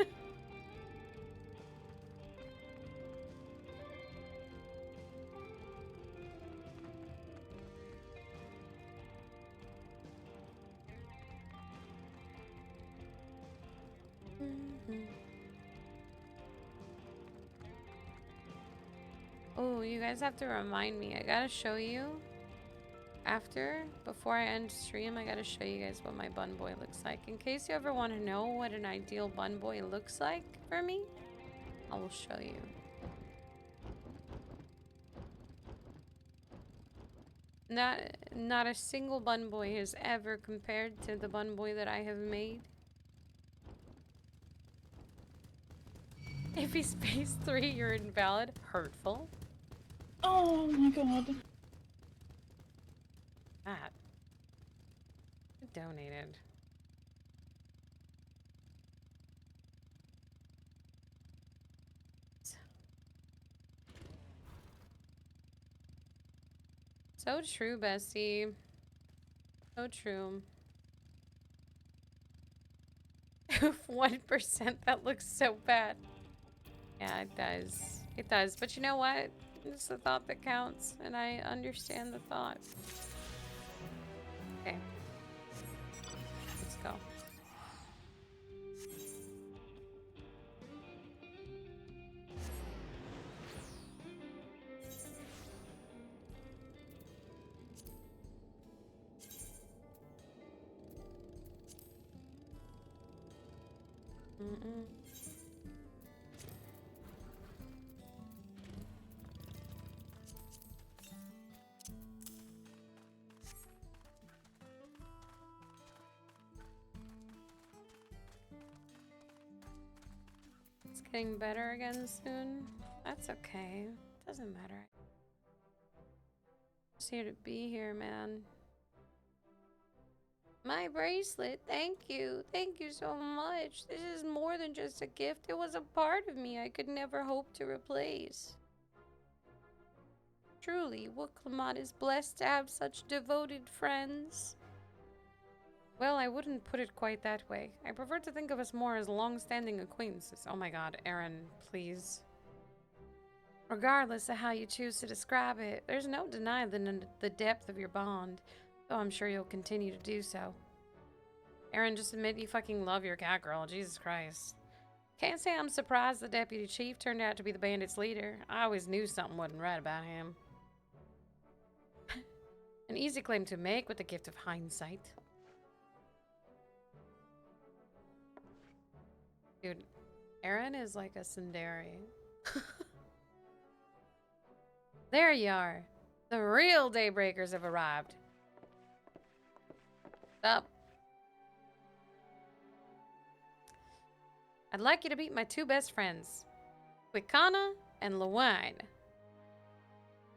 Oh, you guys have to remind me. I gotta show you before I end stream, I gotta show you guys what my bun boy looks like. In case you ever want to know what an ideal bun boy looks like for me, I will show you. Not a single bun boy has ever compared to the bun boy that I have made. If he's phase 3, you're invalid. Hurtful. Oh my god. That. You donated. So true, Bessie. So true. 1%, that looks so bad. Yeah, it does. It does. But you know what? It's the thought that counts, and I understand the thought. Okay. Let's go. Mm-mm. It's getting better again soon. That's okay. Doesn't matter. Just here to be here, man. My bracelet, thank you. Thank you so much. This is more than just a gift. It was a part of me I could never hope to replace. Truly, Wooklamot is blessed to have such devoted friends. Well, I wouldn't put it quite that way. I prefer to think of us more as long-standing acquaintances. Oh my god, Aaron, please. Regardless of how you choose to describe it, there's no denying the depth of your bond, though I'm sure you'll continue to do so. Aaron, just admit you fucking love your cat girl. Jesus Christ. Can't say I'm surprised the deputy chief turned out to be the bandits' leader. I always knew something wasn't right about him. An easy claim to make with the gift of hindsight. Dude, Aaron is like a tsundere. There you are. The real Daybreakers have arrived. Up. I'd like you to meet my two best friends, Wicana and Lewine.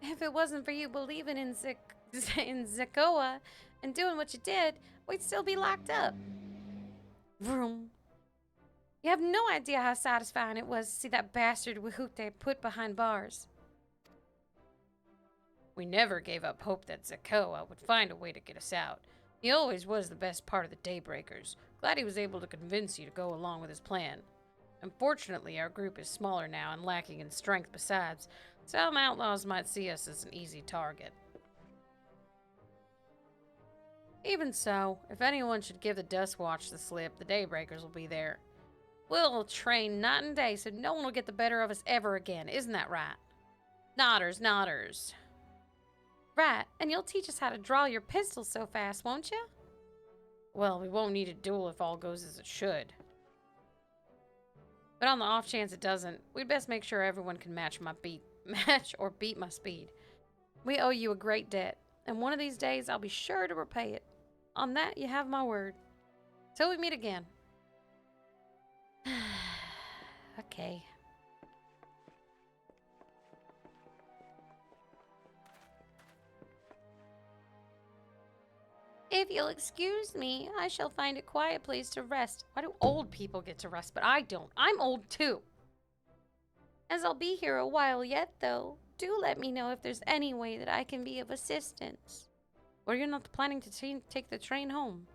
If it wasn't for you believing in Zakoa and doing what you did, we'd still be locked up. Vroom. You have no idea how satisfying it was to see that bastard Wahute put behind bars. We never gave up hope that Zakoa would find a way to get us out. He always was the best part of the Daybreakers. Glad he was able to convince you to go along with his plan. Unfortunately, our group is smaller now and lacking in strength besides. Some outlaws might see us as an easy target. Even so, if anyone should give the Dust Watch the slip, the Daybreakers will be there. We'll train night and day so no one will get the better of us ever again. Isn't that right? Nodders, nodders. Right, and you'll teach us how to draw your pistols so fast, won't you? Well, we won't need a duel if all goes as it should. But on the off chance it doesn't, we'd best make sure everyone can match or beat my speed. We owe you a great debt, and one of these days I'll be sure to repay it. On that, you have my word. Till we meet again. Okay. If you'll excuse me, I shall find a quiet place to rest. Why do old people get to rest, but I don't? I'm old too. As I'll be here a while yet, though, do let me know if there's any way that I can be of assistance. Or you're not planning to take the train home?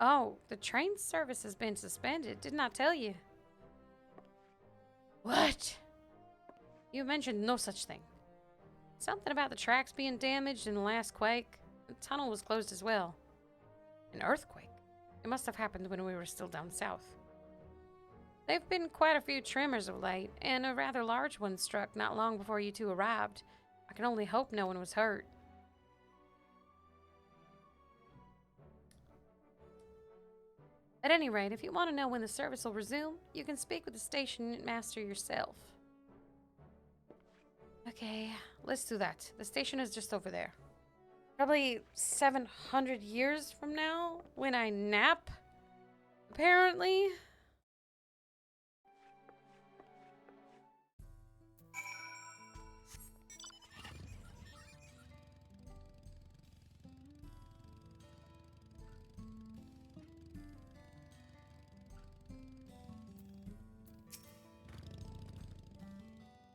Oh, the train service has been suspended. Didn't I tell you? What? You mentioned no such thing. Something about the tracks being damaged in the last quake. The tunnel was closed as well. An earthquake? It must have happened when we were still down south. There've been quite a few tremors of late, and a rather large one struck not long before you two arrived. I can only hope no one was hurt. At any rate, if you want to know when the service will resume, you can speak with the station master yourself. Okay, let's do that. The station is just over there. Probably 700 years from now, when I nap, apparently.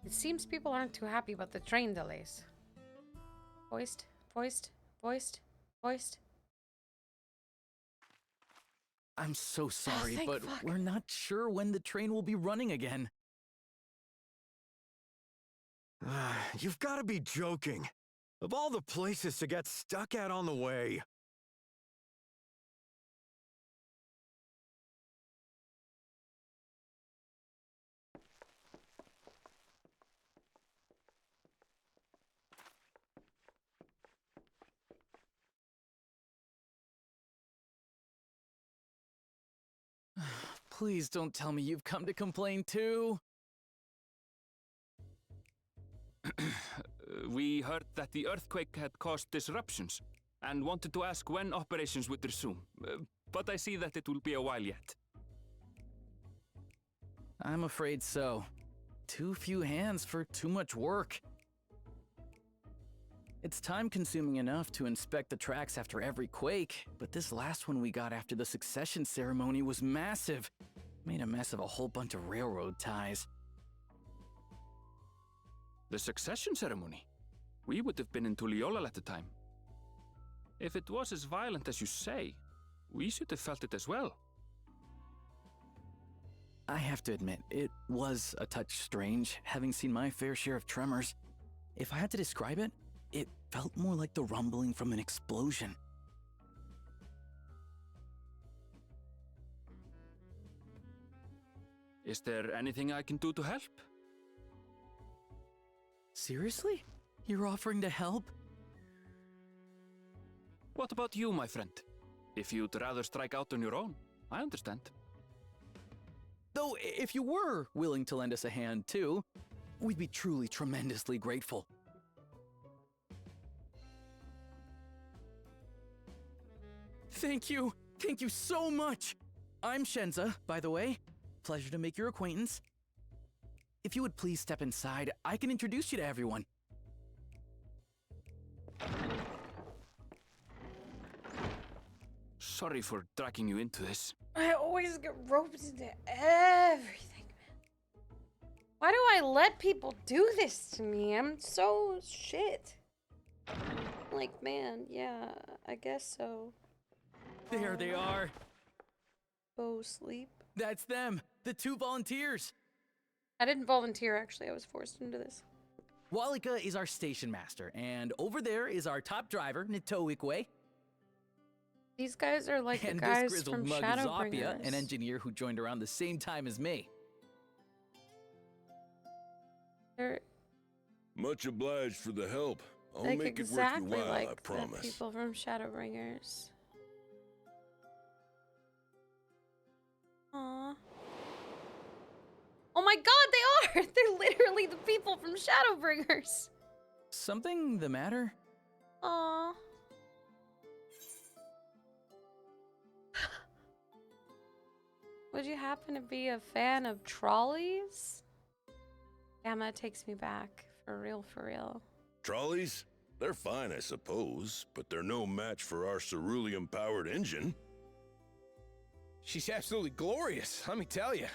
It seems people aren't too happy about the train delays. Voiced, voiced, voiced, voiced. I'm so sorry, thank but fuck. we're not sure when the train will be running again. You've got to be joking. Of all the places to get stuck at on the way. Please don't tell me you've come to complain too. We heard that the earthquake had caused disruptions and wanted to ask when operations would resume. But I see that it will be a while yet. I'm afraid so. Too few hands for too much work. It's time-consuming enough to inspect the tracks after every quake, but this last one we got after the succession ceremony was massive. Made a mess of a whole bunch of railroad ties. The succession ceremony? We would have been in Tuliolal at the time. If it was as violent as you say, we should have felt it as well. I have to admit, it was a touch strange, having seen my fair share of tremors. If I had to describe it, it felt more like the rumbling from an explosion. Is there anything I can do to help? Seriously? You're offering to help? What about you, my friend? If you'd rather strike out on your own, I understand. Though, if you were willing to lend us a hand too, we'd be truly tremendously grateful. Thank you! Thank you so much! I'm Shenza, by the way. Pleasure to make your acquaintance. If you would please step inside, I can introduce you to everyone. Sorry for dragging you into this. I always get roped into everything, man. Why do I let people do this to me? I'm so shit. Like, man, yeah, I guess so. There they are. Go sleep. That's them, the 2 volunteers. I didn't volunteer, actually. I was forced into this. Walika is our station master, and over there is our top driver, Nitoikwe. These guys are like And the guys this from grizzled mug is Zapia, Shadowbringers. an engineer who joined around the same time as me. They're Much obliged for the help. I'll like make exactly it worth your while, like I the promise. people from Shadowbringers. Aww. Oh my god, they are! They're literally the people from Shadowbringers. Something the matter? Aww. Would you happen to be a fan of trolleys? Damn, that takes me back. For real, for real. Trolleys? They're fine, I suppose, but they're no match for our cerulean-powered engine. She's absolutely glorious, let me tell you.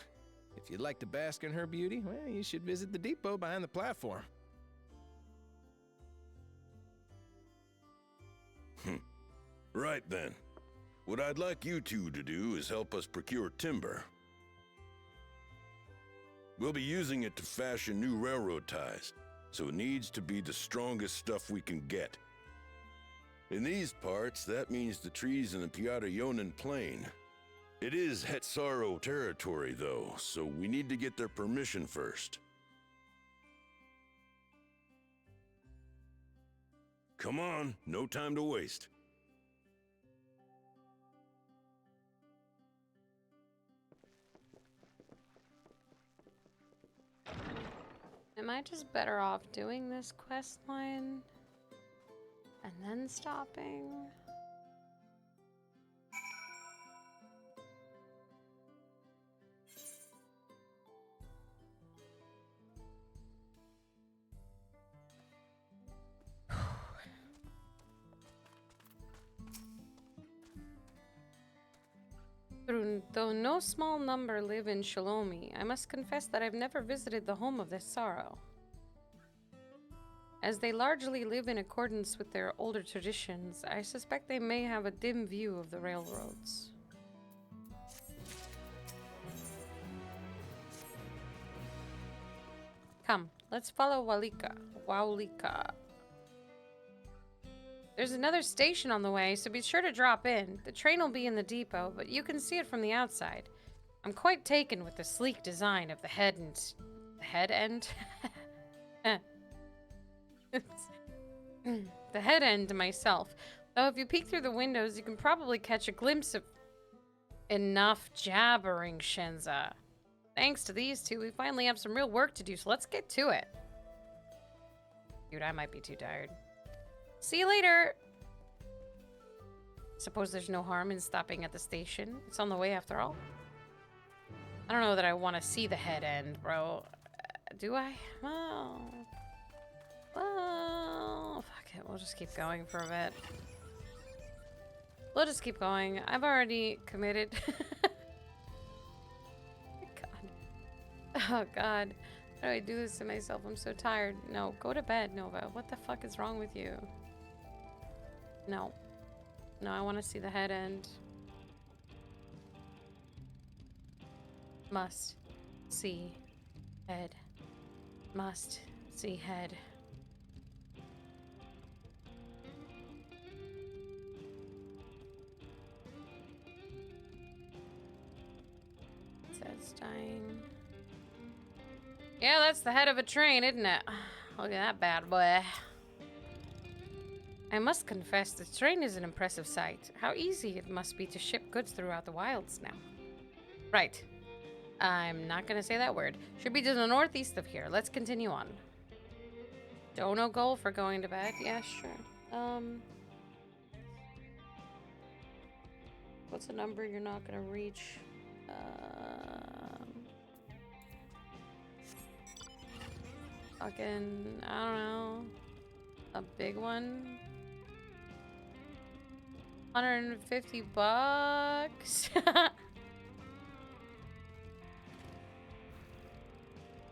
If you'd like to bask in her beauty, well, you should visit the depot behind the platform. Right then. What I'd like you two to do is help us procure timber. We'll be using it to fashion new railroad ties, so it needs to be the strongest stuff we can get. In these parts, that means the trees in the Piata-Yonan Plain. It is Hetsaro territory, though, so we need to get their permission first. Come on, no time to waste. Am I just better off doing this quest line and then stopping? Though no small number live in Shalomi, I must confess that I've never visited the home of the Sorrow. As they largely live in accordance with their older traditions, I suspect they may have a dim view of the railroads. Come, let's follow Walika. Wowlika. There's another station on the way, so be sure to drop in. The train will be in the depot, but you can see it from the outside. I'm quite taken with the sleek design of the head and... The head end? The head end myself. Though if you peek through the windows, you can probably catch a glimpse of... Enough jabbering, Shenza. Thanks to these two, we finally have some real work to do, so let's get to it. Dude, I might be too tired. See you later! Suppose there's no harm in stopping at the station. It's on the way after all. I don't know that I want to see the head end, bro. Do I? Well, fuck it. We'll just keep going for a bit. We'll just keep going. I've already committed. God. Oh, God. How do I do this to myself? I'm so tired. No, go to bed, Nova. What the fuck is wrong with you? No. No, I want to see the head end. Must see head. Must see head. Says dying. Yeah, that's the head of a train, isn't it? Look at that bad boy. I must confess, the train is an impressive sight. How easy it must be to ship goods throughout the wilds now. Right. I'm not gonna say that word. Should be to the northeast of here. Let's continue on. Dono goal for going to bed? Yeah, sure. What's a number you're not gonna reach? Fucking, I don't know. A big one? 150 bucks?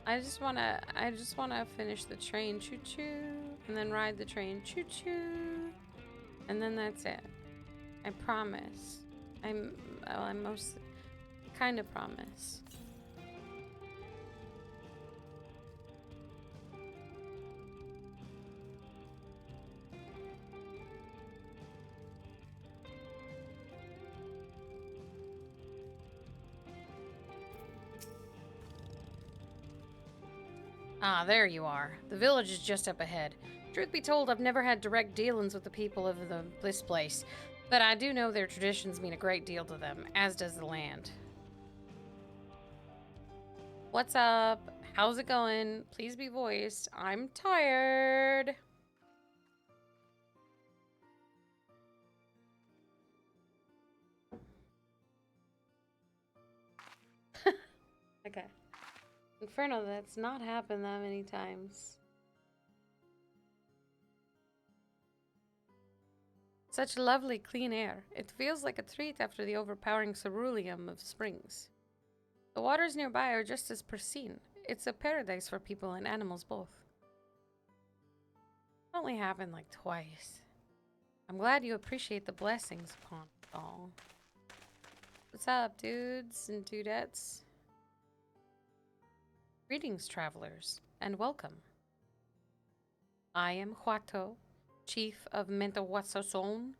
I just wanna finish the train choo-choo and then ride the train choo-choo and then that's it. I promise. I most kind of promise. Ah, there you are. The village is just up ahead. Truth be told, I've never had direct dealings with the people of this place, but I do know their traditions mean a great deal to them, as does the land. What's up? How's it going? Please be voiced. I'm tired. Okay. Inferno, that's not happened that many times. Such lovely clean air. It feels like a treat after the overpowering ceruleum of springs. The waters nearby are just as pristine. It's a paradise for people and animals both. It only happened like twice. I'm glad you appreciate the blessings upon it all. What's up, dudes and dudettes? Greetings, travelers, and welcome. I am Huato, chief of Mentahuatzazón,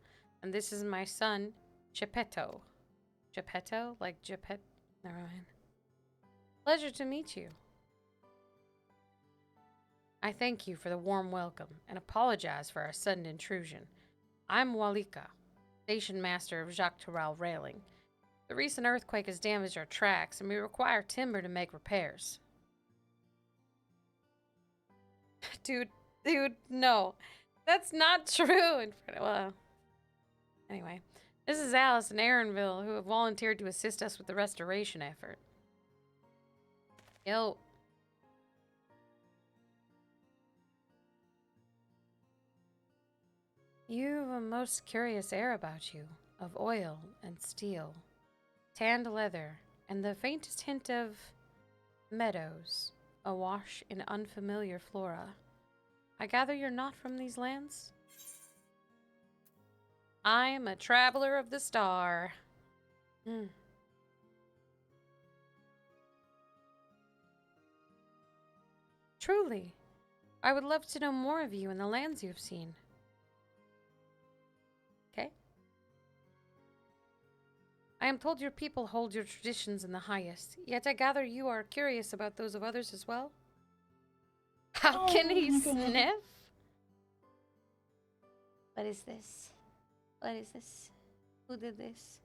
and this is my son, Geppetto. Geppetto? Like Geppet? Never mind. Pleasure to meet you. I thank you for the warm welcome and apologize for our sudden intrusion. I'm Walika, station master of Jacques Tourelle Railing. The recent earthquake has damaged our tracks, and we require timber to make repairs. Dude, no. That's not true. Well, anyway, this is Alice and Aaronville, who have volunteered to assist us with the restoration effort. Yo. You have a most curious air about you, of oil and steel, tanned leather, and the faintest hint of meadows, awash in unfamiliar flora. I gather you're not from these lands? I am a traveler of the star. Truly. I would love to know more of you and the lands you have seen. Okay. I am told your people hold your traditions in the highest, yet I gather you are curious about those of others as well? How can he sniff? What is this? What is this? Who did this?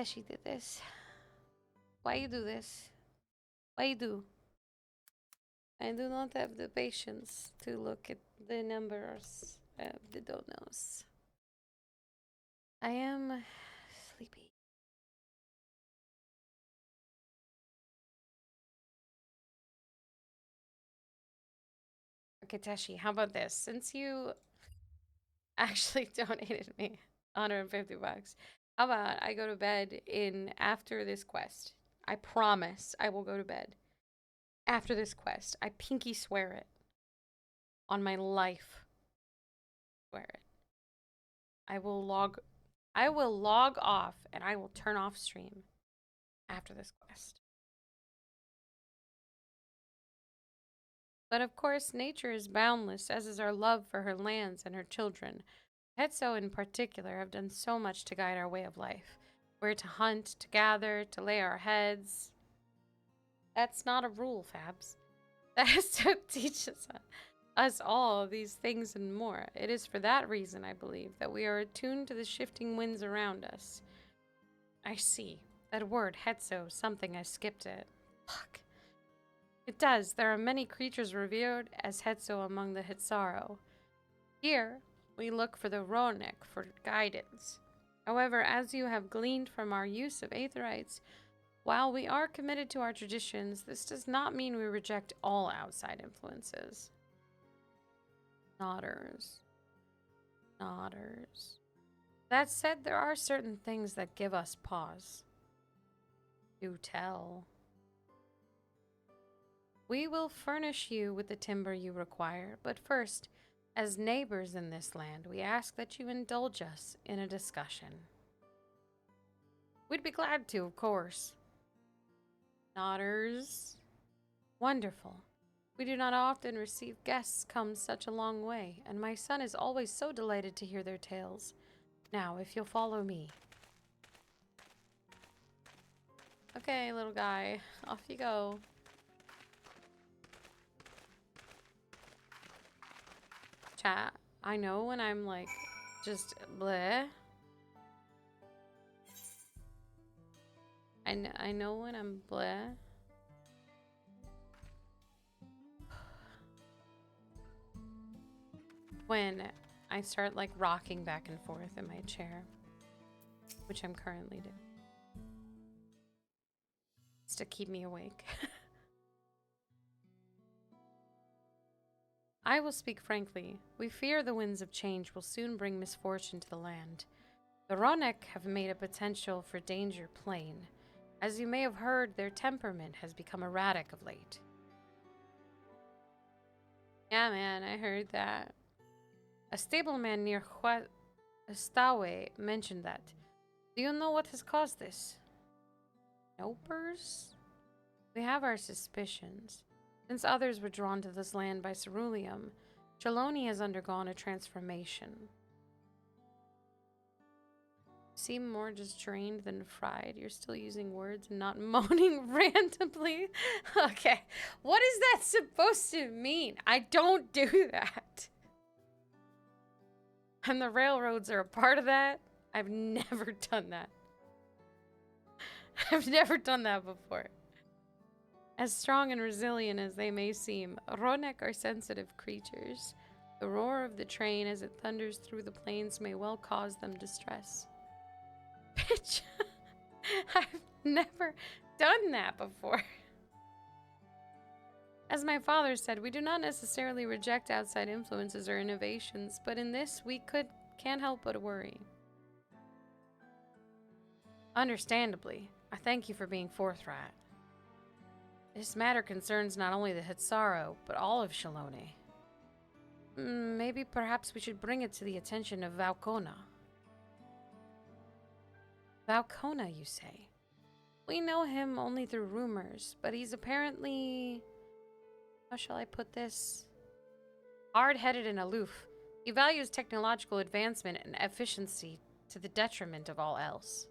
She did this. Why you do this? Why you do? I do not have the patience to look at the numbers of the donos. I am sleepy. Okay, Tashi, how about this? Since you actually donated me 150 bucks, how about I go to bed in after this quest? I promise I will go to bed after this quest. I pinky swear it. On my life. Swear it. I will log off and I will turn off stream after this quest. But of course, nature is boundless, as is our love for her lands and her children. Hetso in particular have done so much to guide our way of life. Where to hunt, to gather, to lay our heads. That's not a rule, Fabs. That is to teach us all these things and more. It is for that reason, I believe, that we are attuned to the shifting winds around us. I see. That word, Hetso, something I skipped it. Fuck. It does. There are many creatures revered as Hetso among the Hitsaro. Here, we look for the Ronek for guidance. However, as you have gleaned from our use of Aetherites, while we are committed to our traditions, this does not mean we reject all outside influences. Nodders. Nodders. That said, there are certain things that give us pause. Do tell. We will furnish you with the timber you require, but first, as neighbors in this land, we ask that you indulge us in a discussion. We'd be glad to, of course. Nodders. Wonderful. We do not often receive guests come such a long way, and my son is always so delighted to hear their tales. Now, if you'll follow me. Okay, little guy. Off you go. Chat. I know when I'm like, just bleh. I know when I'm bleh. When I start like rocking back and forth in my chair, which I'm currently doing. It's to keep me awake. I will speak frankly. We fear the winds of change will soon bring misfortune to the land. The Ronek have made a potential for danger plain. As you may have heard, their temperament has become erratic of late. Yeah, man, I heard that. A stableman near Stawe mentioned that. Do you know what has caused this? Nopers? We have our suspicions. Since others were drawn to this land by ceruleum, Trelawney has undergone a transformation. Seem more just drained than fried. You're still using words and not moaning randomly. Okay, what is that supposed to mean? I don't do that. And the railroads are a part of that. I've never done that. I've never done that before. As strong and resilient as they may seem, Ronek are sensitive creatures. The roar of the train as it thunders through the plains may well cause them distress. Bitch, I've never done that before. As my father said, we do not necessarily reject outside influences or innovations, but in this we can't help but worry. Understandably, I thank you for being forthright. This matter concerns not only the Hitsaro, but all of Shalone. Maybe perhaps we should bring it to the attention of Valkona. Valkona, you say? We know him only through rumors, but he's apparently... How shall I put this? Hard-headed and aloof. He values technological advancement and efficiency to the detriment of all else.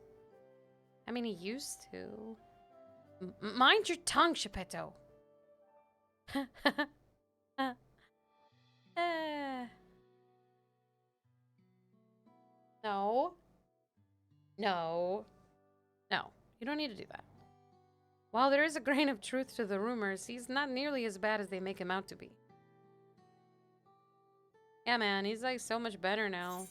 I mean, he used to. Mind your tongue, Geppetto. No. No. No. You don't need to do that. While there is a grain of truth to the rumors, he's not nearly as bad as they make him out to be. Yeah, man, he's like so much better now.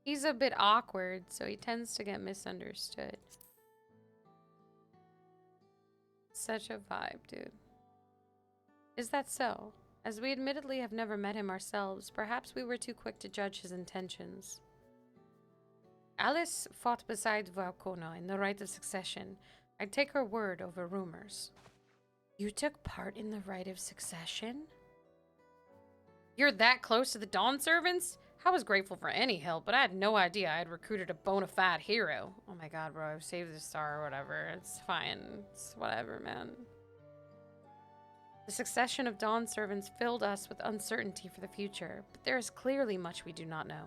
He's a bit awkward, so he tends to get misunderstood. Such a vibe, dude. Is that so? As we admittedly have never met him ourselves, perhaps we were too quick to judge his intentions. Alice fought beside Valcona in the rite of succession. I'd take her word over rumors. You took part in the rite of succession? You're that close to the Dawn Servants? I was grateful for any help, but I had no idea I had recruited a bona fide hero. Oh my god, bro, I've saved the star or whatever. It's fine. It's whatever, man. The succession of Dawn Servants filled us with uncertainty for the future, but there is clearly much we do not know.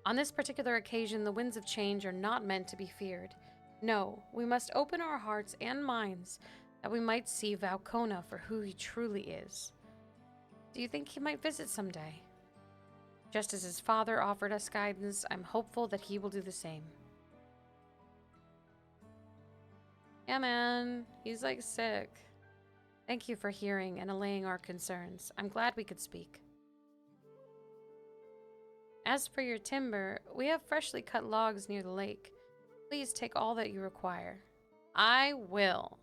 On this particular occasion, the winds of change are not meant to be feared. No, we must open our hearts and minds that we might see Valcona for who he truly is. Do you think he might visit someday? Just as his father offered us guidance, I'm hopeful that he will do the same. Yeah, man. He's like sick. Thank you for hearing and allaying our concerns. I'm glad we could speak. As for your timber, we have freshly cut logs near the lake. Please take all that you require. I will.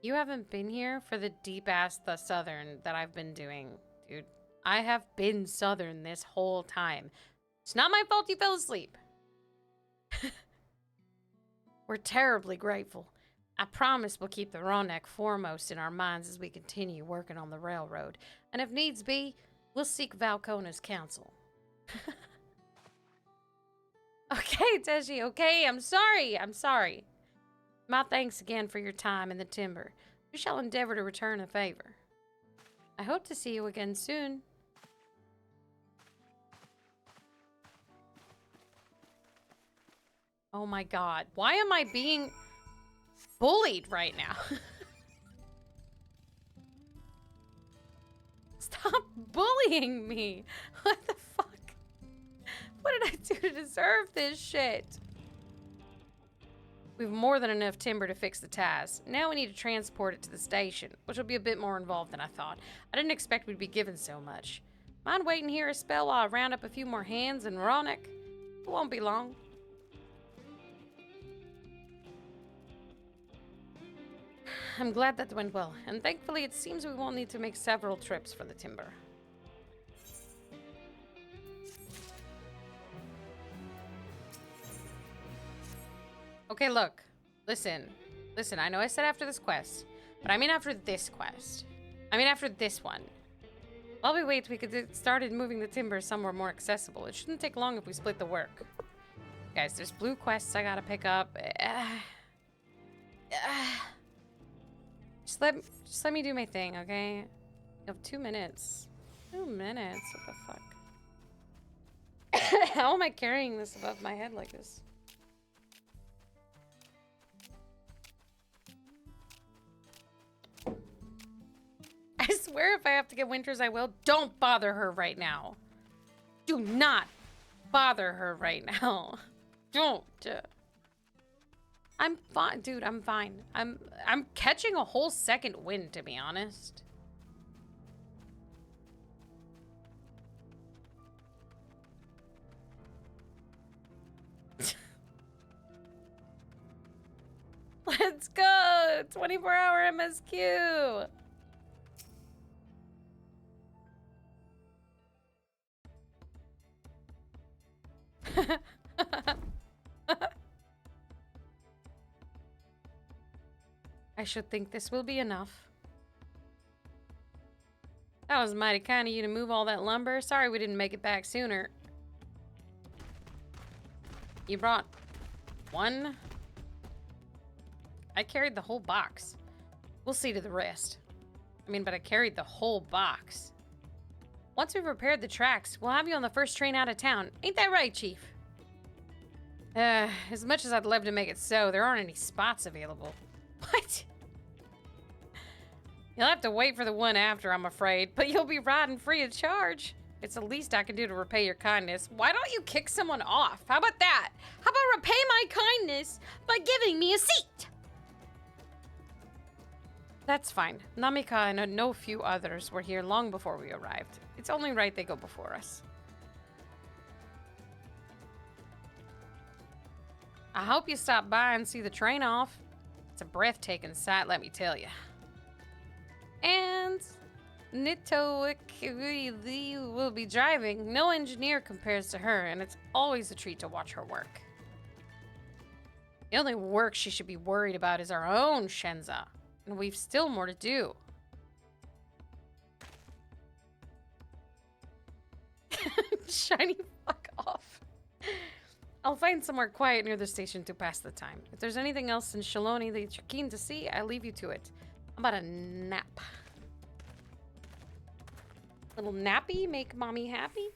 You haven't been here for the deep-ass the southern that I've been doing, dude. I have been southern this whole time. It's not my fault you fell asleep. We're terribly grateful. I promise we'll keep the Ronek foremost in our minds as we continue working on the railroad. And if needs be, we'll seek Valcona's counsel. Okay, Teshi, okay, I'm sorry. My thanks again for your time in the timber. We shall endeavor to return a favor. I hope to see you again soon. Oh my god, why am I being bullied right now? Stop bullying me. What the fuck? What did I do to deserve this shit? We have more than enough timber to fix the ties. Now we need to transport it to the station, which will be a bit more involved than I thought. I didn't expect we'd be given so much. Mind waiting here a spell while I round up a few more hands in Ronek? It won't be long. I'm glad that went well, and thankfully it seems we won't need to make several trips for the timber. Okay, look. Listen, I know I said after this quest, but I mean after this quest. I mean after this one. While we wait, we could get started moving the timber somewhere more accessible. It shouldn't take long if we split the work. Guys, there's blue quests I gotta pick up. Just let me do my thing, okay? You have 2 minutes. 2 minutes? What the fuck? How am I carrying this above my head like this? I swear if I have to get Winters, I will. Don't bother her right now. Do not bother her right now. Don't. I'm fine, dude. I'm fine. I'm catching a whole second wind, to be honest. Let's go! 24-hour MSQ! I should think this will be enough. That was mighty kind of you to move all that lumber. Sorry we didn't make it back sooner. You brought one? I carried the whole box. We'll see to the rest. I mean, but I carried the whole box. Once we've repaired the tracks, we'll have you on the first train out of town. Ain't that right, Chief? As much as I'd love to make it so, there aren't any spots available. What? You'll have to wait for the one after, I'm afraid, but you'll be riding free of charge. It's the least I can do to repay your kindness. Why don't you kick someone off? How about that? How about repay my kindness by giving me a seat? That's fine. Namika and no few others were here long before we arrived. It's only right they go before us. I hope you stop by and see the train off. It's a breathtaking sight, let me tell you. And Nito will be driving. No engineer compares to her, and it's always a treat to watch her work. The only work she should be worried about is our own Shenza, and we've still more to do. Shiny, fuck off. I'll find somewhere quiet near the station to pass the time. If there's anything else in Shaloni that you're keen to see, I leave you to it. How about a nap? Little nappy, make mommy happy?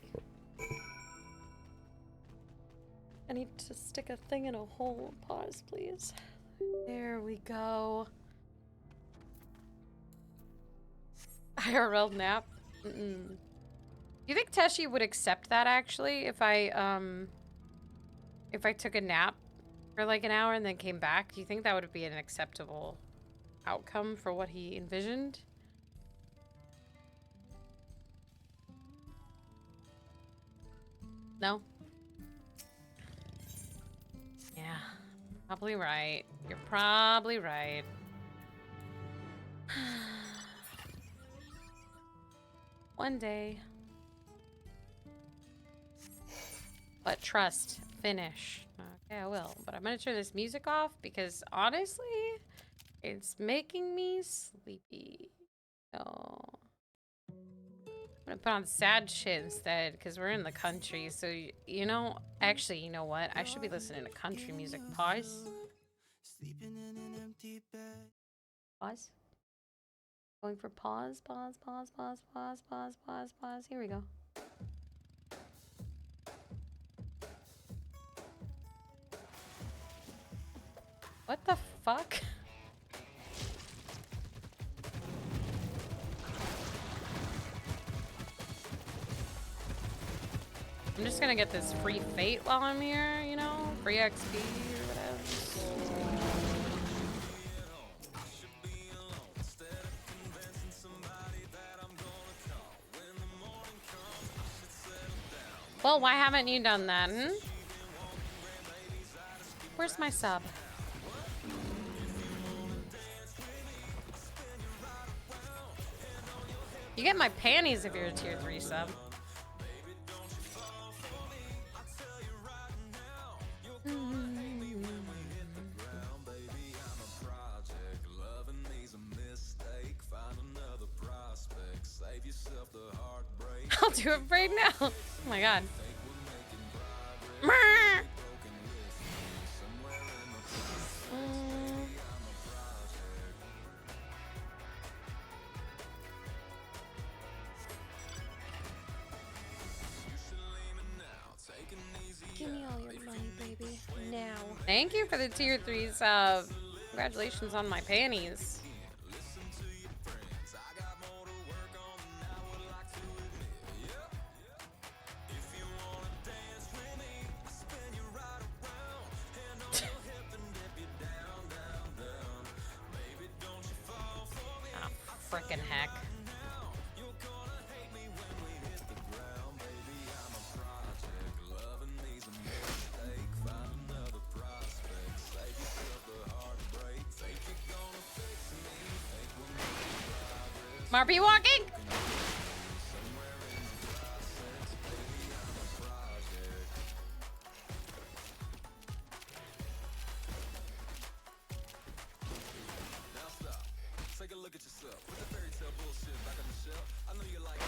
I need to stick a thing in a hole. Pause, please. There we go. IRL nap? Mm-mm. Do you think Teshi would accept that, actually, if I took a nap for like an hour and then came back? Do you think that would be an acceptable outcome for what he envisioned? No? Yeah, probably right. You're probably right. One day. But trust, finish. Okay, I will. But I'm gonna turn this music off because honestly, it's making me sleepy. So I'm gonna put on sad shit instead because we're in the country. So, you know, actually, you know what? I should be listening to country music. Pause. Pause. Going for pause, pause, pause, pause, pause, pause, pause, pause. Here we go. What the fuck? I'm just gonna get this free fate while I'm here, you know? Free XP or whatever. Well, why haven't you done that, hmm? Where's my sub? You get my panties if you're a tier 3 sub. I'll do it right now. Oh my god. Give me all your money, baby. Now. Thank you for the tier 3 sub. Congratulations on my panties. Frickin' heck. Marby walking? Take a look at yourself. Put the fairy tale bullshit back on the shelf. I know you like it,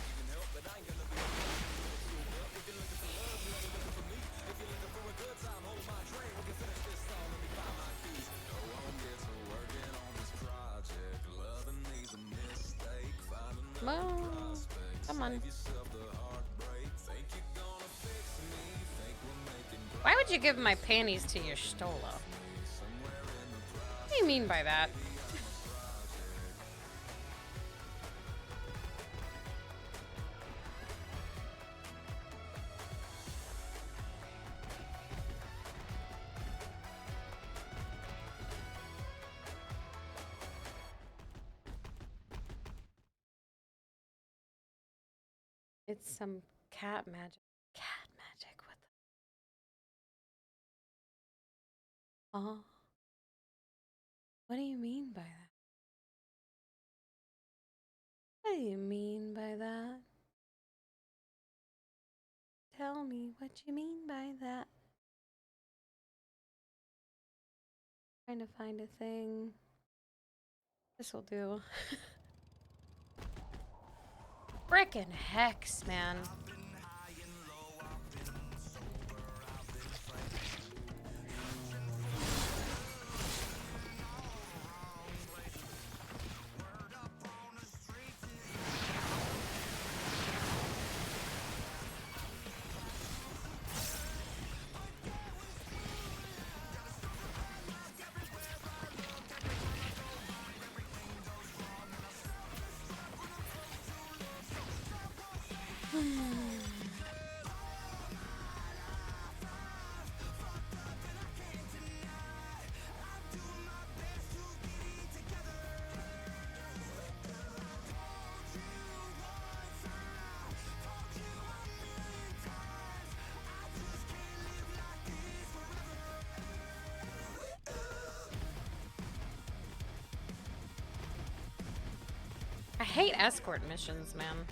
you can help, but I ain't gonna be if you're looking for love, you ain't looking for me. If you're looking for a good time. Well, come on. Why would you give my panties to your Stola? What do you mean by that? It's some cat magic. Cat magic. What the? What do you mean by that? What do you mean by that? Tell me what you mean by that. Trying to find a thing. This will do. Frickin' hex, man. I hate escort missions, man.